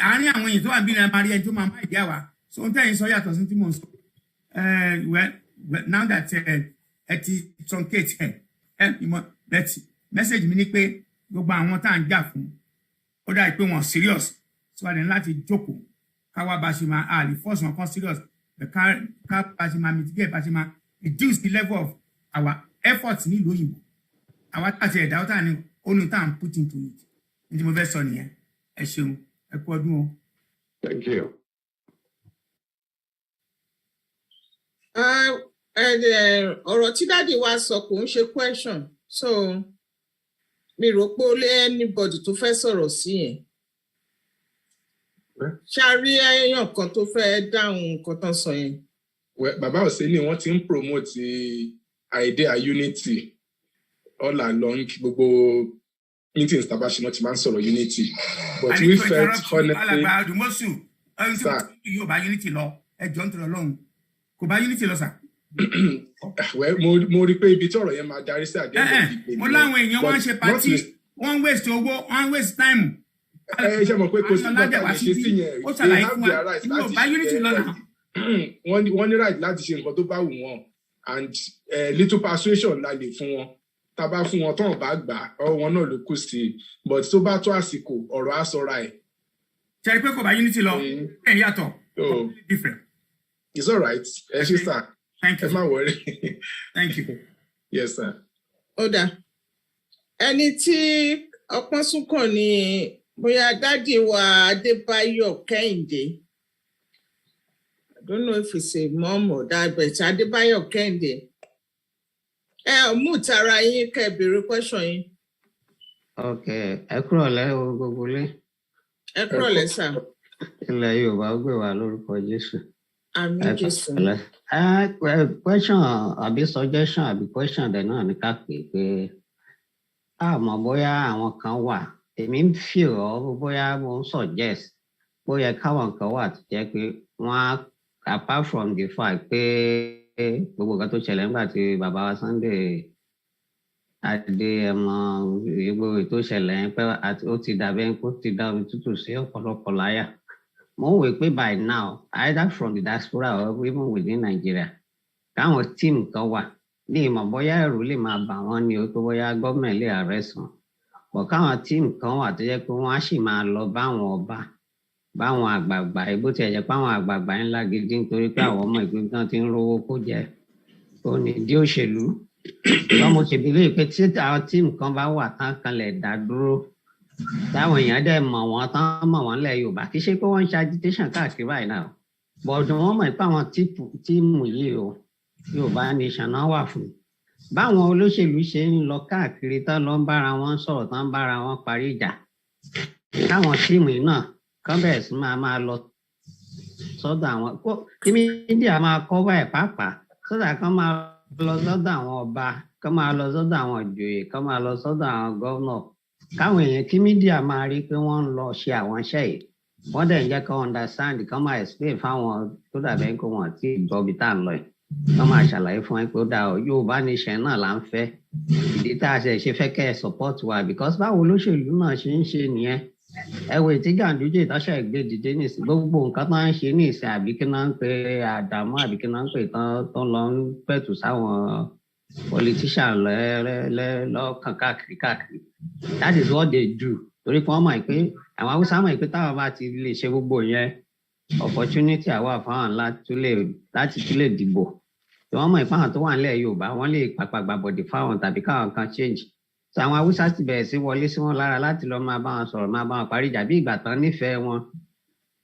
Àárín àwọn èèyàn tó wà bí ẹ máa rí ẹni tó máa má ìdí àwà so ohun tẹ́yìn sọ yàtọ̀ sí tí mò ń sọ. Now that ti truncate message mi ni pé gbogbo àwọn tá à ń jà fún ó dà pé wọ́n serious so wà ní láti jókòó káwá bá ṣe máa àlè force wọn kan serious ká bá ṣe máa mitigate bá ṣe máa reduce the level of our efforts nílùú òyìnbó àwa tá àti ẹ̀dá ọ̀tá ni only tá à ń put into it ní tí mo fẹ́ sọ nìyẹn ẹ ṣeun ẹ kú ọdún o. Thank you. Ọ̀rọ̀ tí dáàdì wa sọ kò ń ṣe question so mi rò pé ó lé anybody tó fẹ́ sọ̀rọ̀ sí yẹn ṣáàrí èèyàn kan tó fẹ́ dáhùn nǹkan tán sọ yẹn. Bàbá Òsínì wọ́n ti ń promote idea unity all along gbogbo meetings tàbá ṣe náà ti máa ń sọ̀rọ̀ unity but we felt honestly. Alàgbà Àdùmọ́sù ẹni tí yóò bá unity lọ ẹjọ́ ń tọrọ lọ́hùn kò bá unity lọ sà. Mo rí pé ibi tí ọ̀rọ̀ yẹn máa darí sí àdéhùn ìpè. Mo láwọn èèyàn wọ́n ṣe pàtí wọ́n waste owó wọ́n waste time. Ṣé mo pé kò sí bàtà lè ṣe sí yẹn ó ṣàlàyé fún wa ìlú bá unity lọ́nà. Wọ́n ní right láti ṣe nǹkan tó bá wù wọ́n and little persuasion la lè fún wọn tá a bá fún wọn tán bá gbà ọwọ́ wọn náà ló kù sí but tó bá tó àsìkò ọ̀rọ̀ á sọra ẹ̀. Ṣé ẹ rí pé kò bá unity lọ ẹ̀ yàtọ̀ different. It's all right ẹ ṣe sir. Thank you. Ẹ má worry. Thank you. Yes sir. Ó dáa ẹni tí ọpọ́n sún kàn ní bóyá dádì wa Adébáyọ̀ Kẹ́hìndé. I don't know if it's a mom or dad, but Adébáyọ̀ Kẹ́hìndé. Mú tara yín kẹ́ béèrè question yín. Okay, ẹ kúrọ̀lẹ́ o gbogbo lé. Ẹ kúrọ̀lẹ́ sà. ilẹ̀ Yorùbá ó gbé wa lórúkọ Jésù. Àmín Jésù. Question àbí suggestion àbí question dẹ̀ náà ní ká pè pé àmọ́ bóyá àwọn kan wà èmi ń fi ọ́ bóyá mo ń suggest bóyá káwọn kan wà tó jẹ́ pé wọ́n á apart from the fact pé gbogbo nǹkan tó ṣẹlẹ̀ nígbà tí bàbá wa Sunday Adéyẹmọ gbogbo ètò ìṣẹ̀lẹ̀ yẹn pé ó ti dàbẹ́ kó ti dá omi tútù sí ọ̀pọ̀lọpọ̀ láyà. Mo ń wò pé by now either from the diaspora or even within Nigeria káwọn team kan wà ní ìmọ̀ bóyá ẹ̀rù lè máa bà wọ́n ní o tó bóyá gọ́ọ̀mẹ̀ntì lè arrest wọn but káwọn team kan wà tó jẹ́ pé wọ́n á sì máa lọ báwọn ọba báwọn àgbààgbà bó tiẹ̀ jẹ́ pé àwọn àgbààgbà ńlá gidi nítorí pé àwọn ọmọ ìpínlẹ̀ náà ti ń rówó kó jẹ tó ní ìdí òṣèlú ṣùgbọ́n mo ṣe bílẹ̀ pé tí àwọn team kan bá wà tán kan lè dá dúró táwọn èèyàn dẹ̀ mọ̀ wọ́n tán mọ̀ wọ́n lẹ̀ Yorùbá kì í ṣe pé wọ́n ń ṣe agitation káàkiri báyìí náà bọ̀dùn wọ́n mọ̀ pé àwọn tíìmù yìí o Yorùbá Nation náà wà fún báwọn olóṣèlú ṣe ń lọ káàkiri tán lọ ń bára wọn sọ̀rọ̀ tán ń bára wọn parí ìjà káwọn tíìmù yìí náà kán bẹ̀rẹ̀ sí máa lọ sọ́dọ̀ àwọn kí mídíà máa cover ẹ̀ pàápàá sọ́dọ̀ kan máa lọ sọ́dọ̀ àwọn ọba kán máa lọ sọ́dọ̀ àwọn ìjòyè kán máa lọ sọ́dọ̀ àwọn gọ́vnọ̀ káwọn èèyàn kí mídíà máa rí pé wọ́n ń lọ ṣe àwọn iṣẹ́ yìí wọ́n dẹ̀ ń jẹ́ kán understand kán máa explain fáwọn tó dàbẹ́ kó wọ́n tí ìjọbi tá à ń lọ yìí kán máa ṣàlàyé fún ẹ pé ó dáa Yorùbá Nation náà là ń fẹ́ ìdí tá a ṣe fẹ́ kẹ́ ẹ support wa because báwo olóṣèlú náà ṣe ń ṣe nìyẹn ẹwẹ tí Ganduje ìtọ́ṣà ìgbé dìde nìsín gbogbo nǹkan tó ń ṣe ní ìsìn àbí kí náà ń pe Àdàmú àbí kí náà ń pè tó ń lọ ń pẹ̀tù sáwọn politician lọ́kàn káàkiri that is what they do torí pé wọ́n mọ̀ pé àwọn Haúsá mọ̀ pé táwọn bá ti lè ṣe gbogbo yẹn opportunity àwa fáwọn láti tún lè dìbò tí wọ́n mọ̀ pé àwọn tó wà nílẹ̀ Yorùbá wọ́n lè pàpàgbà bọ̀dì fáwọn tàbí káwọn kan change so àwọn Haúsá ti bẹ̀rẹ̀ sí wọlé sí wọn lára láti lọ máa bá wọn sọ̀rọ̀ máa bá wọn parí ìjà bí ìgbà tán nífẹ̀ẹ́ wọn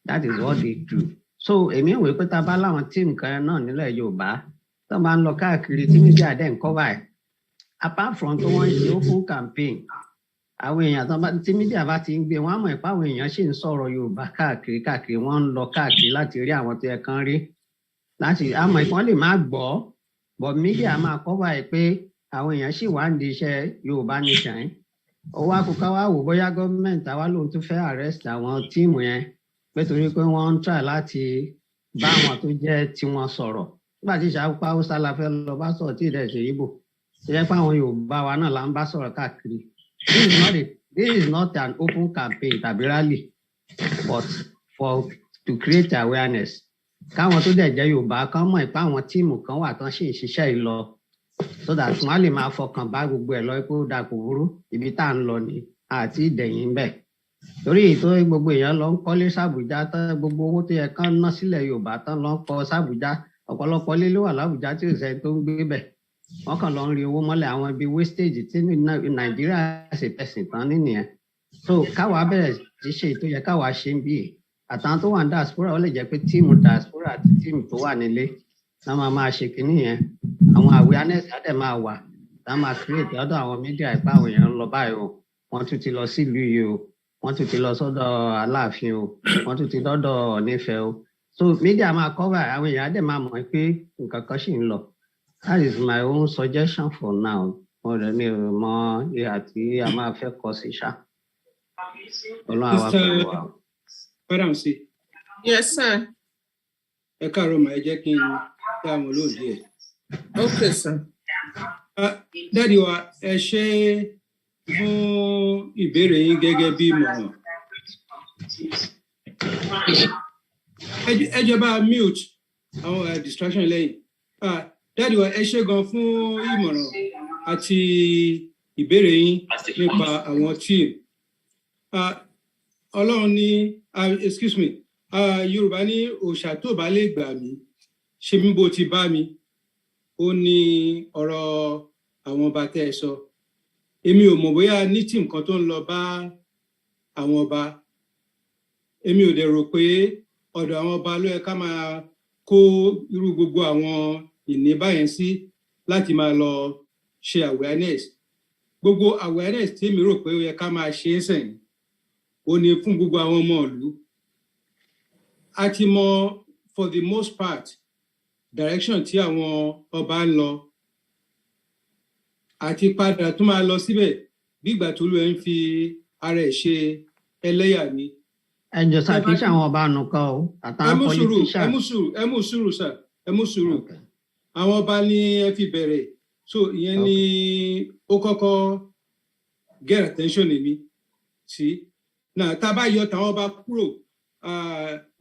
that is what they do so èmi ń wòye pé tá a bá láwọn tíìmù kan náà nílẹ̀ Yorùbá tó máa ń lọ káàkiri tí mídíà dẹ̀ ń cover ẹ̀ apart from tó wọ́n ń ṣe open campaign àwọn èèyàn tí mídíà bá ti ń gbé wọn á mọ̀ pé àwọn èèyàn sì ń sọ̀rọ̀ Yorùbá káàkiri wọ́n ń lọ káàkiri láti rí àwọn tó yẹ kán rí láti àmọ́ ìpọ́n lè má gbọ́ but mídíà máa cover ẹ̀ pé àwọn èèyàn sì wá ní iṣẹ́ Yorùbá Nation owó àkókò wa wò bóyá gọ́ọ̀mẹ̀ntì àwa lòun tún fẹ́ arrest àwọn tíìmù yẹn pé torí pé wọ́n ń try láti bá àwọn tó jẹ́ tiwọn sọ̀rọ̀ nígbà tí ìṣàkóso Haúsá la fẹ́ lọ bá sọ̀rọ̀ tí ìdẹ̀ ṣe Ìgbò ṣe jẹ́ pé àwọn Yorùbá wa náà là ń bá sọ̀rọ̀ káàkiri this is not an open campaign tàbí rally but to create awareness káwọn tó dẹ̀ jẹ́ Yorùbá kan mọ̀ pé àwọn tíìmù kan wà tán sì ń ṣiṣẹ́ yìí lọ so that wọ́n lè máa fọkàn bá gbogbo ẹ̀ lọ pé ó dà kò burú ibi tá à ń lọ ní àti ìdẹ̀yìn bẹ̀ torí ètò gbogbo èèyàn lọ ń kọ́lé sàbújá tán gbogbo owó tó yẹ kán ná sílẹ̀ Yorùbá tán lọ ń kọ́ sàbújá ọ̀pọ̀lọpọ̀ ilé ló wà lábújá tí òṣìṣẹ́ tó ń gbé bẹ̀ wọ́n kàn lọ ń rí owó mọ́lẹ̀ àwọn ibi wastage tí Nàìjíríà ṣe tẹ̀sìn tán nìyẹn so káwa bẹ̀rẹ̀ ti ṣe ètò yẹ káwa ṣe ń bí àtàwọn tó wà ní diaspora ó lè jẹ́ pé tíìmù diaspora àti tíìmù tó wà nílé náà máa ṣe kínní yẹn àwọn awareness á dẹ̀ máa wà tá máa create ọ̀dọ̀ àwọn media ìpá àwọn èèyàn ń lọ báyìí o wọ́n tún ti lọ sílùú yìí o wọ́n tún ti lọ sọ́dọ̀ Aláàfin o wọ́n tún ti dọ́dọ̀ Ọ̀nífẹ̀ o so media máa cover àwọn èèyàn á dẹ̀ máa mọ̀ pé nǹkan kan ṣì ń lọ that is my own suggestion for now mo rẹ̀ mi ò mọ ìhà tí a máa fẹ́ kọ sí ṣá Ọlọ́run àwa pẹ̀lú wa. Madam C. Yes sir. Ẹ káàárọ̀ mà ẹ jẹ́ kí n dá àwọn olóòdì ẹ̀. Okay sir. Dáàdi wa ẹ ṣe fún ìbéèrè yín gẹ́gẹ́ bí ìmọ̀ràn. Ẹ jẹ́ bá mute àwọn distraction lẹ́yìn. Dáàdi wa ẹ ṣe gan fún ìmọ̀ràn àti ìbéèrè yín nípa àwọn tíìmù. Ọlọ́run ní excuse me Yorùbá ní òòṣà tó bá lè gbà mí ṣe mí bó ti bá mi ó ní ọ̀rọ̀ àwọn ọba tẹ́ ẹ sọ èmi ò mọ̀ bóyá ní tí nǹkan tó ń lọ bá àwọn ọba èmi ò dẹ̀ rò pé ọ̀dọ̀ àwọn ọba ló yẹ ká máa kó irú gbogbo àwọn ìní báyẹn sí láti máa lọ ṣe awareness gbogbo awareness tí mi rò pé ó yẹ ká máa ṣe é sẹ́yìn ó ní fún gbogbo àwọn ọmọ ìlú a ti mọ for the most part direction tí àwọn ọba ń lọ àti padà tó máa lọ síbẹ̀ bí ìgbà tó lù ẹ́ ń fi ara ẹ̀ ṣe ẹlẹ́yà ni. ẹjọ sá kì í ṣe àwọn ọba nìkan o àtàwọn politician. ẹ mú sùúrù sà ẹ mú sùúrù àwọn ọba ni ẹ fi bẹ̀rẹ̀ so ìyẹn ni ó kọ́kọ́ get attention mi sí náà tá a bá yọ tàwọn ọba kúrò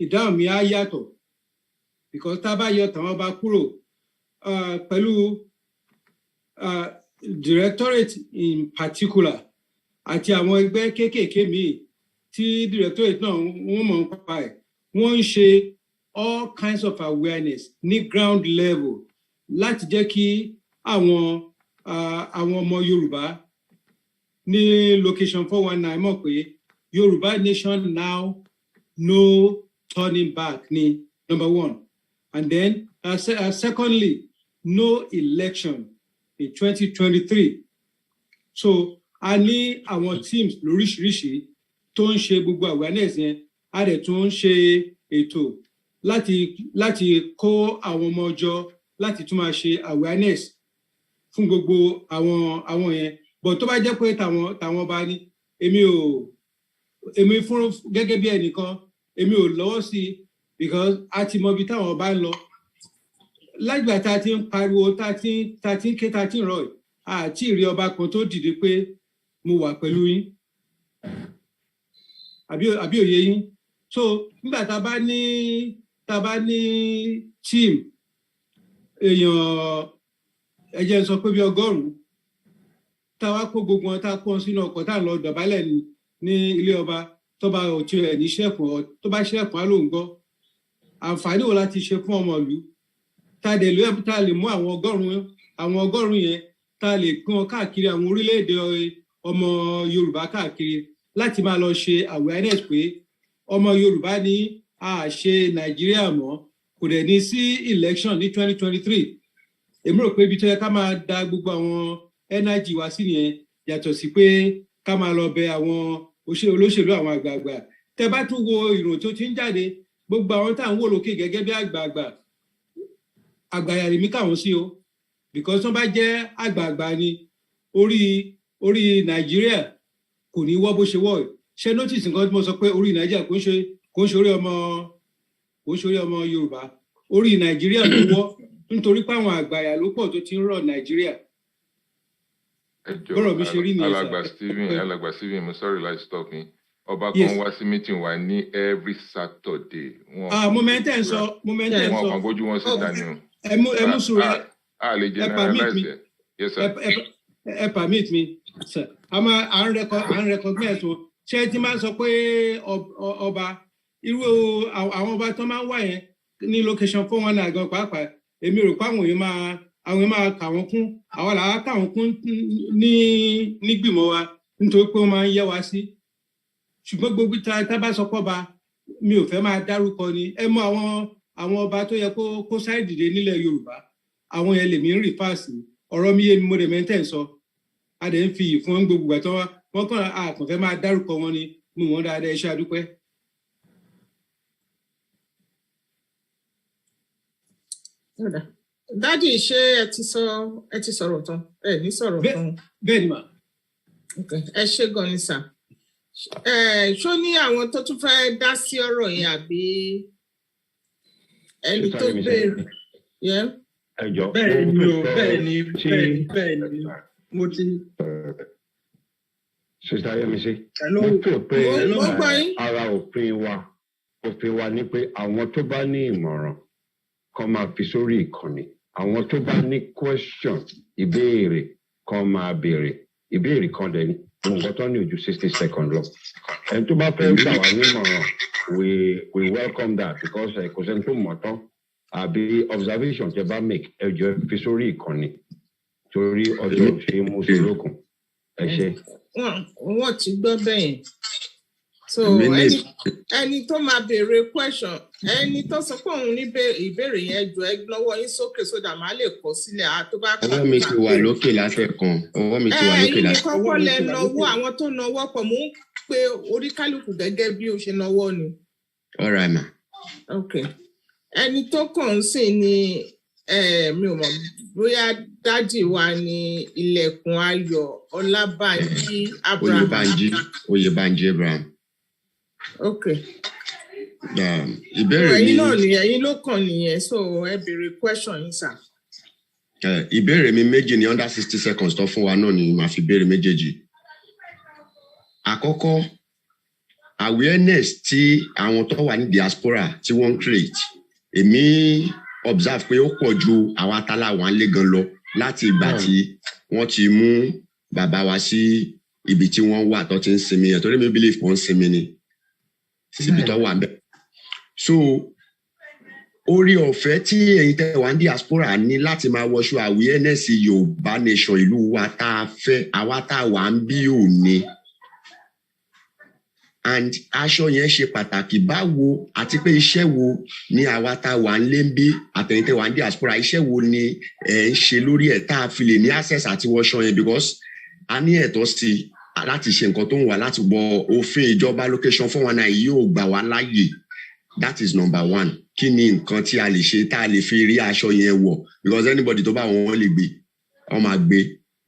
ìdáhùn mi á yàtọ̀ because tá a bá yọ tàwọn ọba kúrò pẹ̀lú directorate in particular àti àwọn ẹgbẹ́ kéékèèké míì tí directorate náà wọ́n mọ̀ nípa ẹ̀ wọ́n ń ṣe all kinds of awareness ní ground level láti jẹ́ kí àwọn ọmọ Yorùbá ní location 419 mọ̀ pé Yoruba Nation now no turning back ni number one and then secondly no election in 2023 so a ní àwọn teams lóríṣiríṣi tó ń ṣe gbogbo awareness yẹn a dẹ̀ tún ń ṣe ètò láti kó àwọn ọmọ ọjọ́ láti tún máa ṣe awareness fún gbogbo àwọn yẹn but tó bá jẹ́ pé tàwọn ọba ní èmi fún gẹ́gẹ́ bí ẹnìkan èmi ò lọ́wọ́ sí because a ti mọ ibi táwọn ọba ń lọ lágbà tá a ti ń pariwo tá a ti ń ké tá a ti ń rọ àti ìrí ọba kan tó dìde pé mo wà pẹ̀lú yín àbí òye yín so nígbà tá a bá ní team èèyàn ẹjẹ sọ pé bí 100 tá a wá kó gbogbo wọn tá a kó wọn sínú ọkọ̀ tá a lọ dọ̀bálẹ̀ ní ilé ọba tó bá òtí rẹ̀ ní ṣẹ́kùn tó bá ṣẹ́kùn á ló ń gbọ́ àǹfààní wo láti ṣe fún ọmọ ìlú tá a lè mú àwọn 100 yẹn tá a lè pín wọn káàkiri àwọn orílẹ̀-èdè ọmọ Yorùbá káàkiri láti máa lọ ṣe awareness pé ọmọ Yorùbá ní a ṣe Nàìjíríà mọ́ kò dẹ̀ ní sí election ní 2023 èmi rò pé ibi tó yẹ ká máa da gbogbo àwọn energy wá sí nìyẹn yàtọ̀ sí pé ká máa lọ bẹ àwọn olóṣèlú àwọn àgbààgbà tẹ bá tún wo ìròyìn tó ti ń jáde gbogbo àwọn tá à ń wò lókè gẹ́gẹ́ bí àgbààgbà lèmi káwọn sí o because wọ́n bá jẹ́ àgbààgbà ni orí Nàìjíríà kò ní wọ́ bó ṣe wọ́ ṣe notice nǹkan tí mo sọ pé orí Nàìjíríà kò ń ṣe orí ọmọ Yorùbá orí Nàìjíríà ló wọ́ nítorí pé àwọn àgbàyà ló pọ̀ tó ti ń rọ̀ Nàìjíríà. bọ́rọ̀ mi ṣe rí nìyẹn sá. alàgbà Stephen mo sorry láti stop mi ọba kan wá sí meeting wa ní every Saturday. momentẹ́ ń sọ. wọn kàn bójú wọn síta ni o. ẹ mú sùúrù a lè generalize ẹ. Yes sir. ẹ permit me sir à ń recognize wọn ṣé tí máa ń sọ pé ọba irú àwọn ọba tó máa ń wà yẹn ní location 419 àgàn pàápàá èmi rò pé àwọn èèyàn máa kà wọ́n kún àwọn làá kà wọ́n kún ní gbìmọ̀ wa nítorí pé wọ́n máa ń yẹ wa sí ṣùgbọ́n gbogbo tá bá sọ pé ọba mi ò fẹ́ máa dárúkọ ni ẹ mọ àwọn ọba tó yẹ kó sáré dìde nílẹ̀ Yorùbá àwọn yẹn lèmi ń rìfáàsì ọ̀rọ̀ mi yé mi mo dẹ̀ mẹ́tẹ̀ ń sọ a dẹ̀ ń fi ìfún gbogbo àtọ́ wọn kàn àkànfẹ́ máa dárúkọ wọn ni mo wọ́n dáadáa iṣẹ́ adúpẹ́. dádì ṣé ẹ ti sọ̀rọ̀ tán ẹ ní sọ̀rọ̀ tán. bẹ́ẹ̀ ni mà. ẹ ṣé gan ni sà ṣó ní àwọn tó tún fẹ́ dá sí ọ̀rọ̀ yẹn àbí ẹni tó béèrè. bẹ́ẹ̀ ni mo ti. Sister Yemisi, mo fẹ́ pé ara òfin wa ní pé àwọn tó bá ní ìmọ̀ràn kan máa fi sórí ìkànnì àwọn tó bá ní question ìbéèrè kan máa béèrè ìbéèrè kan dẹ̀ ní nǹkan tó ní ojú 60 seconds lọ ẹni tó bá fẹ́ gbà wá nímọ̀ràn we welcome that because kò sẹ́ni tó mọ̀ tán àbí observation tẹ́ bá make ẹ jọ̀ọ́ fi sórí ìkànnì torí ọjọ́ ṣe é mú sí lókun ẹ ṣé. wọ́n ti gbọ́ bẹ́yẹn so ẹni tó máa béèrè question ẹni tó sọ pé òun ní ìbéèrè yẹn jù ẹ lọ́wọ́ yín sókè sódà máa lè kọ sílẹ̀ tó bá kà. ọwọ́ mi ti wà lókè látẹ̀kan ọwọ́ mi ti wà lókè látẹ̀kan. ẹ̀yin kọ́kọ́ lẹ nọwọ́ àwọn tó nọwọ́ pọ̀ mú pé oríkálùkù gẹ́gẹ́ bí ó ṣe nọwọ́ ni. all right ma. Okay. Ẹni tó kàn sí ni mi ò mọ̀ bóyá dádì wa ní Ilẹ̀kùn Ayọ̀ Ọlábànjí Abraham. Oyèbánjí Abraham. Okay. Ìbéèrè mi. Ẹ̀yin náà ni ẹ̀yin ló kàn nìyẹn, so ẹ béèrè question yín sir. Ìbéèrè mi méjì ní under 60 seconds tó fún wa náà ni màá fi béèrè méjèèjì. Àkọ́kọ́, awareness tí àwọn tó wà ní diaspora tí wọ́n create. Èmi observe pé ó pọ̀ ju àwọn atálà wà lé gan lọ láti ìgbà tí wọ́n ti mú bàbá wa sí ibi tí wọ́n wà tó ti ń sinmi yẹn torí mi believe wọ́n ń sinmi ni síbi tó wà ńbẹ̀. So orí ọ̀fẹ́ tí ẹ̀yin tẹ́ wà ní diaspora ní láti máa wọṣọ awareness Yorùbá nation ìlú wa tá a fẹ́ àwa tá a wà ń bí òní. And aṣọ yẹn ṣe pàtàkì báwo àti pé iṣẹ́ wo ni àwa tá a wà ń lé ń bí àtẹ̀yin tẹ́ wà ní diaspora iṣẹ́ wo ni ẹ̀ ń ṣe lórí ẹ̀ tá a fi lè ní access àti wọṣọ yẹn because a ní ẹ̀tọ́ sí láti ṣe nǹkan tó ń wà láti bọ òfin ìjọba location 419 yóò gbà wá láàyè. That is number one. Kí ni nǹkan tí a lè ṣe tá a lè fi rí aṣọ yẹn wọ̀ because anybody tó bá wọn lè gbé wọ́n máa gbé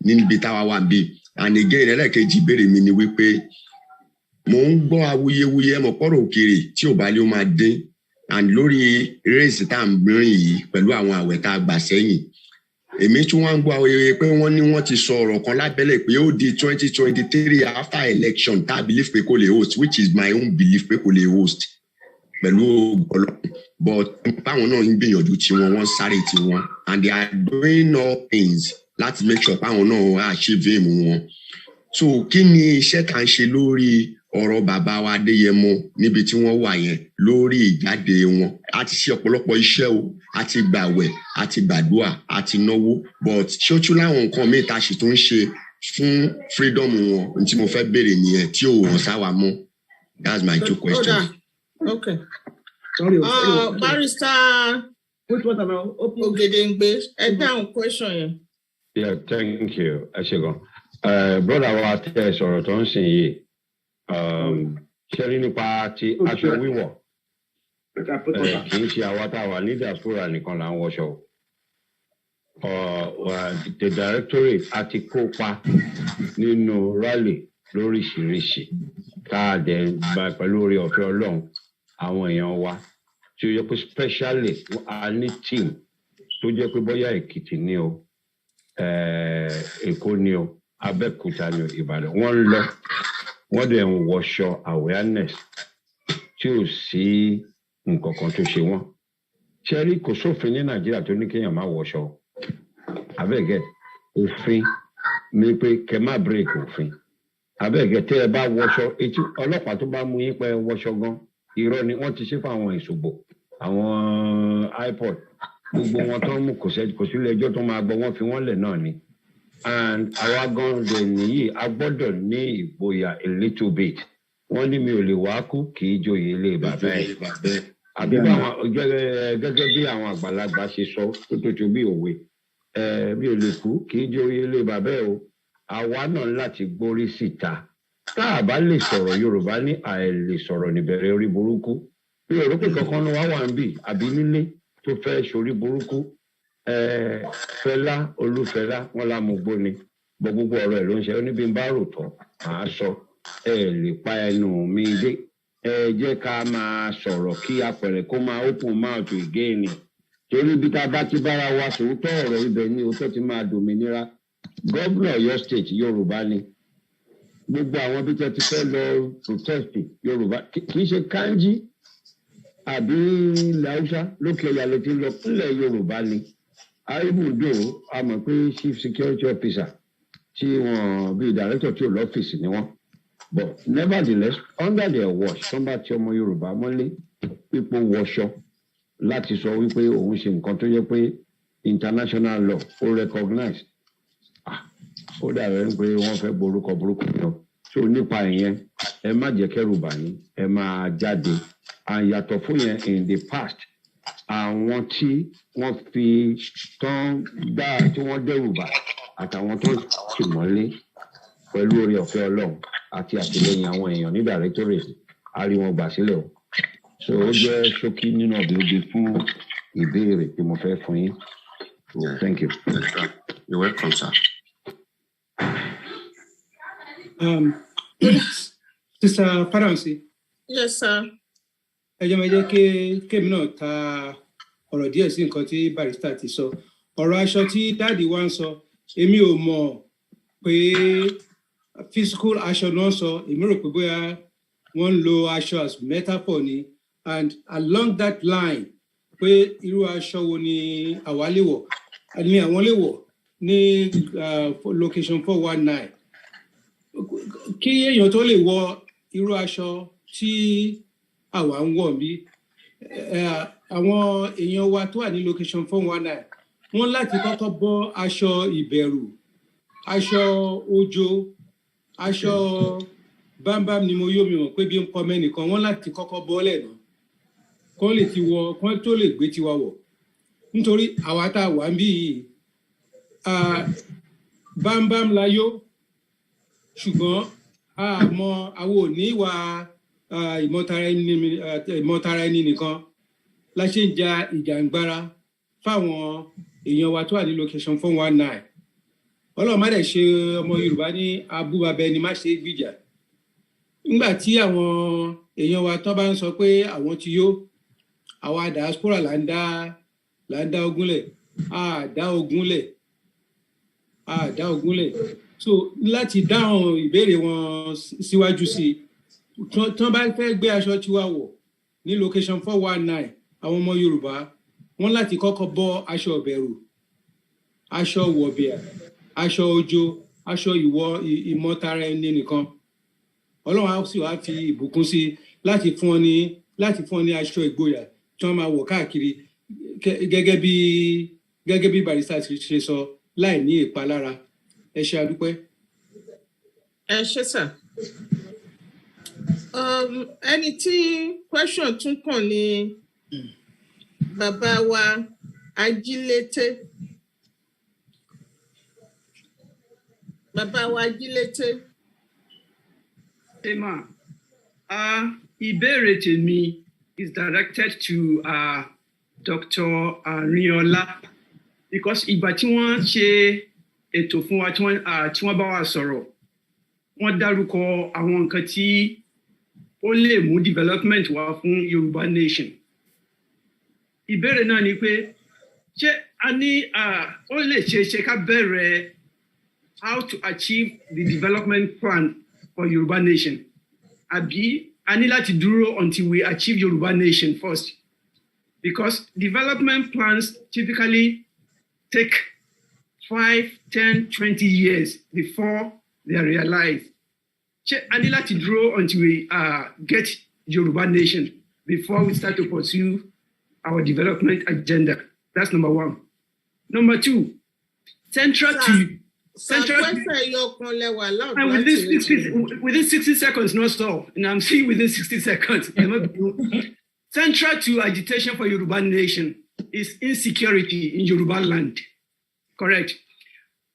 níbi táwa wà bí. And again ẹlẹ́ẹ̀kejì ìbéèrè mi ni wípé mo ń gbọ́ awuyewuye mọ̀ pọ̀rọ̀ òkèèrè tí ò bá lé ó máa dín and lórí race tá à ń rìn yìí pẹ̀lú àwọn àwẹ̀ tá a gbà sẹ́yìn. Èmi tún wá ń gbọ́ awuyewuye pé wọ́n ní wọ́n ti sọ ọ̀rọ̀ kan lábẹ́lẹ̀ pé ó di 2023 after election tá a believe pé kò lè host which is my own belief pé kò lè host. Pẹ̀lú ọlọ́run but báwọn náà ń gbìyànjú tiwọn wọ́n sáré tiwọn and they are doing all things láti make sure báwọn náà achieve aim wọn. So kí ni iṣẹ́ tá à ń ṣe lórí ọ̀rọ̀ bàbá wa Adéyẹmọ níbi tí wọ́n wà yẹn lórí ìjáde wọn? A ti ṣe ọ̀pọ̀lọpọ̀ iṣẹ́ o, a ti gbàwẹ̀, a ti gbàdúrà, a ti náwó but ṣé ó tún láwọn nǹkan míì tá a sì tún ń ṣe fún freedom wọn tí mo fẹ́ béèrè nìyẹn tí ò wọ́n sáwà mọ́. That's my two questions. Okay. Barrister Ogedengbe, ẹ dáhùn question yẹn. Yeah, thank you. Brother wa tẹ sọ̀rọ̀ tó ń sìn yìí. Ṣé rí nípa ti aṣọ wíwọ̀? Kì í ṣe àwa tá a wà ní diaspora nìkan là ń wọṣọ. The Directorate a ti kópa nínú rally lóríṣiríṣi. Tá a dẹ̀ bá pẹ̀lú orí ọ̀fẹ́ Ọlọ́run àwọn èèyàn wa tí ó yẹ pé specially a ní team tó jẹ́ pé bóyá Èkìtì ni o, Èkó ni o, Abẹ́òkúta ni o, Ìbàdàn wọ́n ń lọ wọ́n dẹ̀ ń wọṣọ awareness tí ò sí nǹkan kan tó ṣe wọ́n. Ṣé rí kò sófin ní Nàìjíríà tó ní kéèyàn má wọṣọ? Abẹ́gẹ́ òfin ni pé kẹ́ má break òfin. Abẹ́gẹ́ tẹ́ ẹ bá wọṣọ etí ọlọ́pàá tó bá mú yín pé wọṣọ gan irọ́ ni wọ́n ti ṣe fún àwọn ìṣòbò àwọn iPod gbogbo wọn tó ń mú kò sí ilé ẹjọ́ tó máa gbọ́ wọ́n fi wọ́n lẹ̀ náà ni. And àwa gan lè nìyí a gbọ́dọ̀ ní ìgboyà a little bit. Wọ́n ní mi ò lè wá kú kì í joyè ilé bàbá ẹ̀. Àbí gẹ́gẹ́ bí àwọn àgbàlagbà ṣe sọ tó tó bí òwe mi ò lè kú kì í joyè ilé bàbá ẹ̀ o. Àwa náà láti gbórí síta. Tá a bá lè sọ̀rọ̀ Yorùbá ní àìlè sọ̀rọ̀ níbẹ̀rẹ̀ orí burúkú. Mi ò rò pé kankan ló wá wà ń bì àbí nílé tó fẹ́ ṣorí burúkú. Fẹlá Olúfẹlá wọn lámùgbó ni gbogbo ọ̀rọ̀ ẹ̀ ló ń ṣe ó ní bí n bá rò tán màá sọ lè pa ẹnu mi dé jẹ́ ká máa sọ̀rọ̀ kí apẹ̀rẹ̀ kó máa open mouth again ni torí bí tá a bá ti bára wa sòótọ́ ọ̀rọ̀ ibẹ̀ ni òótọ́ ti máa dòmìnira. Gómìnà Ọ̀yọ́ state Yorùbá ni gbogbo àwọn bí tẹ́ ti fẹ́ lọ protest Yorùbá kì í ṣe Kanji àbí ilẹ̀ Haúsá lókè ọ̀yà lè ti lọ pínlẹ̀ Yorùbá ni. Àìbùdó a mọ̀ pé chief security officer tí wọ́n bí director tí ò lọ́fíìsì ni wọ́n. But nevertheless under their watch tó bá ti ọmọ Yorùbá mọ́lé pípò wọṣọ láti sọ wípé òun ṣe nǹkan tó yẹ pé international law ó recognize. Ó dàbẹ̀ pé wọ́n fẹ́ borúkọ burúkú náà. So nípa ìyẹn ẹ má jẹ́ kẹ́rù bà yín ẹ máa jáde. Àyàtọ̀ fún yẹn in the past àwọn tí wọ́n fi tán dá tí wọ́n dẹ́rù bà àtàwọn tó tì mọ́lé pẹ̀lú oore ọ̀fẹ́ Ọlọ́run àti àtìlẹ́yìn àwọn èèyàn ní Directorate a rí wọn gbà sílẹ̀ o. So ó jẹ́ ṣókí nínú ọ̀bẹ oge fún ìbéèrè tí mo fẹ́ fún yín. Thank you. You're welcome, sir. Sister Faransi. Yes, sir. Ẹ jẹ́ máa jẹ́ kémi náà ta ọ̀rọ̀ díẹ̀ sí nǹkan tí barrister ti sọ. Ọ̀rọ̀ aṣọ tí dáàdi wa ń sọ, èmi ò mọ̀ pé physical aṣọ náà sọ, èmi rò pé bóyá wọ́n ń lo aṣọ as metaphor ni, and along that line pé irú aṣọ wo ni àwa lè wọ̀ ni àwọn lè wọ̀ ní location 419. Kí èèyàn tó lè wọ irú aṣọ tí àwa ń wọ̀ bí àwọn èèyàn wa tó wà ní location 419 wọ́n láti kọ́kọ́ bọ́ aṣọ ìbẹ̀rù, aṣọ ojo, aṣọ bámbám ni mo yó mi mọ̀ pé bí ń kọ́ mẹ́nìkan wọ́n láti kọ́kọ́ bọ́ lẹ́nu kán lè ti wọ kán tó lè gbé tiwa wọ̀ nítorí àwa tá a wà ń bí bámbám la yó ṣùgbọ́n àmọ́ àwọn ò ní ìwà ìmọ̀tara ẹni nìkan la ṣe ń ja ìjàngbara fáwọn èèyàn wa tó wà ní location 419. Ọlọ́run má dẹ̀ ṣe ọmọ Yorùbá ní abúbabẹ ni má ṣe gbìjà. Nígbà tí àwọn èèyàn wa tó bá ń sọ pé àwọn ti yó, àwa diaspora là ń dá ogúnlẹ̀, àdá ogúnlẹ̀. So láti dáhùn ìbéèrè wọn síwájú sí i, tí wọ́n bá fẹ́ gbé aṣọ tiwa wọ̀ ní location 419, àwọn ọmọ Yorùbá wọ́n láti kọ́kọ́ bọ́ aṣọ ìbẹ̀rù, aṣọ wọ̀bìà, aṣọ ojo, aṣọ ìmọ̀tara ẹni nìkan. Ọlọ́run á sì wá fi ìbùkún sí láti fún ọ ní aṣọ ìgboyà tí wọ́n máa wọ̀ káàkiri gẹ́gẹ́ bí barrister ṣe sọ láì ní ìpalára. Ẹ ṣé àdúpẹ́. Ẹ ṣé sà. Ẹni tí question tún kàn ní bàbá wa Ajílété. Bàbá wa Ajílété. Emma, ìbéèrè tèmi is directed to Dr. Aarinola because ìgbà tí wọ́n ṣe ètò fún wa tí wọ́n bá wa sọ̀rọ̀, wọ́n dárúkọ àwọn nǹkan tí ó lè mú development wá fún Yoruba Nation. Ìbéèrè náà ni pé ṣé a ní ó lè ṣe ká bẹ̀rẹ̀ how to achieve the development plan for Yoruba Nation, àbí a ní láti dúró until we achieve Yoruba Nation first, because development plans typically take 5, 10, 20 years before they are realized. A ní láti dúró until we get Yoruba Nation before we start to pursue our development agenda. That's number one. Number two, central to within 60 seconds, not stop. And I'm saying within 60 seconds. Central to agitation for Yoruba Nation is insecurity in Yoruba land. Correct.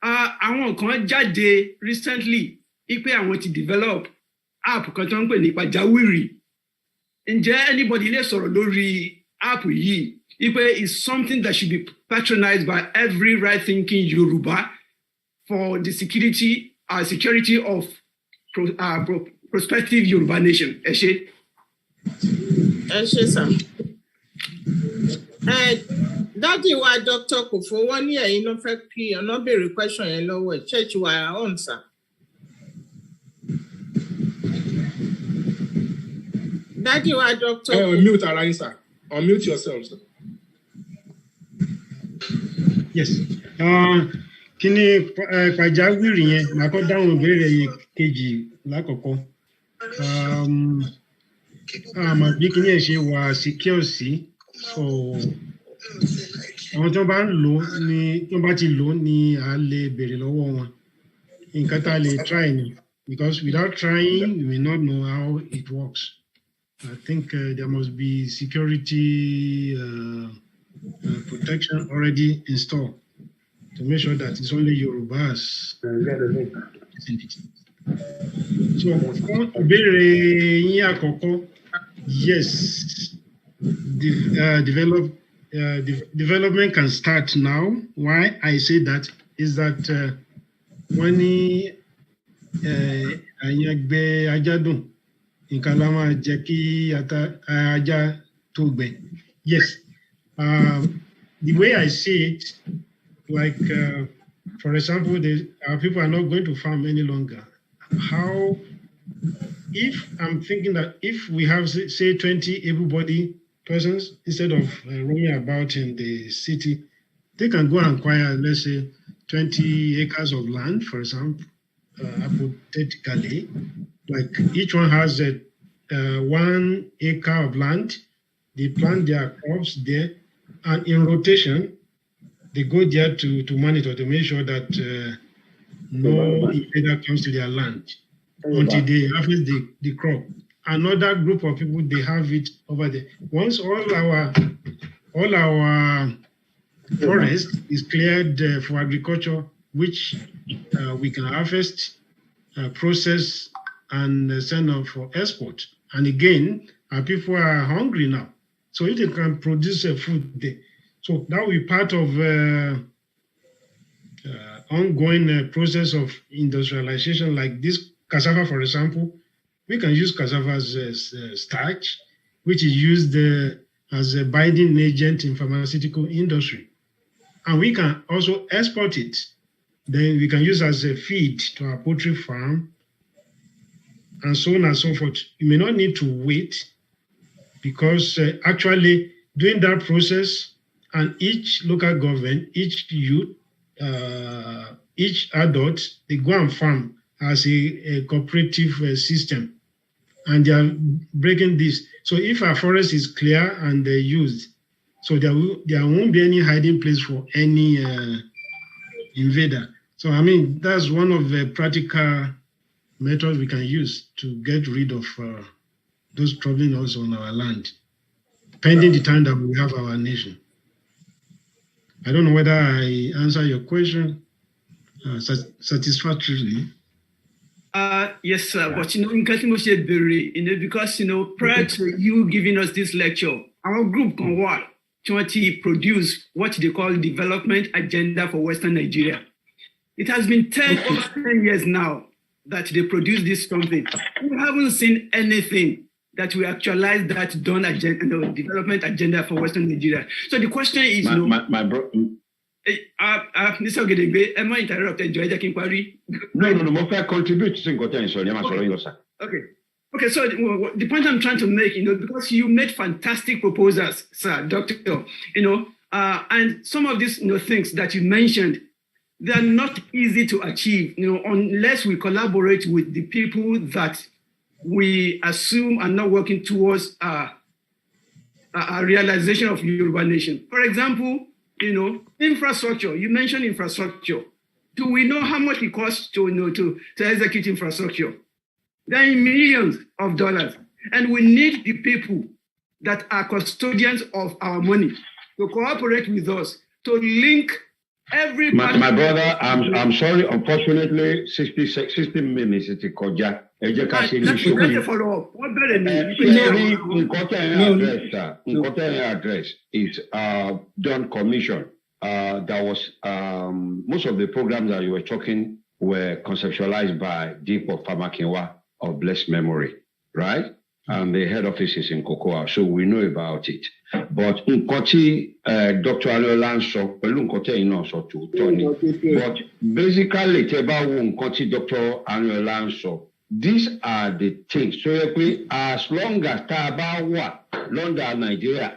Àwọn kan jáde recently ipe àwọn ti develop app kan tó ń pè ní pàjáwìrì. Ǹjẹ́ anybody lè sọ̀rọ̀ lórí app yìí? Ipe is something that should be patronized by every right-thinking Yoruba for the security of prospective Yoruba Nation. Ẹ ṣé. Ẹ ṣé sir. Dádì wa Dr. Kofo wọ́n ní ẹ̀yin náà fẹ́ kí ọ̀nà béèrè question yẹn lọ́wọ́ ẹ̀. Church wa on sir. Dádì wa Dr. Unmute ara yín sir. Unmute yourself sir. Yes. Kí ni pàjáwìrì yẹn màá kọ́ dáhùn ìbéèrè kejì lákọ̀ọ́kọ́. Àmọ́ bí kí ni ẹ̀ ṣe wà secure sí àwọn tó bá ń lò ní tó bá ti lò ní a lè béèrè lọ́wọ́ wọn. Nǹkan tá a lè try ni because without trying we may not know how it works. I think there must be security protection already installed to make sure that it's only Yorubas. So, fún ìbéèrè yín àkọ́kọ́, yes, development can start now. Why I say that is that when ayagbe ajadun inkalama jeki aja togbe. Yes, the way I see it, like for example, people are not going to farm any longer. How? If I'm thinking that if we have say 20 able-bodied persons, instead of roaming about in the city, they can go and acquire, let's say, 20 acres of land, for example, hypothetically. Like each one has 1 acre of land. They plant their crops there, and in rotation, they go there to monitor, to make sure that no invader comes to their land until they harvest the crop. Another group of people, they have it over there. Once all our forest is cleared for agriculture, which we can harvest, process, and send off for export. And again, our people are hungry now. So if they can produce food there, so that will be part of ongoing process of industrialization, like this cassava, for example. We can use cassava as starch, which is used as a binding agent in pharmaceutical industry. And we can also export it. Then we can use as a feed to our poultry farm, and so on and so forth. You may not need to wait, because actually doing that process, and each local government, each youth, each adult, they go and farm as a cooperative system, and they are breaking this. So if our forest is clear and used, so there won't be any hiding place for any invader. So I mean, that's one of the practical methods we can use to get rid of those troubling us on our land, pending the time that we have our nation. I don't know whether I answer your question satisfactorily. Yes, sir. But in because prior to you giving us this lecture, our group can work to produce what they call development agenda for Western Nigeria. It has been 10 years now that they produce this something. We haven't seen anything that we actualize that done agenda, development agenda for Western Nigeria. So the question is, my bro. Mr. Ogedegbe, am I interrupted? Joy inquiry? No. More contribute to Okay. So the point I'm trying to make, because you made fantastic proposals, sir, doctor, and some of these, things that you mentioned, they are not easy to achieve, unless we collaborate with the people that we assume are not working towards a realization of Yoruba nation. For example, infrastructure. You mentioned infrastructure. Do we know how much it costs to execute infrastructure? There are millions of dollars, and we need the people that are custodians of our money to cooperate with us to link every. My brother, I'm sorry. Unfortunately, 60 minutes is koja. That's a follow-up. What better address is Dawn Commission. That was most of the programs that you were talking were conceptualized by Deepo Famakinwa of blessed memory, right? And the head office is in Cocoa, so we know about it. But Nkoti, Dr. Aarinola so to Tony. But basically, Nkoti, Dr. Aarinola so. These are the things. So as long as Tabawa, London, Nigeria,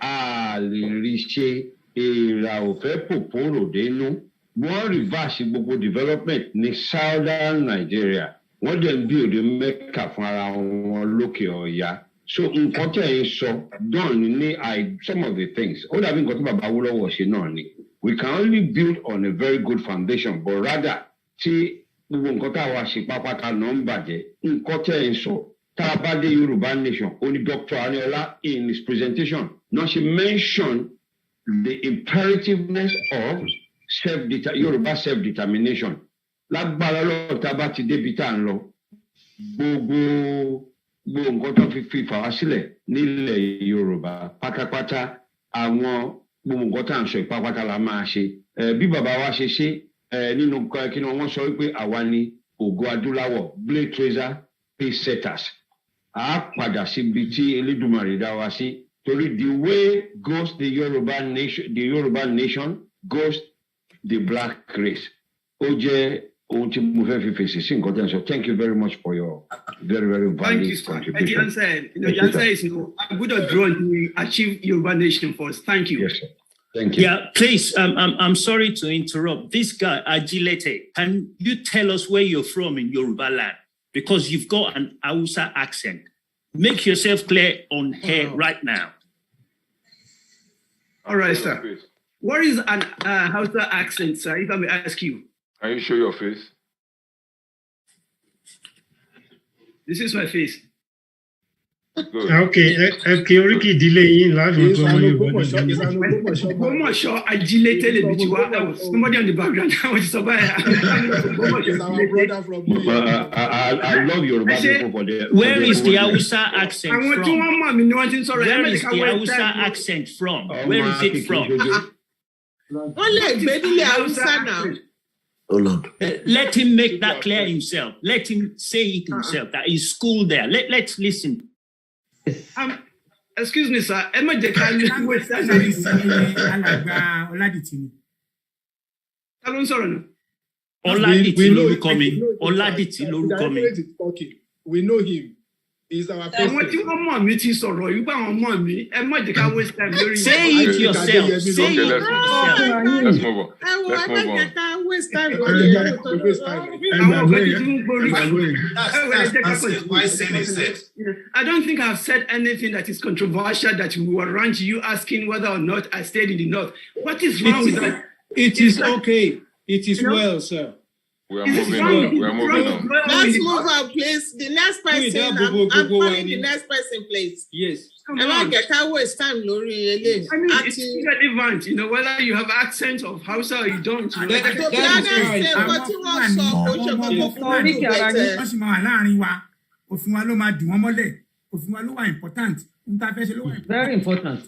Riche, Poporo, they know one reverse development in southern Nigeria. What they build, they make up for around local, yeah. So in so done some of the things. All I've been got about we can only build on a very good foundation, but rather see. Yoruba Nation, only Dr. Aarinola in his presentation. Now she mentioned the imperativeness of Yoruba self-determination. gbogbo nǹkan tó fi fà wá sílẹ̀ nílẹ̀ Yorùbá pátápátá àwọn gbogbo nǹkan tá à ń sọ ìpápátá la máa ṣe bí bàbá wa ṣe ṣe nínú kí ni wọ́n sọ wípé àwa ni ògo adúláwọ̀ blade tracer pace setters a padà síbi tí Elédùmarè dá wa sí torí the way goes the Yoruba nation goes the black race ó jẹ́ ohun tí mo fẹ́ fi fèsì sí nǹkan tí wọ́n sọ. Thank you very much for your very valid contribution. The answer is no. I'm good at drawing to achieve Yoruba nation first. Thank you. Yes, sir. Thank you. Yeah, please, I'm sorry to interrupt. This guy, Agilete, can you tell us where you're from in Yoruba land? Because you've got an Hausa accent. Make yourself clear on here right now. All right, sir. What is an Hausa accent, sir, if I may ask you? Can you show your face? This is my face. Okay, oríkì ìdílé yín láàrin tó ọmọ Yorùbá. Ògbómọ̀ṣọ́ agilete le bi wa. Somebody on the background. I was so bad. I love Yoruba people for their. Where is the Hausa accent from? Àwọn tí wọ́n mọ̀ mí ni wọ́n ti ń sọ̀rọ̀. Where is the Hausa accent from? Where is it from? Wọ́n lè gbé nílé Hausa now. Hold on. Let him make that clear himself. Let him say it himself. That he's schooled there. Let's listen. Excuse me, sir. Emma de Oladiti lórúkọ mi. Oladiti lórúkọ mi. We know him. He's our first. Àwọn tí wọ́n mọ̀ mí ti sọ̀rọ̀ yìí bá wọn mọ̀ mí. Ẹ má jẹ́ ká waste time lórí. Say it yourself. Say it yourself. Let's move on. Let's move on. I don't think I've said anything that is controversial that will warrant you asking whether or not I stayed in the north. What is wrong with that? It is okay. It is well, sir. We are moving on. We are moving on. Let's move on, please. The next person, I'm calling the next person, please. Yes. I mean, it's irrelevant, you know, whether you have accent of Hausa or you don't. Very important.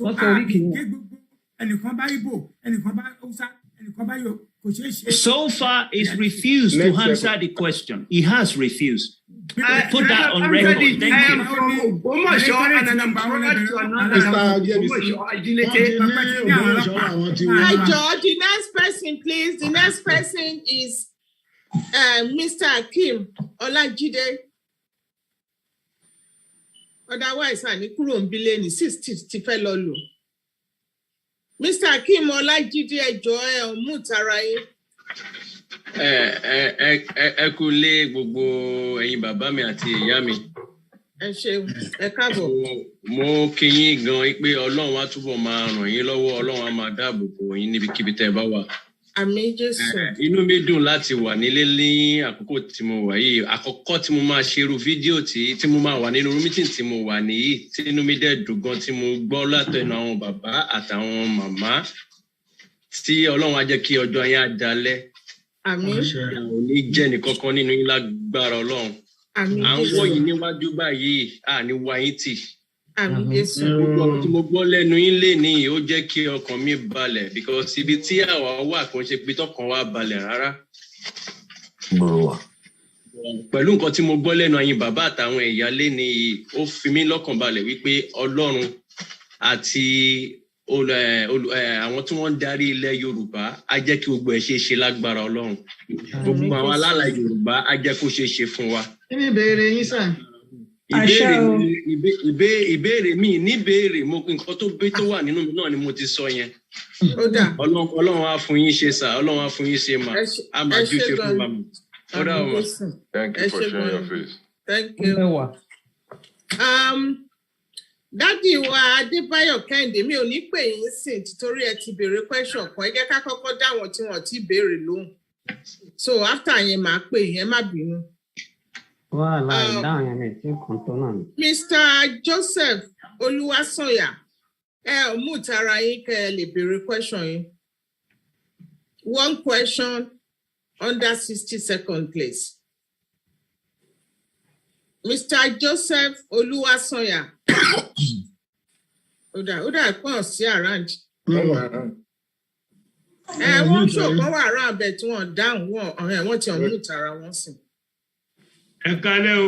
So far, he's refused to answer the question. He has refused. Put that on record. Thank you. Hi, George. The next person, please. The next person is Mr. Akim Olajide. Otherwise, I need to be 60 fellow. Mr. Akim Olajide ẹjọ́ mute ara yín. Ẹ kú lé gbogbo ẹ̀yin bàbá mi àti ìyá mi. Ẹ ṣeun, ẹ káàbọ̀. Mo kí yín gan pé Ọlọ́run á túbọ̀ máa ràn yín lọ́wọ́, Ọlọ́run á máa dáàbò bò yín níbikíbi tẹ́ ẹ bá wà. Àmín Jésù. Inú mi dùn láti wà nílé ní àkókò tí mo wà yìí. Àkọ́kọ́ tí mo máa ṣerú fídíò tí mo máa wà nínú meeting tí mo wà nìyí. Tí inú mi dẹ̀ dùn gan tí mo gbọ́ látẹnu àwọn bàbá àtàwọn màmá. Tí Ọlọ́run á jẹ́ kí ọjọ́ yẹn á dalẹ̀. Àmín. Ò ní jẹ́ nìkankan nínú yín lágbára Ọlọ́run. Àmín. À ń wọ̀ yín níwájú báyìí, à ní wá yín tì. Àmín Jésù. Tí mo gbọ́ lẹ́nu yín lé ní ó jẹ́ kí ọkàn mi balẹ̀ because ibi tí àwa wà kò ń ṣe pé tọkàn wa balẹ̀ rárá. Pẹ̀lú nǹkan tí mo gbọ́ lẹ́nu ẹ̀yin bàbá àtàwọn ìyá lé ní ó fi mí lọ́kàn balẹ̀ wípé Ọlọ́run àti àwọn tí wọ́n ń darí ilẹ̀ Yorùbá á jẹ́ kí gbogbo ẹ̀ ṣe é ṣe lágbára Ọlọ́run. Gbogbo àwọn alálàá Yorùbá á jẹ́ kó ṣe é ṣe fún wa. Kí ni ìbéèrè yín sà? Ìbéèrè mi níbéèrè nǹkan tó wà nínú mi náà ni mo ti sọ yẹn. Ọlọ́run á fún yín ṣe sà, Ọlọ́run á fún yín ṣe mà, á máa jú ṣe fún wa. Thank you for sharing your face. Thank you. Dádì wa Adébáyọ̀ Kẹ́hìndé mi ò ní pè yín sìn títorí ẹ ti béèrè question kan ẹ jẹ́ ká kọ́kọ́ dáwọn tí wọ́n ti béèrè lóhùn. So after yẹn máa pè yín ẹ má bínú. Mr. Joseph Olúwaṣọ̀yà, mú tara yín kẹ́ ẹ lè béèrè question yín. One question under 60 seconds, please. Mr. Joseph Oluwasoya. Oda pọ̀ sí around. Wọ́n ṣọ̀kan wà around bẹ̀ tí wọ́n dáhùn wọ́n ti ọ̀mú ìtara wọn sí. Ẹ kálẹ́ o.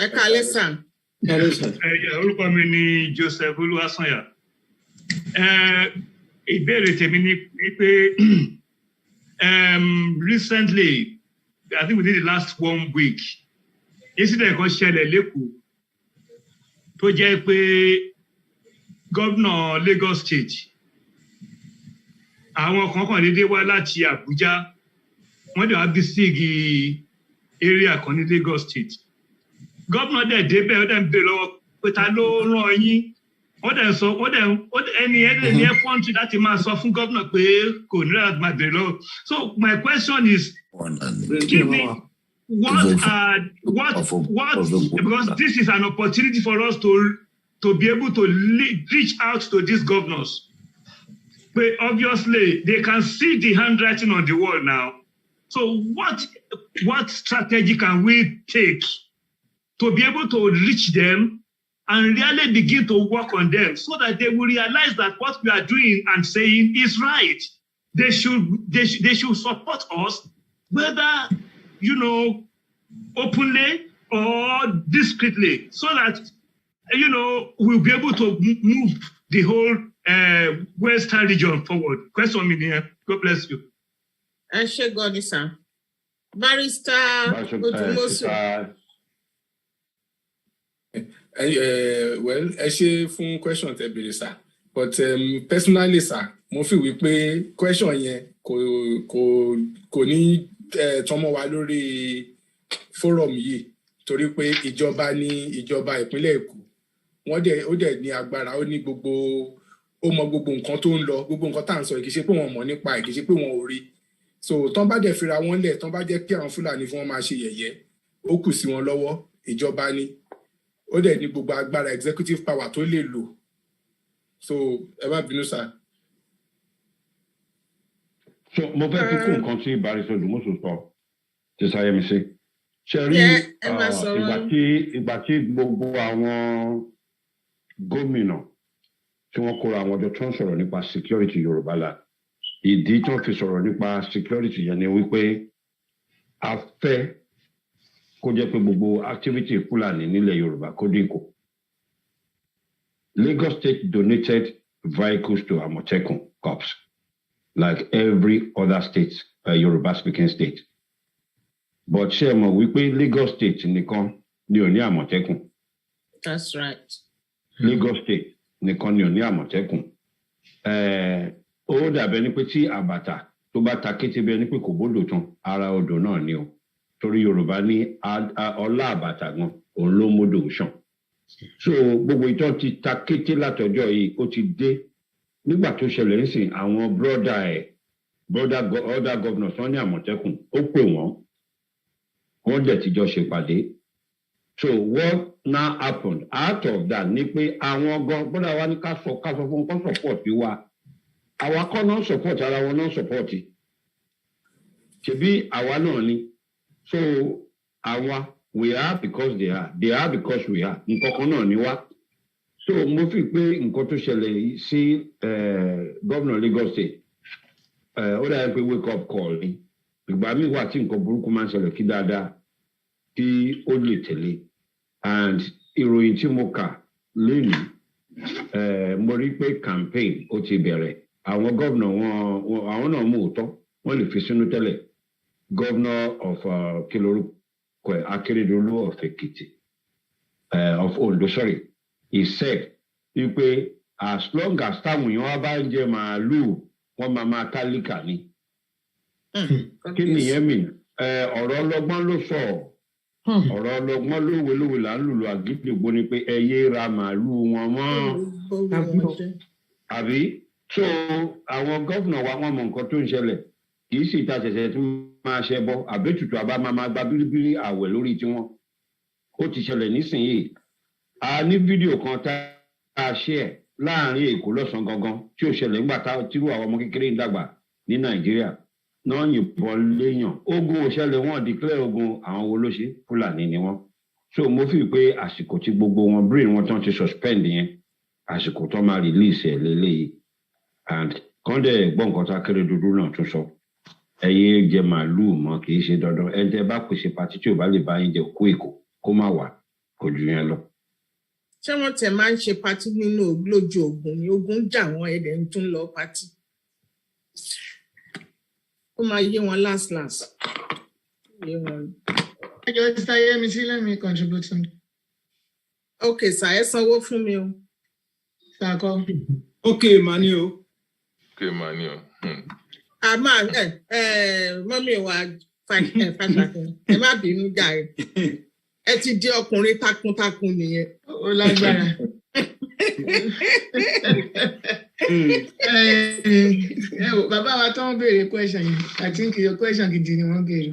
Ẹ kálẹ́ sà. Orúkọ mi ni Joseph Oluwasoya. Ìbéèrè tèmi ni pé recently, I think within the last 1 week, incident kan ṣẹlẹ̀ l'Ékòó tó jẹ́ pé gómìnà Lagos State àwọn kan dédé wá láti Abuja wọ́n dẹ̀ wá bí sígi area kan ní Lagos State. Gómìnà dẹ̀ débẹ̀ ó dẹ̀ ń bèèrè lọ́wọ́ pé ta ló rán yín wọ́n dẹ̀ sọ ẹni ní ẹ̀fọ́ntì láti máa sọ fún gómìnà pé kò ní láti máa bèèrè lọ́wọ́. So my question is, because this is an opportunity for us to be able to reach out to these governors. But obviously, they can see the handwriting on the wall now. So what strategy can we take to be able to reach them and really begin to work on them so that they will realize that what we are doing and saying is right? They should support us, whether, openly or discreetly, so that, we'll be able to move the whole Western region forward. Question me here. God bless you. God, sir. Barrister Odumosu. Well, ẹ ṣé fún question tẹ́ béèrè sir, but personally sir, mo feel wípé question yẹn kò ní tọ́mọ wa lórí forum yìí torí pé ìjọba ìpínlẹ̀ Èkó ó dẹ̀ ní agbára, ó mọ gbogbo nǹkan tó ń lọ, gbogbo nǹkan tá à ń sọ kì í ṣe pé wọ́n mọ̀ nípa kì í ṣe pé wọ́n ò rí. So tán bá dẹ̀ fira wọn lẹ̀, tán bá jẹ́ kí àwọn Fúlàní fún wọn máa ṣe yẹ̀yẹ́, ó kù sí wọn lọ́wọ́, ìjọba ni ó dẹ̀ ní gbogbo agbára executive power tó lè lò. So ẹ má bínú sir. So mo fẹ́ fi kún nǹkan tí Barrister Odumosu sọ ti sáyé mi sí. Ṣé rí ìgbà tí gbogbo àwọn gómìnà tí wọ́n kóra àwọn ọjọ́ tó ń sọ̀rọ̀ nípa security Yorùbá la, ìdí tó fi sọ̀rọ̀ nípa security yẹn ni wípé a fẹ́ kó jẹ́ pé gbogbo activity Fúlàní nílẹ̀ Yorùbá kó dínkù. Lagos State donated vehicles to Àmọ̀tẹ́kùn corps like every other state, Yoruba speaking state. But ṣé ẹ mọ̀ wípé Lagos State nìkan ni ò ní Àmọ̀tẹ́kùn. That's right. Lagos State nìkan ni ò ní Àmọ̀tẹ́kùn. Ó dàbẹ̀ ni pé tí àbàtà tó bá ta kété bẹ́ẹ̀ ni pé kò bódò tán ara odò náà ni o. Torí Yorùbá ní ọlá àbàtà gan òun ló módò ṣàn. So gbogbo ìtọ́ ti ta kété látọjọ́ yìí ó ti dé. Nígbà tó ṣẹlẹ̀ ń sìn àwọn other governors wọ́n ní Àmọ̀tẹ́kùn ó pè wọ́n dẹ̀ tíjọ́ ṣe pàdé. So what now happened out of that ni pé àwọn gbọ́dọ̀ wa ní ká sọ fún kọ́ support wa. Àwa kọ́ náà support ara wọn náà support. Ṣebí àwa náà ni. So àwa we are because they are because we are. Nǹkan kan náà ni wá. So mo fi pé nǹkan tó ṣẹlẹ̀ sí gómìnà Lagos State ó dàbí pé wake up call ni. Ìgbà míì wà tí nǹkan burúkú máa ń ṣẹlẹ̀ kí dáadáa kí ó lè tẹ̀lé. And ìròyìn tí mo kà lónìí mo rí pé campaign ó ti bẹ̀rẹ̀. Àwọn gómìnà àwọn náà mú òótọ́ wọ́n lè fi sínú tẹ́lẹ̀. Governor of Akeredolu of Ekiti, of Ondo, sorry. He said, as long as táwọn èèyàn bá ń jẹ màálù, wọ́n máa tálíkà ni. Kí ni ìyẹn mi? Ọ̀rọ̀ ọlọ́gbọ́n ló sọ. Ọ̀rọ̀ ọlọ́gbọ́n lówelówe là ń lùlù àgídìgbò ni pé ẹ yé ra màálù wọn mọ́. Àbí? So àwọn gómìnà wa wọ́n mọ nǹkan tó ń ṣẹlẹ̀. Kì í sì ta ṣẹ̀ṣẹ̀ tí máa ṣe bọ́. Àbẹ́tùtù àbá máa gba bíríbírí àwẹ̀ lórí tiwọn. Ó ti ṣẹlẹ̀ nísìnyìí. A ní fídíò kan tá a share láàrin Èkó lọ́sàn gangan tí ó ṣẹlẹ̀ nígbà tírú àwọn ọmọ kékeré ń dàgbà ní Nàìjíríà náà yìnbọn léèyàn. Ogun ò ṣẹlẹ̀ wọ́n declare ogun àwọn wo ló ṣe Fúlàní ni wọ́n. so mo fi pé àsìkò tí gbogbo wọn brain wọn tán ti suspend yẹn àsìkò tó máa release ẹ̀ lélẹ́yìí and kọ́ńdẹ̀ gbọ́ nǹkan tá kéré dúdú náà tún sọ ẹ̀yẹ jẹ màálùú mọ́ kì í ṣe dandan ẹ̀ tẹ́ bá pèsè pàtí tí ò bá lè bá yín jẹ kó èkó kó má wà kò jù yẹn lọ. ṣé wọ́n tẹ̀ máa ń ṣe pátí nínú lójú ogun ni ogun jà wọ́n ẹ̀dẹ̀ ń tún lọ pátí ó máa yé wọn last yé wọn. ẹjọ́ Mr. Yemisi, let me contribute something. Okay, sir, ẹ sanwó fún mi o. Sàkọ. Okay, mani o. Okay, mani o. Àmà mọ́mí wa fàṣàkùn ẹ má bínú jàre. Ẹ ti di ọkùnrin takuntakun nìyẹn. Ó lágbára. Bàbá wa tó ń béèrè question yìí, I think your question gidi ni wọ́n béèrè.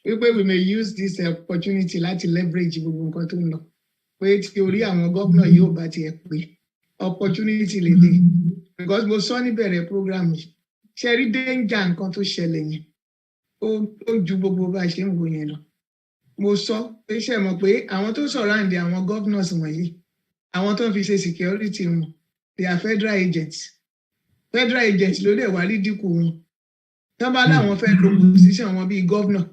Wípé we may use this opportunity láti leverage gbogbo nǹkan tó ń lọ. Pé tí orí àwọn gómìnà yóò bá tiẹ̀ pé opportunity lè dé. Because mo sọ níbẹ̀rẹ̀ program yìí, ṣe rí danger nǹkan tó ṣẹlẹ̀ yẹn. Ó ju gbogbo bá a ṣe ń wo yẹn lọ. Mo sọ pé ṣe mọ̀ pé àwọn tó surround àwọn governors wọ̀nyí, àwọn tó ń fi ṣe security wọn, they are federal agents. Federal agents ló dẹ̀ wá rí dínkù wọn. Tọ́ bá láwọn fẹ́ lo position wọn bíi governor,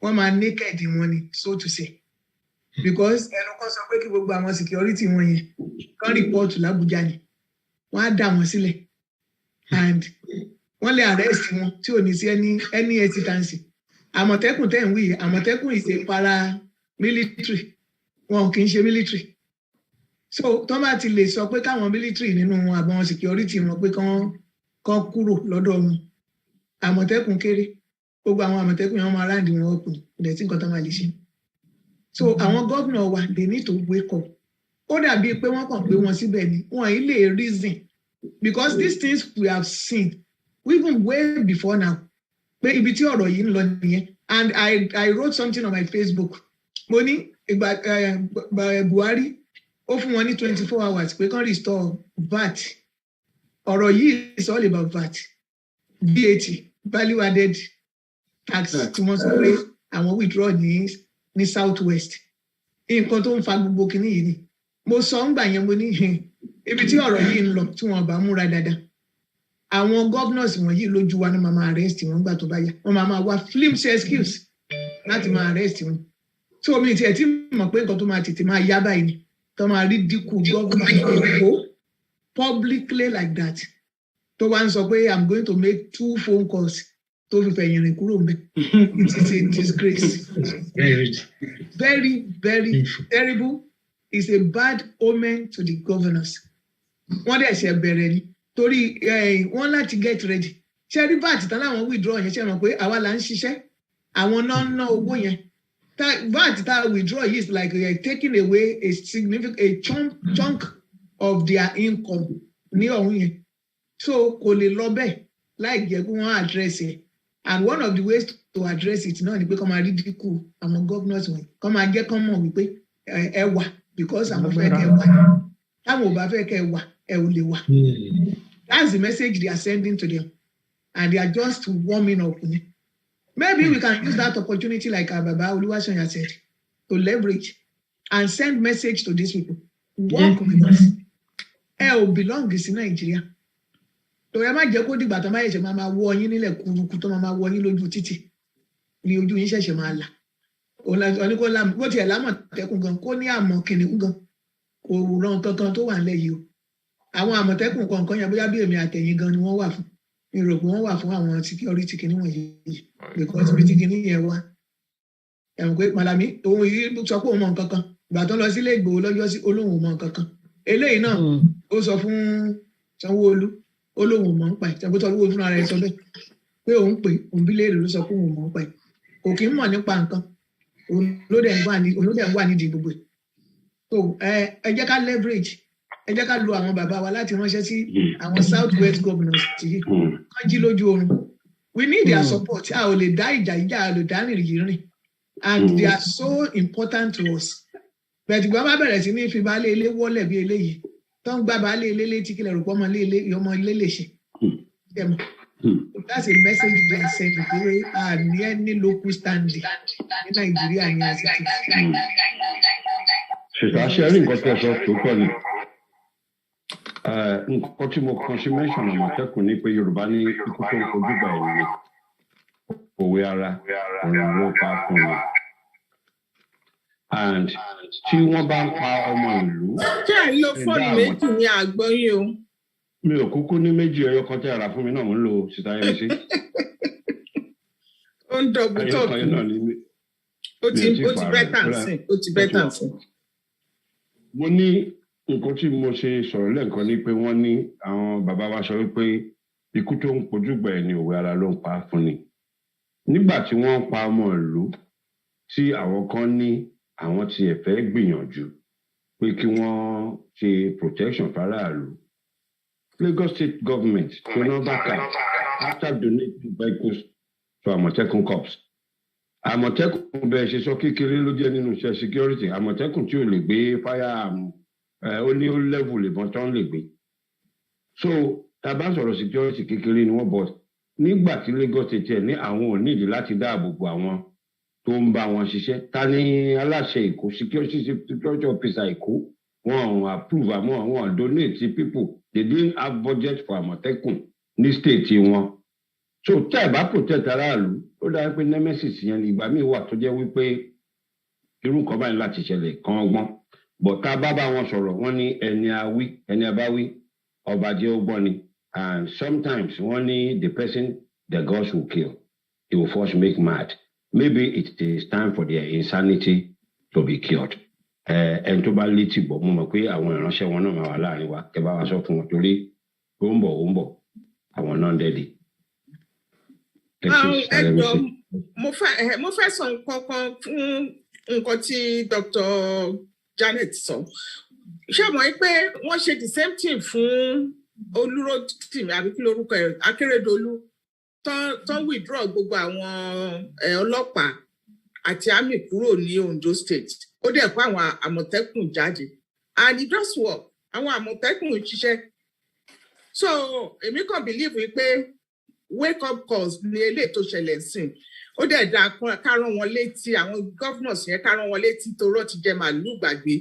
wọ́n máa naked wọn ni, so to say. Because ẹnu kan sọ pé kí gbogbo àwọn security wọn yẹn kán report l'Abuja ni. Wọ́n á dá wọn sílẹ̀. And wọ́n lè arrest wọn tí ò ní sí any hesitancy. Àmọ̀tẹ́kùn tẹ̀ ń wí, Àmọ̀tẹ́kùn is a paramilitary. Wọn kì í ṣe military. So tó bá ti lè sọ pé káwọn military nínú àwọn security wọn pé kán kúrò lọ́dọ̀ wọn. Àmọ̀tẹ́kùn kéré. Gbogbo àwọn Àmọ̀tẹ́kùn yẹn wọ́n máa round wọn up ní ilẹ̀ tí nǹkan tó máa lè ṣe. So àwọn gómìnà wa, they need to wake up. Ó dàbí pé wọ́n kàn pé wọn síbẹ̀ ni, wọn yìí lè reason. Because these things we have seen, even way before now, pé ibi tí ọ̀rọ̀ yìí ń lọ nìyẹn. And I wrote something on my Facebook. Mo ní Buhari, ó fún wọn ní 24 hours pé kán restore VAT. Ọ̀rọ̀ yìí is all about VAT. VAT, value added tax tí wọ́n sọ pé àwọn withdraw ní south west. Nǹkan tó ń fa gbogbo kìíní yìí ni. Mo sọ ń gbà yẹn mo ní ibi tí ọ̀rọ̀ yìí ń lọ tí wọ́n bá múra dáadáa. Àwọn governors wọ̀nyí lójú wa náà máa arrest wọn gbà tó bá yá. Wọ́n máa wá flimsy excuse láti máa arrest wọn. So mi tiẹ̀ tí mọ̀ pé nǹkan tó máa tètè máa yá báyìí ni. Tó máa rí dínkù governor Èkó publicly like that. Tó wá ń sọ pé I'm going to make 2 phone calls tó fi fẹ̀yìn rìn kúrò mbẹ̀. It is a disgrace. Very, very terrible. It's a bad omen to the governors. Wọ́n dẹ̀ ṣe bẹ̀rẹ̀ ni. Torí wọ́n láti get ready. Ṣé rí VAT tán láwọn withdraw yẹn ṣe mọ̀ pé àwa là ń ṣiṣẹ́. Àwọn náà ń ná owó yẹn. VAT that withdraw is like taking away a chunk of their income ní ọ̀hún yẹn. So kò lè lọ bẹ́ẹ̀ láì jẹ́ pé wọ́n address it. And one of the ways to address it náà ni pé kọ́ máa rí dínkù àwọn governors wọ̀nyí. Kọ́ máa jẹ́ kọ́ mọ̀ wípé ẹ wà because àwọn fẹ́ kẹ́ wà. Táwọn ò bá fẹ́ kẹ́ wà, ẹ ò lè wà. That's the message they are sending to them. And they are just warming up. Maybe we can use that opportunity like Baba Oluwaseun said to leverage and send message to these people. Work with us. Ẹ ò belong sí Nàìjíríà. Torí ẹ má jẹ́ kó dìgbà tó máa ṣẹ̀ṣẹ̀ máa wọ yín nílẹ̀ kúrukú tó máa wọ yín lójú títì. Ní ojú yín ṣẹ̀ṣẹ̀ máa là. Oníkó lámù, bó tiẹ̀ lámọ̀tẹ́kùn gan, kó ní àmọ̀ kìnìún gan. Kò ràn kankan tó wà nílẹ̀ yìí o. Àwọn àmọ̀tẹ́kùn kọ̀ọ̀kan yẹn bóyá bí èmi àtẹ̀yìn gan ni wọ́n wà fún. Mi rò pé wọ́n wà fún àwọn security kìíní wọ̀nyí. Because bí tí kìíní yẹn wá. Ẹ̀wọ̀n pé Màlàmí, òun yìí sọ pé òun mọ̀ nǹkan kan. Ìgbà tó lọ sílé Ìgbòho lọ́jọ́ sí olóhùn mọ̀ nǹkan kan. Eléyìí náà ó sọ fún Sanwó-Olú olóhùn mọ̀ ń pa ẹ̀. Ṣàbó tó olówó fúnra rẹ̀ sọ bẹ́ẹ̀. Pé òun pè òun bí léèrè ló sọ pé òun mọ̀ ń pa ẹ̀. Kò kí ń mọ̀ nípa nǹkan. Òun ló dẹ̀ ń wà nídìí gbogbo ẹ̀. So ẹ jẹ́ ká leverage. Ẹ jẹ́ ká lo àwọn bàbá wa láti ránṣẹ́ sí àwọn south west governors tí wọ́n jí lójú oorun. We need their support. A ò lè dá ìjà, a lè dá rìn. And they are so important to us. Bẹ̀tù gbọ́n bá bẹ̀rẹ̀ sí ní fi baálé ilé wọ́lẹ̀ bí eléyìí. Tó ń gbá baálé ilé létí kílẹ̀ rò pọ́ ọmọ ilé lè ṣe. That's a message they are sending. Pé a ní any local standing ní Nàìjíríà yẹn àti Ṣètò àṣẹ rí nǹkan tí ẹ sọ tó tọ́ ni. Nǹkan tí mo kàn sí mention Àmọ̀tẹ́kùn ní pé Yorùbá ní ikú tó ń kojú bá ẹ̀yìn òwe ara òun ló pa fún mi. And tí wọ́n bá ń pa ọmọ ìlú. Ṣé ẹ̀ ń lo fóònù méjì ní àgbọ́yé o? Mi ò kúkú ní méjì ẹyọ kan tí ara fún mi náà mo ń lo síta yẹn sí. Ó ń dọ̀bù tọ̀bù. Ó ti bẹ́tà sí. Mo ní nǹkan tí mo ṣe sọ̀rọ̀ lẹ́ẹ̀kan ní pé wọ́n ní àwọn bàbá wa sọ wípé ikú tó ń pojú gbà ẹ̀ ní òwe ara ló ń pa fún ni. Nígbà tí wọ́n pa ọmọ ìlú tí àwọn kan ní àwọn tí ẹ fẹ́ gbìyànjú pé kí wọ́n ṣe protection fáráàlú. Lagos State government tó náà bá kà after donating vehicles to Àmọ̀tẹ́kùn corps. Àmọ̀tẹ́kùn bẹ́ẹ̀ ṣe sọ kékeré ló jẹ́ nínú iṣẹ́ security. Àmọ̀tẹ́kùn tí ò lè gbé firearm ó ní ó level ìbọn tán lè gbé. So tá a bá sọ̀rọ̀ security kékeré ni wọ́n bọ̀ nígbà tí Lagos State ẹ̀ ní àwọn ò nídìí láti dáàbò bo àwọn tó ń bá wọn ṣiṣẹ́. Ta ni aláṣẹ Èkó security officer Èkó wọn approve àmọ́ wọn donate people. They didn't have budget for Àmọ̀tẹ́kùn ní state wọn. So tẹ́ ẹ̀ bá protect aráàlú ó dáa pé nemesis yẹn ìgbà míì wà tó jẹ́ wípé irú kan báyìí láti ṣẹlẹ̀ kan ọgbọ́n. But tá a bá bá wọn sọ̀rọ̀ wọ́n ní ẹni abáwí ọba jẹ́ ọgbọ́n ni. And sometimes wọ́n ní the person the gods will kill. It will first make mad. Maybe it is time for their insanity to be cured. Ẹni tó bá létí bọ̀ mo mọ̀ pé àwọn ìránṣẹ́ wọn náà máa wà láàrin wa kẹ́ bá wa sọ fún wọn torí ó ń bọ̀ àwọn náà ń dẹ́dì. Mo fẹ́ sọ nǹkan kan fún nǹkan tí Dr. Janet sọ. Ṣé mọ̀ pé wọ́n ṣe the same thing fún Olúrótìmí àbí kí lorúkọ ẹ̀ Akérédolú tán withdraw gbogbo àwọn ọlọ́pàá àti àmì kúrò ní Ondo State. Ó dẹ̀ kó àwọn Àmọ̀tẹ́kùn jáde. And it does work. Àwọn Àmọ̀tẹ́kùn ń ṣiṣẹ́. So èmi kàn believe wípé wake up calls ní eléyìí tó ṣẹlẹ̀ sí. Ó dẹ̀ dáa ká rán wọn létí àwọn governors yẹn ká rán wọn létí torọ́ ti jẹ màálù gbàgbé.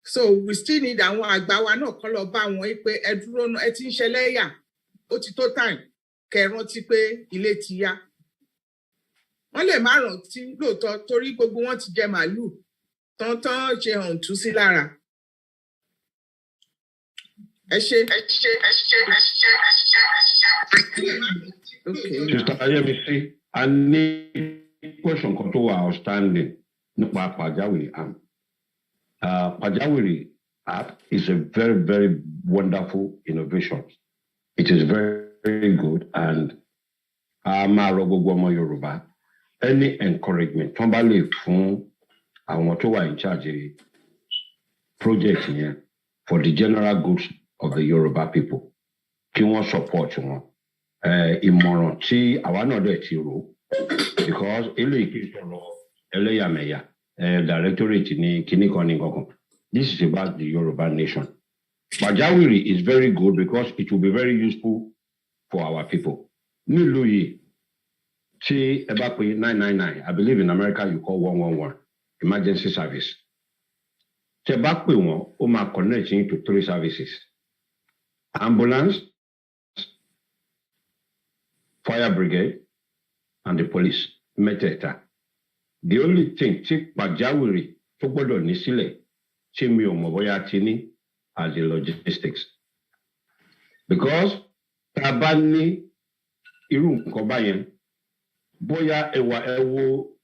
So we still need àwọn àgbà wa náà kọ́ lọ bá wọn pé ẹ dúró náà ẹ ti ń ṣẹlẹ́yà ó ti tó time kẹ́ rántí pé ilé ti yá. Wọ́n lè má rántí lóòótọ́ torí gbogbo wọn ti jẹ màálù tán ṣe hàn tú sí lára. Ẹ ṣe. Sister Ayemisi, a ní question kan tó wà outstanding nípa pàjáwìrì app. Pàjáwìrì app is a very, very wonderful innovation. It is very, very good and máa rọ gbogbo ọmọ Yorùbá. Any encouragement tó bá lè fún àwọn tó wà in charge project yẹn for the general good of the Yoruba people kí wọ́n support wọn. Ìmọ̀ràn tí àwa náà dẹ̀ ti rò because eléyìí kì í sọ̀rọ̀ ẹlẹ́yàmẹ̀yà directorate ní kíní kan ní kankan. This is about the Yoruba nation. Pàjáwìrì is very good because it will be very useful for our people. Nílùú yìí tí ẹ bá pè 999 I believe in America you call 111 emergency service. Tí ẹ bá pè wọ́n ó máa connect you to 3 services. Ambulance, fire brigade, and the police. Mẹ́tẹ̀ẹ̀ta. The only thing tí pàjáwìrì tó gbọ́dọ̀ ní sílẹ̀ tí mi ò mọ̀ bóyá ti ní are the logistics. Because tá a bá ní irú nǹkan báyẹn bóyá ẹ wo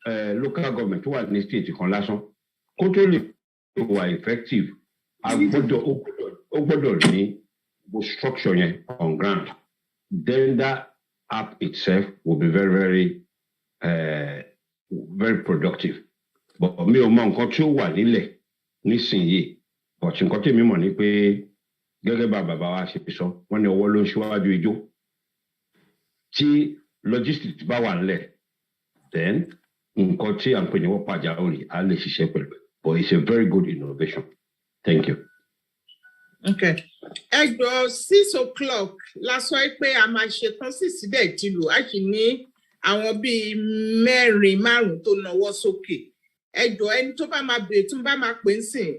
local government tó wà ní state kan lásán kó tó lè wà effective ó gbọ́dọ̀ ní structure yẹn on ground. Then that app itself will be very, very, very productive. But mi ò mọ nǹkan tí ó wà nílẹ̀ nísìnyí. But nǹkan tí mi mọ̀ ni pé gẹ́gẹ́ bá bàbá wa ṣe sọ wọ́n ní ọwọ́ ló ń ṣíwájú ijó. Tí logistics bá wà nílẹ̀ then nǹkan tí à ń pè ní wọ́n pàjáwìrì á lè ṣiṣẹ́ pẹ̀lú. But it's a very good innovation. Thank you. Okay. Ẹgbẹ́ 6 o'clock la sọ pé a máa ṣetán sí sídẹ̀ ti lò á sì ní àwọn bíi 4-5 tó nawọ́ sókè. ẹjọ́ ẹni tó bá máa bèrè tó bá máa pè ń sìn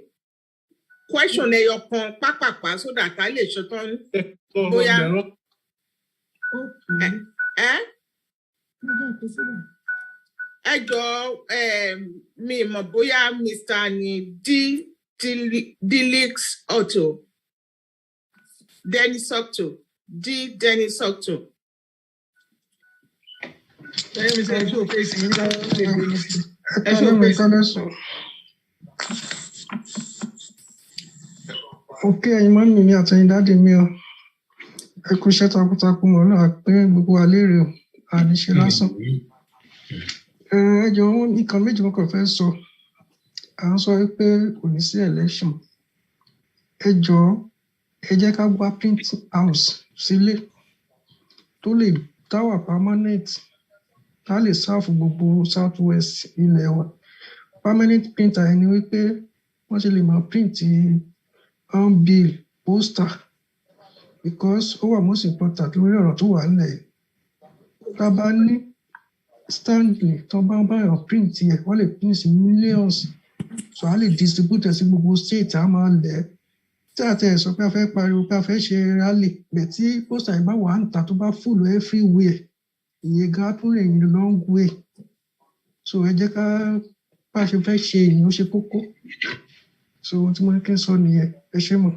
question ẹyọ kan pápápá so that a lè ṣetán bóyá ẹjọ́ mi mọ̀ bóyá Mr. ni Delix Otto Dennis Octo Dennis Octo. Okay, ẹ̀yin máa ń mi àtẹ̀yìn dáàdì mi o. Ẹ kú iṣẹ́ takuntakun mọ́ náà pé gbogbo wa lérè o, àníṣe lásán. Ẹ jọ̀ọ́ nǹkan méjì mo kàn fẹ́ sọ. À ń sọ pé kò ní sí election. Ẹ jọ̀ọ́ ẹ jẹ́ ká gba print house sílé tó lè dáwà permanent tá lè sáàfù gbogbo south west ilẹ̀ wa. Permanent printer ẹni wípé wọ́n ṣe lè máa print bill poster because ó wà most important lórí ọ̀rọ̀ tó wà nílẹ̀ yìí. Tá bá ní Stanley tó bá ń báyọ̀ print yẹ wọ́n lè print sí millions so a lè distribute sí gbogbo state a máa lẹ̀ tí àti ẹ̀ sọ pé a fẹ́ pariwo pé a fẹ́ ṣe rally bẹ̀ tí poster yìí bá wà ń ta tó bá full everywhere ìyẹn gan tún lè yìn long way so ẹ jẹ́ ká bá ṣe fẹ́ ṣe èyí ó ṣe kókó so ohun tí mo ní kí n sọ nìyẹn ẹ ṣé mọ̀.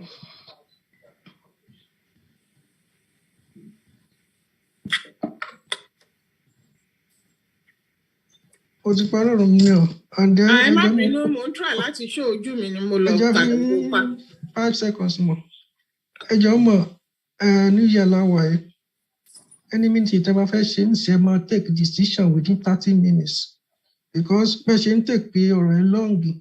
o ti parí ọ̀rọ̀ mi o. ẹ má bínú mo ń try láti ṣó ojú mi ni mo lọ kàdé pa. 5 seconds mọ̀ ẹ jọ̀ọ́ mọ̀ ní yàrá wàyí any minute tẹ́ bá fẹ́ ṣe ń ṣe máa take decision within 30 minutes because bẹ́ẹ̀ ṣe ń take pé ọ̀rọ̀ ẹ lọ́ǹgì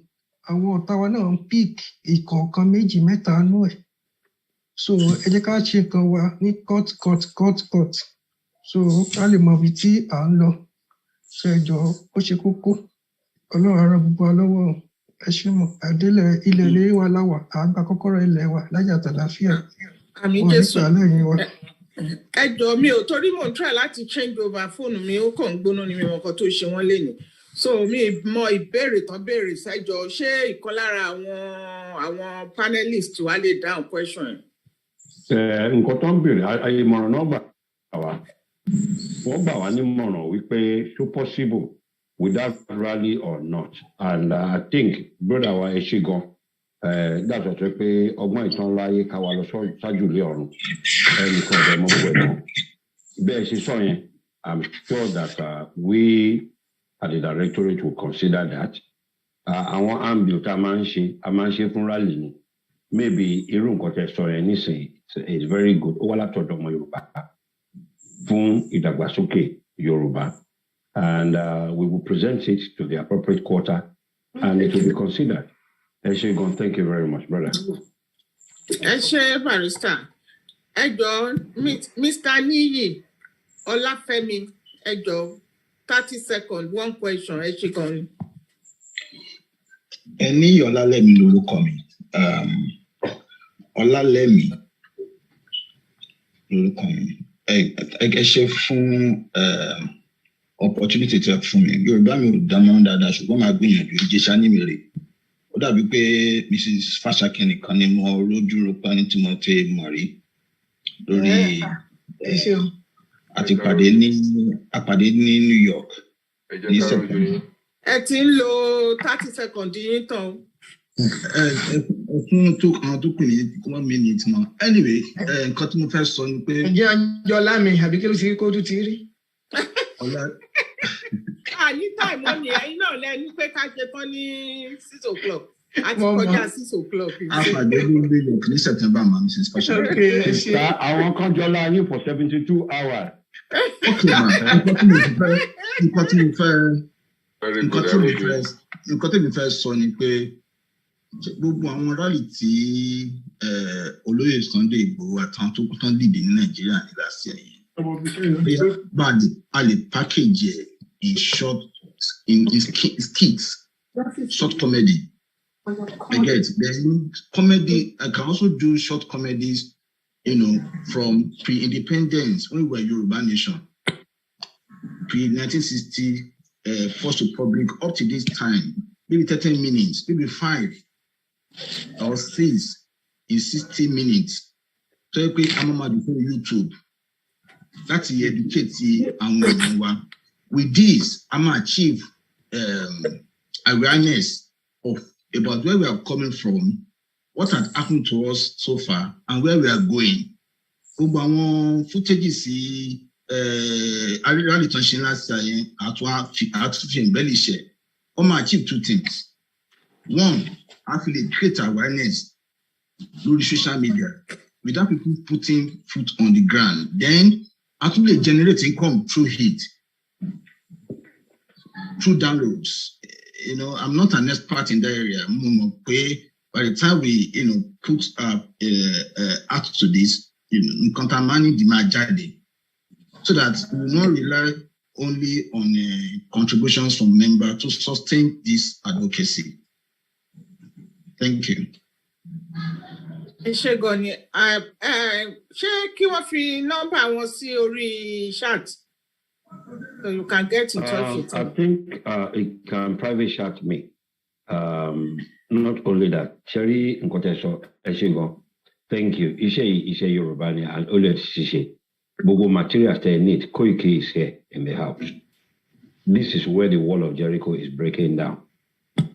àwọn ọ̀tá wa náà ń pick ìkọ̀ọ̀kan méjì mẹ́ta nú ẹ̀ so ẹ jẹ́ ká ṣe nǹkan wa ní cut so ká lè mọ ibi tí à ń lọ so ẹ jọ̀ọ́ ó ṣe kókó ọlọ́run ara gbogbo wa lọ́wọ́ ẹ ṣé mọ̀ àdélẹ̀ ilẹ̀ ilé wa láwà àgbà kọ́kọ́rọ́ ilẹ̀ wa láyà àtàlàfíà àmì Jésù ẹ jọ̀ọ́ mi ò torí mò ń try láti change over fóònù mi ó kàn ń gbóná ni mi mọ̀ nǹkan tó ṣe wọ́n lénìí so mi mọ ìbéèrè tán béèrè ṣẹjọ ṣé ìkan lára àwọn panelist wa lè dáhùn question ẹ. nǹkan tó ń béèrè ìmọ̀ràn náà gbà wá wọ́n gbà wá nímọ̀ràn wípé so possible without rally or not and I think brother wa ẹ ṣé gan dáàtọ̀ tó pé ọgbọ́n ìtàn láyé ká wa lọ ṣáájú ilé ọ̀run ẹnìkan ọ̀dọ̀ mọ́ pẹ̀lú bẹ́ẹ̀ ṣe sọ yẹn I'm sure that we at the directorate will consider that àwọn ambil tá a máa ń ṣe fún rally ni maybe irú nǹkan tẹ́ sọ yẹn nísìnyí is very good ó wá látọ̀dọ̀ ọmọ Yorùbá fún ìdàgbàsókè Yorùbá and we will present it to the appropriate quarter and it will be considered. Ẹ ṣé gan, thank you very much, brother. Ẹ ṣé barrister. Ẹ jọ̀ọ́ Mr. Niyi Ọláfẹ́mi ẹ jọ̀ọ́ 30 seconds one question ẹ ṣé gan. Ẹni Ọlálẹ́mi lórúkọ mi Ọlálẹ́mi lórúkọ mi ẹ ṣé fún opportunity tẹ fún mi Yorùbá mi ò dámọ̀ dáadáa ṣùgbọ́n máa gbìyànjú Ìjẹ̀ṣà ní mi rè ó dàbí pé Mrs. Fáṣákẹ́ nìkan ni mo rójú ropá ní tí mo ti mọ̀ rí lórí àpàdé ní New York ní September. Ẹ ti ń lo 30 seconds yín tán. Fún àwọn tó kù ní 1 minute mọ́ anyway nǹkan tí mo fẹ́ sọ ni pé. Ǹjẹ́ Anjọ́lá mi àbí kí ló ti rí kó tó ti rí? Ní táìmù ni ẹ̀yin náà lẹ́nu pé ká ṣe tán ní 6 o'clock àti kọjá 6 o'clock. Àpàdé ní New York ní September ma Mrs. Fáṣákẹ́. Àwọn kan jọlá yín for 72 hours. Okay ma nǹkan tí mi fẹ́ sọ ni pé gbogbo àwọn rally tí olóyè Sunday Igboho àtàwọn tó kú tán dìde ní Nàìjíríà nígbà sí ẹ̀yìn. A lè package it in short, in skits, short comedy. I get then comedy. I can also do short comedies, from pre-independence when we were Yoruba Nation, pre-1960, First Republic up to this time. maybe 30 minutes, maybe 5 or 6 in 60 minutes. So you pay Amama before YouTube. That's the educate and with this, I'm achieve awareness of about where we are coming from, what has happened to us so far, and where we are going. Footages achieve 2 things. One, actually create awareness through social media without people putting foot on the ground. Then actually generate income through it, through downloads. You know, I'm not an expert in that area. By the time we, put out to this, contaminating the majority, so that we will not rely only on contributions from members to sustain this advocacy. Thank you. Ṣé kí wọ́n fi nọ́mbà wọn sí orí chat so you can get in touch with them? I think it can private chat me. Not only that, Cherry Nkoteso Eshigo, thank you. Ishe Yoruba ni and Ole Sishe. Bogo materials they need. Koiki is here in the house. This is where the wall of Jericho is breaking down.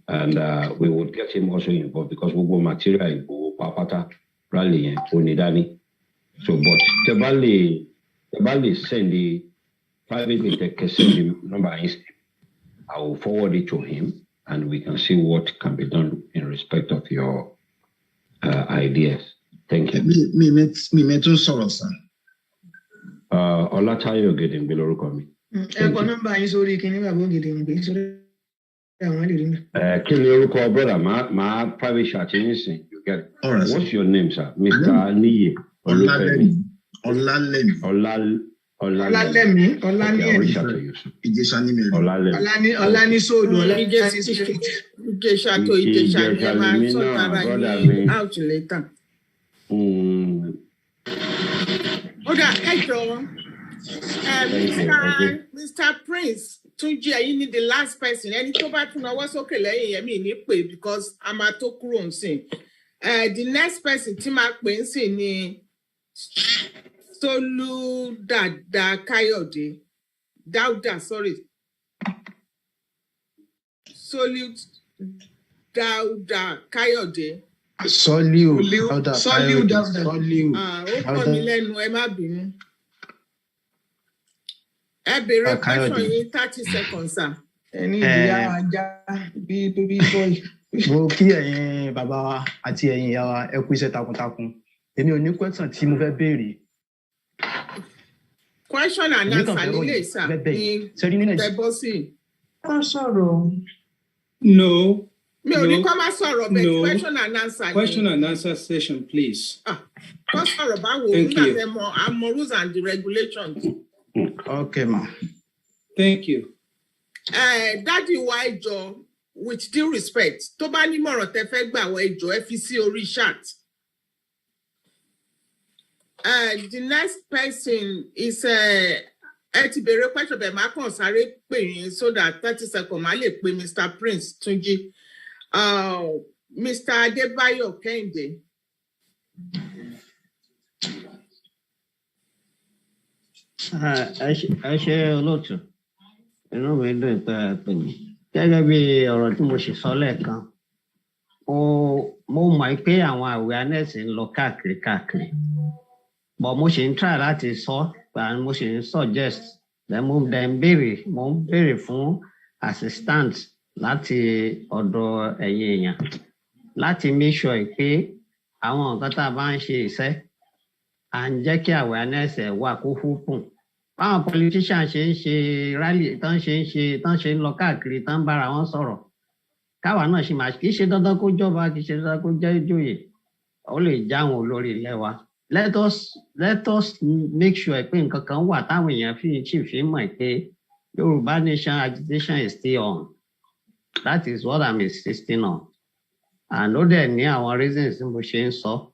And we would get him also involved because Bogo material in Bogo Papata Rally and Unidani. So, but Tebali send the privately send the number. I will forward it to him. And we can see what can be done in respect of your ideas. Thank you. Me too sorrow, sir. Olatayo getting below me. Can you call brother? My private chat you get it. All right. What's your name, sir? Mr. Niye. Olalemi. Olalemi. Olani Sodo. Out later. Mr. Prince, Tunji, you need the last person. Any to back to what's okay, because I'm at Tokuron saying. The next person, Timak Bensi, ni Solu Dada Kayode. Dauda, sorry. Solu Dauda Kayode. Soliu Dauda. Question in 30 seconds, sir. Mo kí ẹ̀yin bàbá wa àti ẹ̀yin ìyá wa ẹ kú iṣẹ́ takuntakun. Èmi ò ní question tí mo fẹ́ béèrè. Question and answer nílé sà ní Tẹ́bọ́sì. Kọ́ sọ̀rọ̀. No. Mi ò ní kọ́ máa sọ̀rọ̀ bẹ́ẹ̀ question and answer. Question and answer session, please. Kọ́ sọ̀rọ̀ báwo nígbà tẹ́ mọ àmọ́ rules and the regulations. Okay, ma. Thank you. Daddy wa ẹjọ́, with due respect, tó bá ní mọ̀ràn tẹ́ fẹ́ gbà wọ ẹjọ́ ẹ fi sí orí chat. The next person is ẹ ti bèrè question bẹ́ẹ̀ máa kàn sáré pè yín so that 30 seconds máa lè pe Mr. Prince Tunji. Mr. Adébáyọ̀ Kẹ́hìndé. Ẹ ṣe olóòtú inú mi dùn pé ẹ pè mí gẹ́gẹ́ bí ọ̀rọ̀ tí mo ṣe sọ lẹ́ẹ̀kan mo mọ̀ pé àwọn awareness ń lọ káàkiri but mo ṣe ń try láti sọ and mo ṣe ń suggest mo ń béèrè fún assistant láti ọ̀dọ̀ ẹ̀yin èèyàn láti make sure pé àwọn nǹkan tá a bá ń ṣe iṣẹ́ à ń jẹ́ kí awareness wà kó fúnpùn báwọn politician ṣe ń ṣe rally tán ṣe ń lọ káàkiri tán bára wọn sọ̀rọ̀ káwa náà ṣì máa kì í ṣe dandan kó jọba kì í ṣe dandan kó jẹ́ ìjòyè ó lè já àwọn olórí ilẹ̀ wa let us make sure pé nǹkan kan wà táwọn èèyàn fi mọ̀ pé Yoruba Nation agitation is still on. That is what I'm insisting on. And ó dẹ̀ ní àwọn reasons mo ṣe ń sọ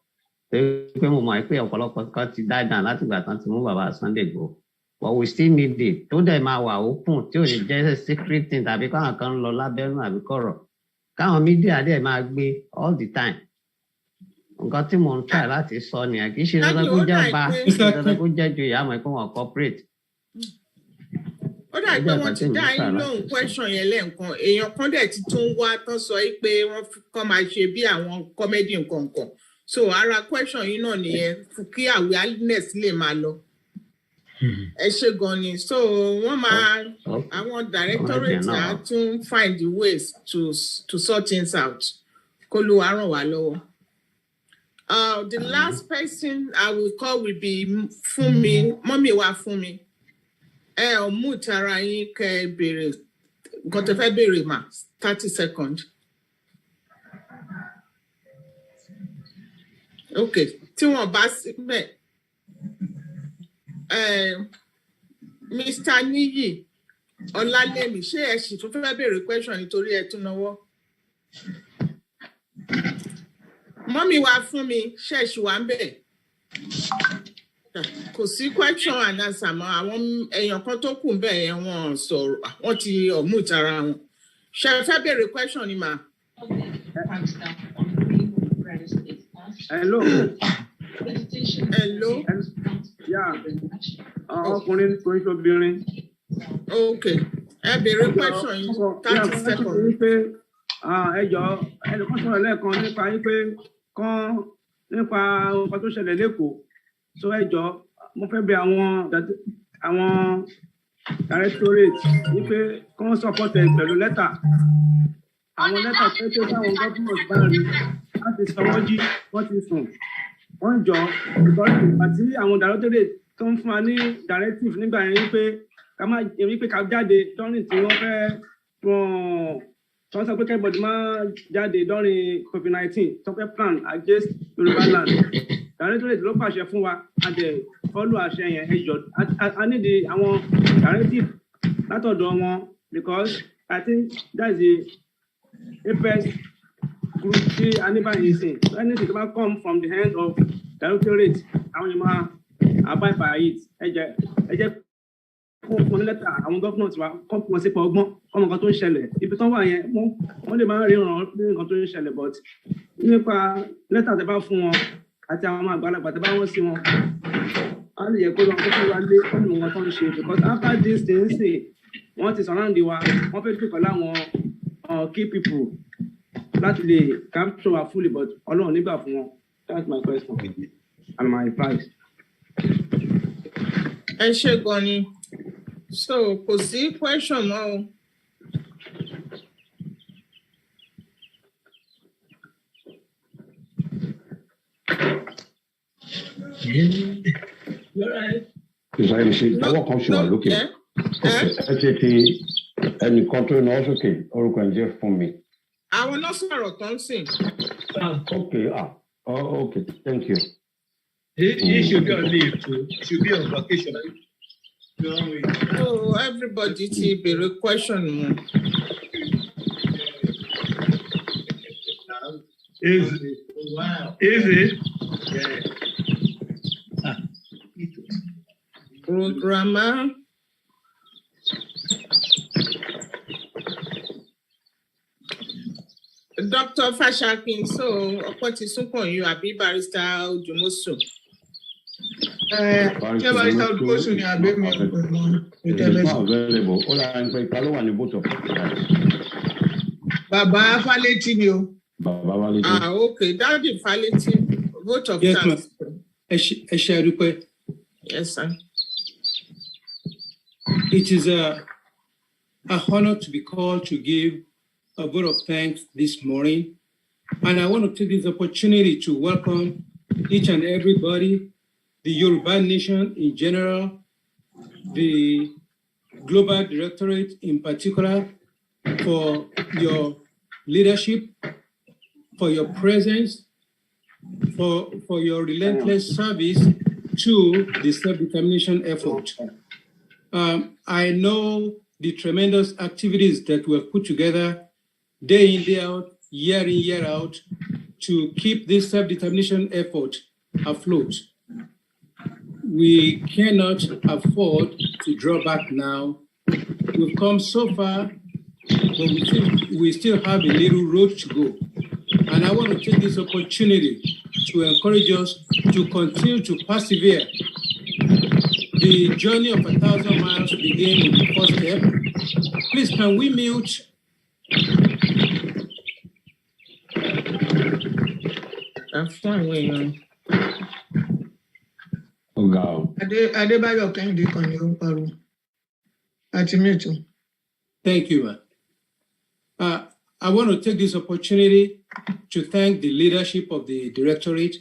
pé mo mọ̀ pé ọ̀pọ̀lọpọ̀ kan ti die down láti ìgbà tán ti mú bàbá Sunday Igboho. But we still need it. Tó dẹ̀ máa wà open tí ò ní jẹ́ secret thing tàbí káwọn kan ń lọ lábẹ́nú àbí kọ̀rọ̀. káwọn mídíà dẹ̀ máa gbé all the time. Nǹkan tí mò ń try láti sọ nìyẹn kì í ṣe dandan kó jẹ́ ọba kì í ṣe dandan kó jẹ́ joyè àmọ́ pé wọ́n corporate. Ó dà pé wọ́n ti dá yín lóhùn question yẹn lẹ́ẹ̀kan. Èèyàn kan dẹ̀ ti tún wá tán sọ pé wọ́n kàn máa ṣe bí àwọn comedy nǹkan. So ara question yín náà nìyẹn kí awareness lè máa lọ. Ẹ ṣe gan ni. So wọ́n máa àwọn directorate á tún find the ways to sort things out. Kó ló wá ràn wá lọ́wọ́. The last person I will call will be Fúnmi, Mọ́mì wa Fúnmi. Mú tara yín kẹ́ béèrè nǹkan tó fẹ́ béèrè mà 30 seconds. Okay, tí wọ́n bá síbẹ̀. Mr. Niyi Ọlálẹ́mí, ṣé ẹ sì tún fẹ́ béèrè question nítorí ẹ tún náwó? Mọ́mì wa Fúnmi, ṣé ẹ ṣì wà ń bẹ̀? Kò sí question and answer mọ́, àwọn èèyàn kan tó kù bẹ́ẹ̀ yẹn wọ́n sọ̀rọ̀, wọ́n ti ọ̀mú ìtara wọn. Ṣé ẹ fẹ́ béèrè question ni mà? Hello. Hello. Yeah. Ọkùnrin kò ń ṣobìnrin. Okay. Ẹ béèrè question yìí 30 seconds. Ẹ jọ̀ọ́ ẹnìkan sọ̀rọ̀ lẹ́ẹ̀kan nípa wípé nípa nǹkan tó ṣẹlẹ̀ lẹ́kọ̀ọ́. So ẹ jọ̀ọ́ mo fẹ́ bẹ̀ àwọn directorate wípé kán support ẹ pẹ̀lú lẹ́tà. Àwọn lẹ́tà tó ṣe táwọn government bá rí láti sọ wọ́n jí wọ́n ti sùn. Wọ́n jọ because àti àwọn directorate tó ń fún wa ní directive nígbà yẹn wípé ká jáde lọ́rìn tí wọ́n fẹ́ wọ́n sọ pé kẹ́bọ̀dì máa jáde lọ́rìn COVID-19 tó fẹ́ plan against Yoruba land. Directorate ló pàṣẹ fún wa àdẹ follow àṣẹ yẹn ẹjọ́ a nídìí àwọn directive látọ̀dọ̀ wọn because I think that's the apex group tí a ní báyìí sìn. Anything tó bá come from the hand of directorate àwọn yẹn máa abide by it. Ẹ jẹ́ fún lẹ́tà àwọn government wa kọ́ wọn sípò ọgbọ́n ọmọ nǹkan tó ń ṣẹlẹ̀ ibi tán wà yẹn wọ́n lè máa ríran ní nǹkan tó ń ṣẹlẹ̀ but nípa lẹ́tà tẹ́ bá fún wọn àti àwọn ọmọ àgbàlagbà tẹ́ bá wọ́n sí wọn á lè yẹ kó lọ kó wá lé ọmọ nǹkan tó ń ṣe because after this thing say wọ́n ti surround wa wọ́n fẹ́ dùn pẹ̀lú àwọn key people láti lè capture wa fully but Ọlọ́run nígbà fún wọn. That's my question and my advice. Ẹ ṣe gan ni. So kò sí question mọ́ o. Ìsàlẹ̀ ṣe ọwọ́ kan ṣe wà lókè. Ẹ ṣe ti ẹnìkan tó náà sókè orúkọ ẹ̀ jẹ́ fún mi. Àwọn náà sọ̀rọ̀ tó ń sìn. Okay, thank you. He should be on leave too. He should be on vacation. So everybody ti béèrè question wọn. Easy. Programmer. Dr. Fashakin, so ọ̀pọ̀ ti súnkàn yín àbí Barrister Ojumosu. Ṣé Barrister Ojumosu ni àbí mi ò pẹ̀lú available. Ó lára ń pẹ́ ìta ló wà ní both of them. Bàbá Fálétí ni o. Bàbá Fálétí. Okay, Daddy Fálétí, both of them. Ẹ ṣé àdúpẹ́. Yes, sir. It is a honor to be called to give a vote of thanks this morning. And I want to take this opportunity to welcome each and everybody, the Yoruba Nation in general, the Global Directorate in particular, for your leadership, for your presence, for your relentless service to the self-determination effort. I know the tremendous activities that we have put together day in, day out, year in, year out, to keep this self-determination effort afloat. We cannot afford to draw back now. We've come so far, but we still have a little road to go. And I want to take this opportunity to encourage us to continue to persevere. The journey of 1,000 miles begins with the first step. Please, can we mute? Adébáyọ̀ Kẹ́hìndé kan ni ó ń pariwo. Àti mute. Thank you, man. I want to take this opportunity to thank the leadership of the Directorate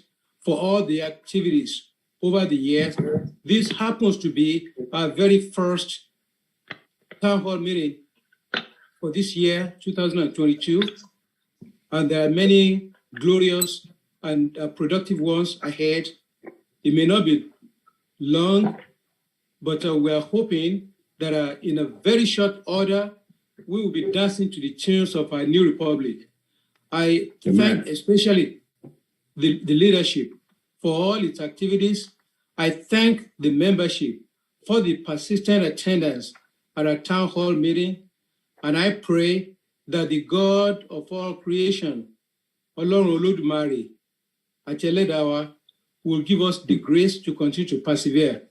for all the activities over the years. This happens to be our very first town hall meeting for this year, 2022. And there are many glorious and productive ones ahead. It may not be long, but we are hoping that in a very short order, we will be dancing to the tunes of our new republic. I thank especially the leadership for all its activities. I thank the membership for the persistent attendance at our town hall meeting. And I pray that the God of all creation, Ọlọ́run Olódùmarè, àti Ẹlẹ́dàá wa, will give us the grace to continue to persevere.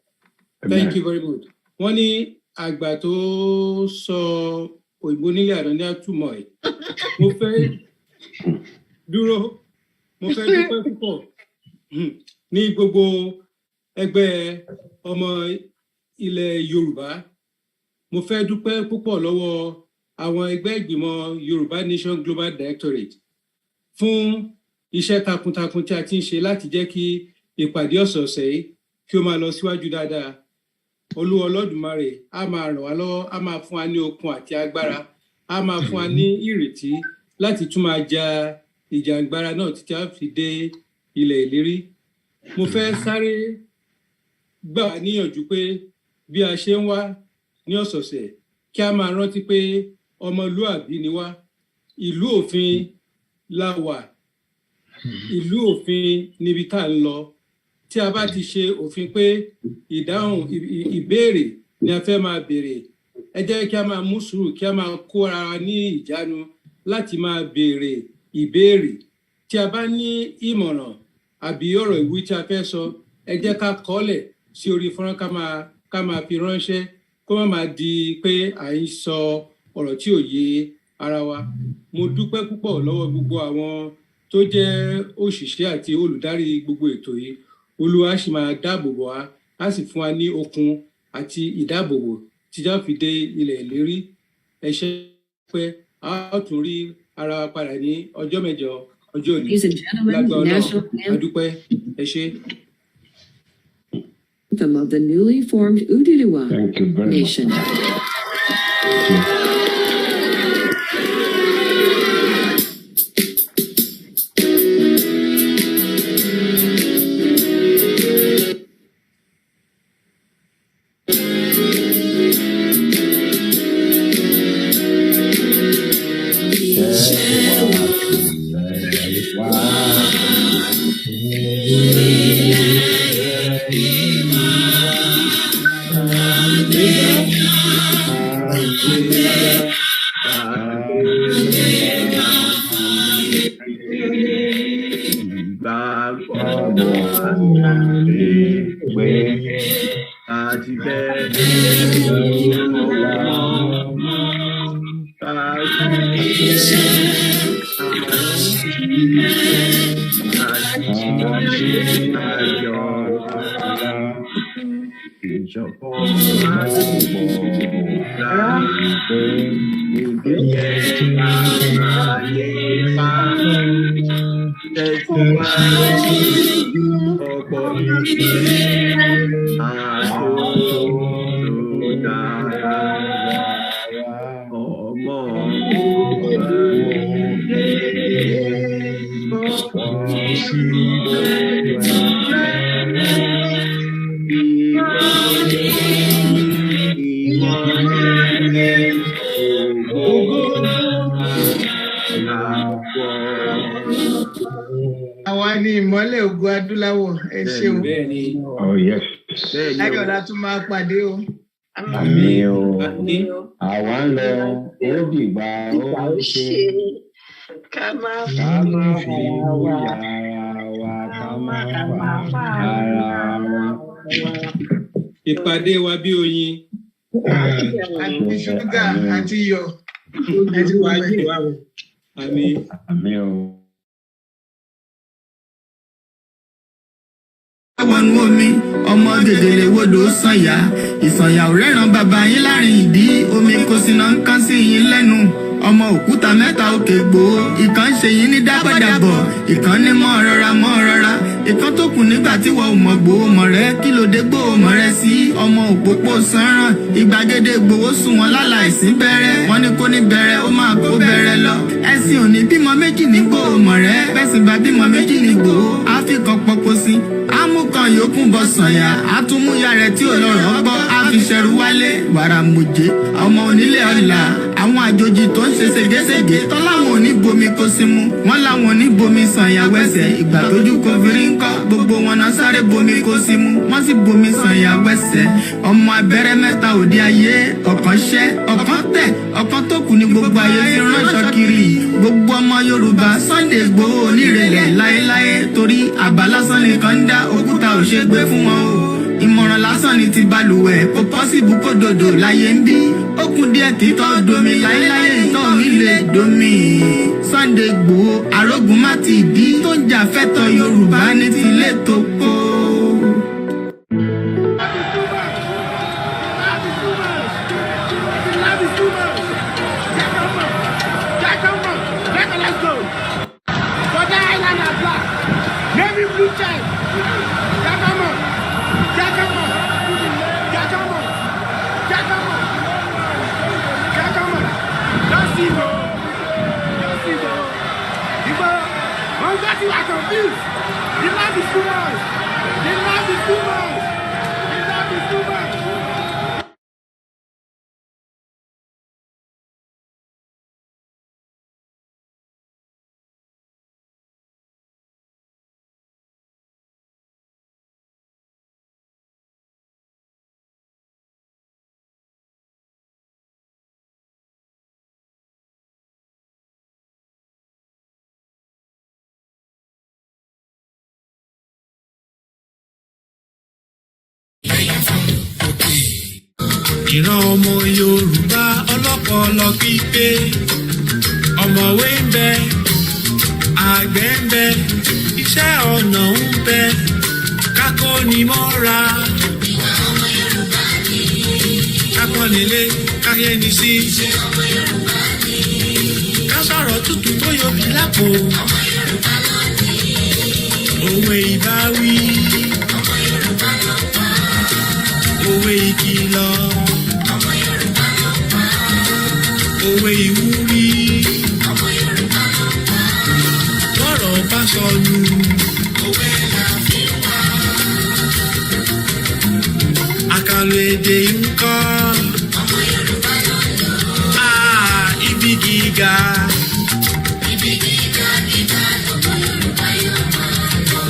Amen. Thank you very much. Wọ́n ní àgbà tó sọ òyìnbó nílé àná ní àtúmọ̀ ẹ̀. Mo fẹ́ dúpẹ́ púpọ̀ ní gbogbo ẹgbẹ́ ọmọ ilẹ̀ Yorùbá. Mo fẹ́ dúpẹ́ púpọ̀ lọ́wọ́ àwọn ẹgbẹ́ ìgbìmọ̀ Yoruba Nation Global Directorate fún iṣẹ́ takuntakun tí a ti ń ṣe láti jẹ́ kí ìpàdé ọ̀sọ̀ọ̀sẹ̀ yìí kí ó máa lọ síwájú dáadáa. Olúwa Olódùmarè á máa ràn wá lọ́wọ́, á máa fún wa ní okun àti agbára, á máa fún wa ní ìrètí láti tún máa ja ìjàngbara náà títí a fi dé ilẹ̀ ìlérí. Mo fẹ́ sáré gbà wá níyànjú pé bí a ṣe ń wá ní ọ̀sọ̀ọ̀sẹ̀ kí a máa rántí pé ọmọlúàbí ni wá. Ìlú òfin la wà. Ìlú òfin níbi tá à ń lọ. Tí a bá ti ṣe òfin pé ìdáhùn ìbéèrè ni a fẹ́ máa béèrè, ẹ jẹ́ kí a máa mú sùúrù, kí a máa kó ara ní ìjánu láti máa béèrè ìbéèrè. Tí a bá ní ìmọ̀ràn àbí ọ̀rọ̀ ìwé tí a fẹ́ sọ, ẹ jẹ́ ká kọ́lẹ̀ sí orí fọ́nrán ká máa fi ránṣẹ́, kó má máa di pé à ń sọ ọ̀rọ̀ tí ò yé ara wa. Mo dúpẹ́ púpọ̀ lọ́wọ́ gbogbo àwọn tó jẹ́ òṣìṣẹ́ àti olùdarí gbogbo ètò yìí. Olúwa sì máa dáàbò bò wá, á sì fún wa ní okun àti ìdáàbòbò tí a fi dé ilẹ̀ ìlérí. Ẹ ṣé pé a ó tún rí ara wa padà ní ọjọ́ mẹ́jọ ọjọ́ òní. Lágbára Ọlọ́run, a dúpẹ́. Ẹ ṣé. Of the newly formed Yoruba Nation. Àwa ni ìmọ́lẹ̀ ògo adúláwọ̀. Ẹ ṣeun. Oh yes. Ayọ̀ la tún máa pàdé o. Àmín o. Àwa ń lọ ó dìgbà ó ṣe. Ká má fi yàrá wa ká má fa ara wa. Ìpàdé wa bí oyin. Àti ṣúgà àti iyọ̀ àti wàjú wa. Àmín. Àmín o. Wọnú omi ọmọ gègèlè wodò sànyà ìsànyà ò rẹ́ràn bàbá yín láàrin ìdí omi kò sì náà ń kán sí yín lẹ́nu ọmọ òkúta mẹ́ta òkè gbòó ìkan ṣe yín ní dábọ̀dàbọ̀ ìkan ní mọ́ rọra ìkan tó kù nígbà tí wọ́n ò mọ̀ gbòó mọ̀ rẹ́ kí ló dé gbòó mọ̀ rẹ́ sí ọmọ òpópó sanran ìgbàgede gbòó sùn wọn láláìsí bẹ̀rẹ̀ wọ́n ní kó ní bẹ̀rẹ̀ ó máa kó bẹ̀rẹ̀ lọ ẹ̀sìn òní bímọ méjì ní gbòó mọ̀ rẹ́ bẹ́sìn bá bímọ méjì ní gbòó àfikàn pọ̀pọ̀ sí amúkan yòókù bọ sànyà àtúmúyà rẹ̀ tí olóró gbọ́ àfiṣẹrù wálé wàrà mòjé ọmọ onílé ọlà àwọn àjòjì tó ń ṣe ségesège tọ́láwọn ò ní bomi kó sí mu wọ́n láwọn ò ní bomi sànyà wẹ́sẹ̀ ìgbà tójú kò fi rí ńkọ́ gbogbo wọn náà sáré bomi kó sí mu wọ́n sì bomi sànyà wẹ́sẹ̀ ọmọ abẹ́rẹ́ mẹ́ta òde ayé ọ̀kan ṣẹ́ ọ̀kan tẹ̀ ọ̀kan tó kù ní gbogbo ayé ti ránṣọ kiri gbogbo ọmọ Yorùbá Sunday Igboho onírèlè láéláé torí àbá lásán nìkan ń dá òkúta ò ṣe gbé fún wọn o ìmọ̀ràn lásán ni ti balùwẹ̀ kò pọ́sibú kó dòdò láyé ń bí ó kún díẹ̀ kí tọ́ domi láéláé ìtọ́ mi lè domi Sunday Igboho arógun má ti dí tó ń jà fẹ́tọ̀ Yorùbá ní tilé tó kó. Ìran ọmọ Yorùbá ọlọ́pọlọ pípé ọ̀mọ̀wé ń bẹ àgbẹ̀ ń bẹ iṣẹ́ ọnà ń bẹ kákónimọ́ra ìwà ọmọ Yorùbá ni kápọ́nlélé káyẹ́ni sí iṣẹ́ ọmọ Yorùbá ni ká sọ̀rọ̀ tútù tó yọbi lápò ọmọ Yorùbá ló ní òwe ìbáwí ọmọ Yorùbá ló pa òwe ìkìlọ̀. Òwe ìwúrí ọmọ Yorùbá ló pa lọ́rọ̀ bá sọnù òwe la fi wá. Àkàlò èdè ń kọ́ ọmọ Yorùbá ló lò. Ibi gíga ibi gíga gíga ọmọ Yorùbá yóò máa lọ.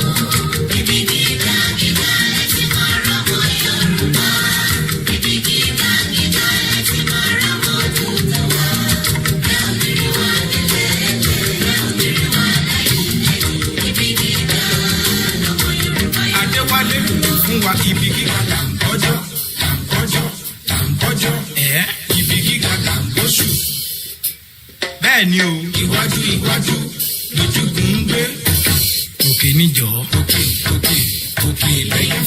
Ibi gíga gíga lẹ́tí máa rọ́mọ Yorùbá. Ibi gíga gíga lẹ́tí máa rọ́mọ tuntun wá. Fún wa ibi gíga là ń kọjọ́ ibi gíga là ń gbóṣù. Bẹ́ẹ̀ ni o iwájú lójúkùn ń gbé òkè níjọ́ òkè lẹ́yìn.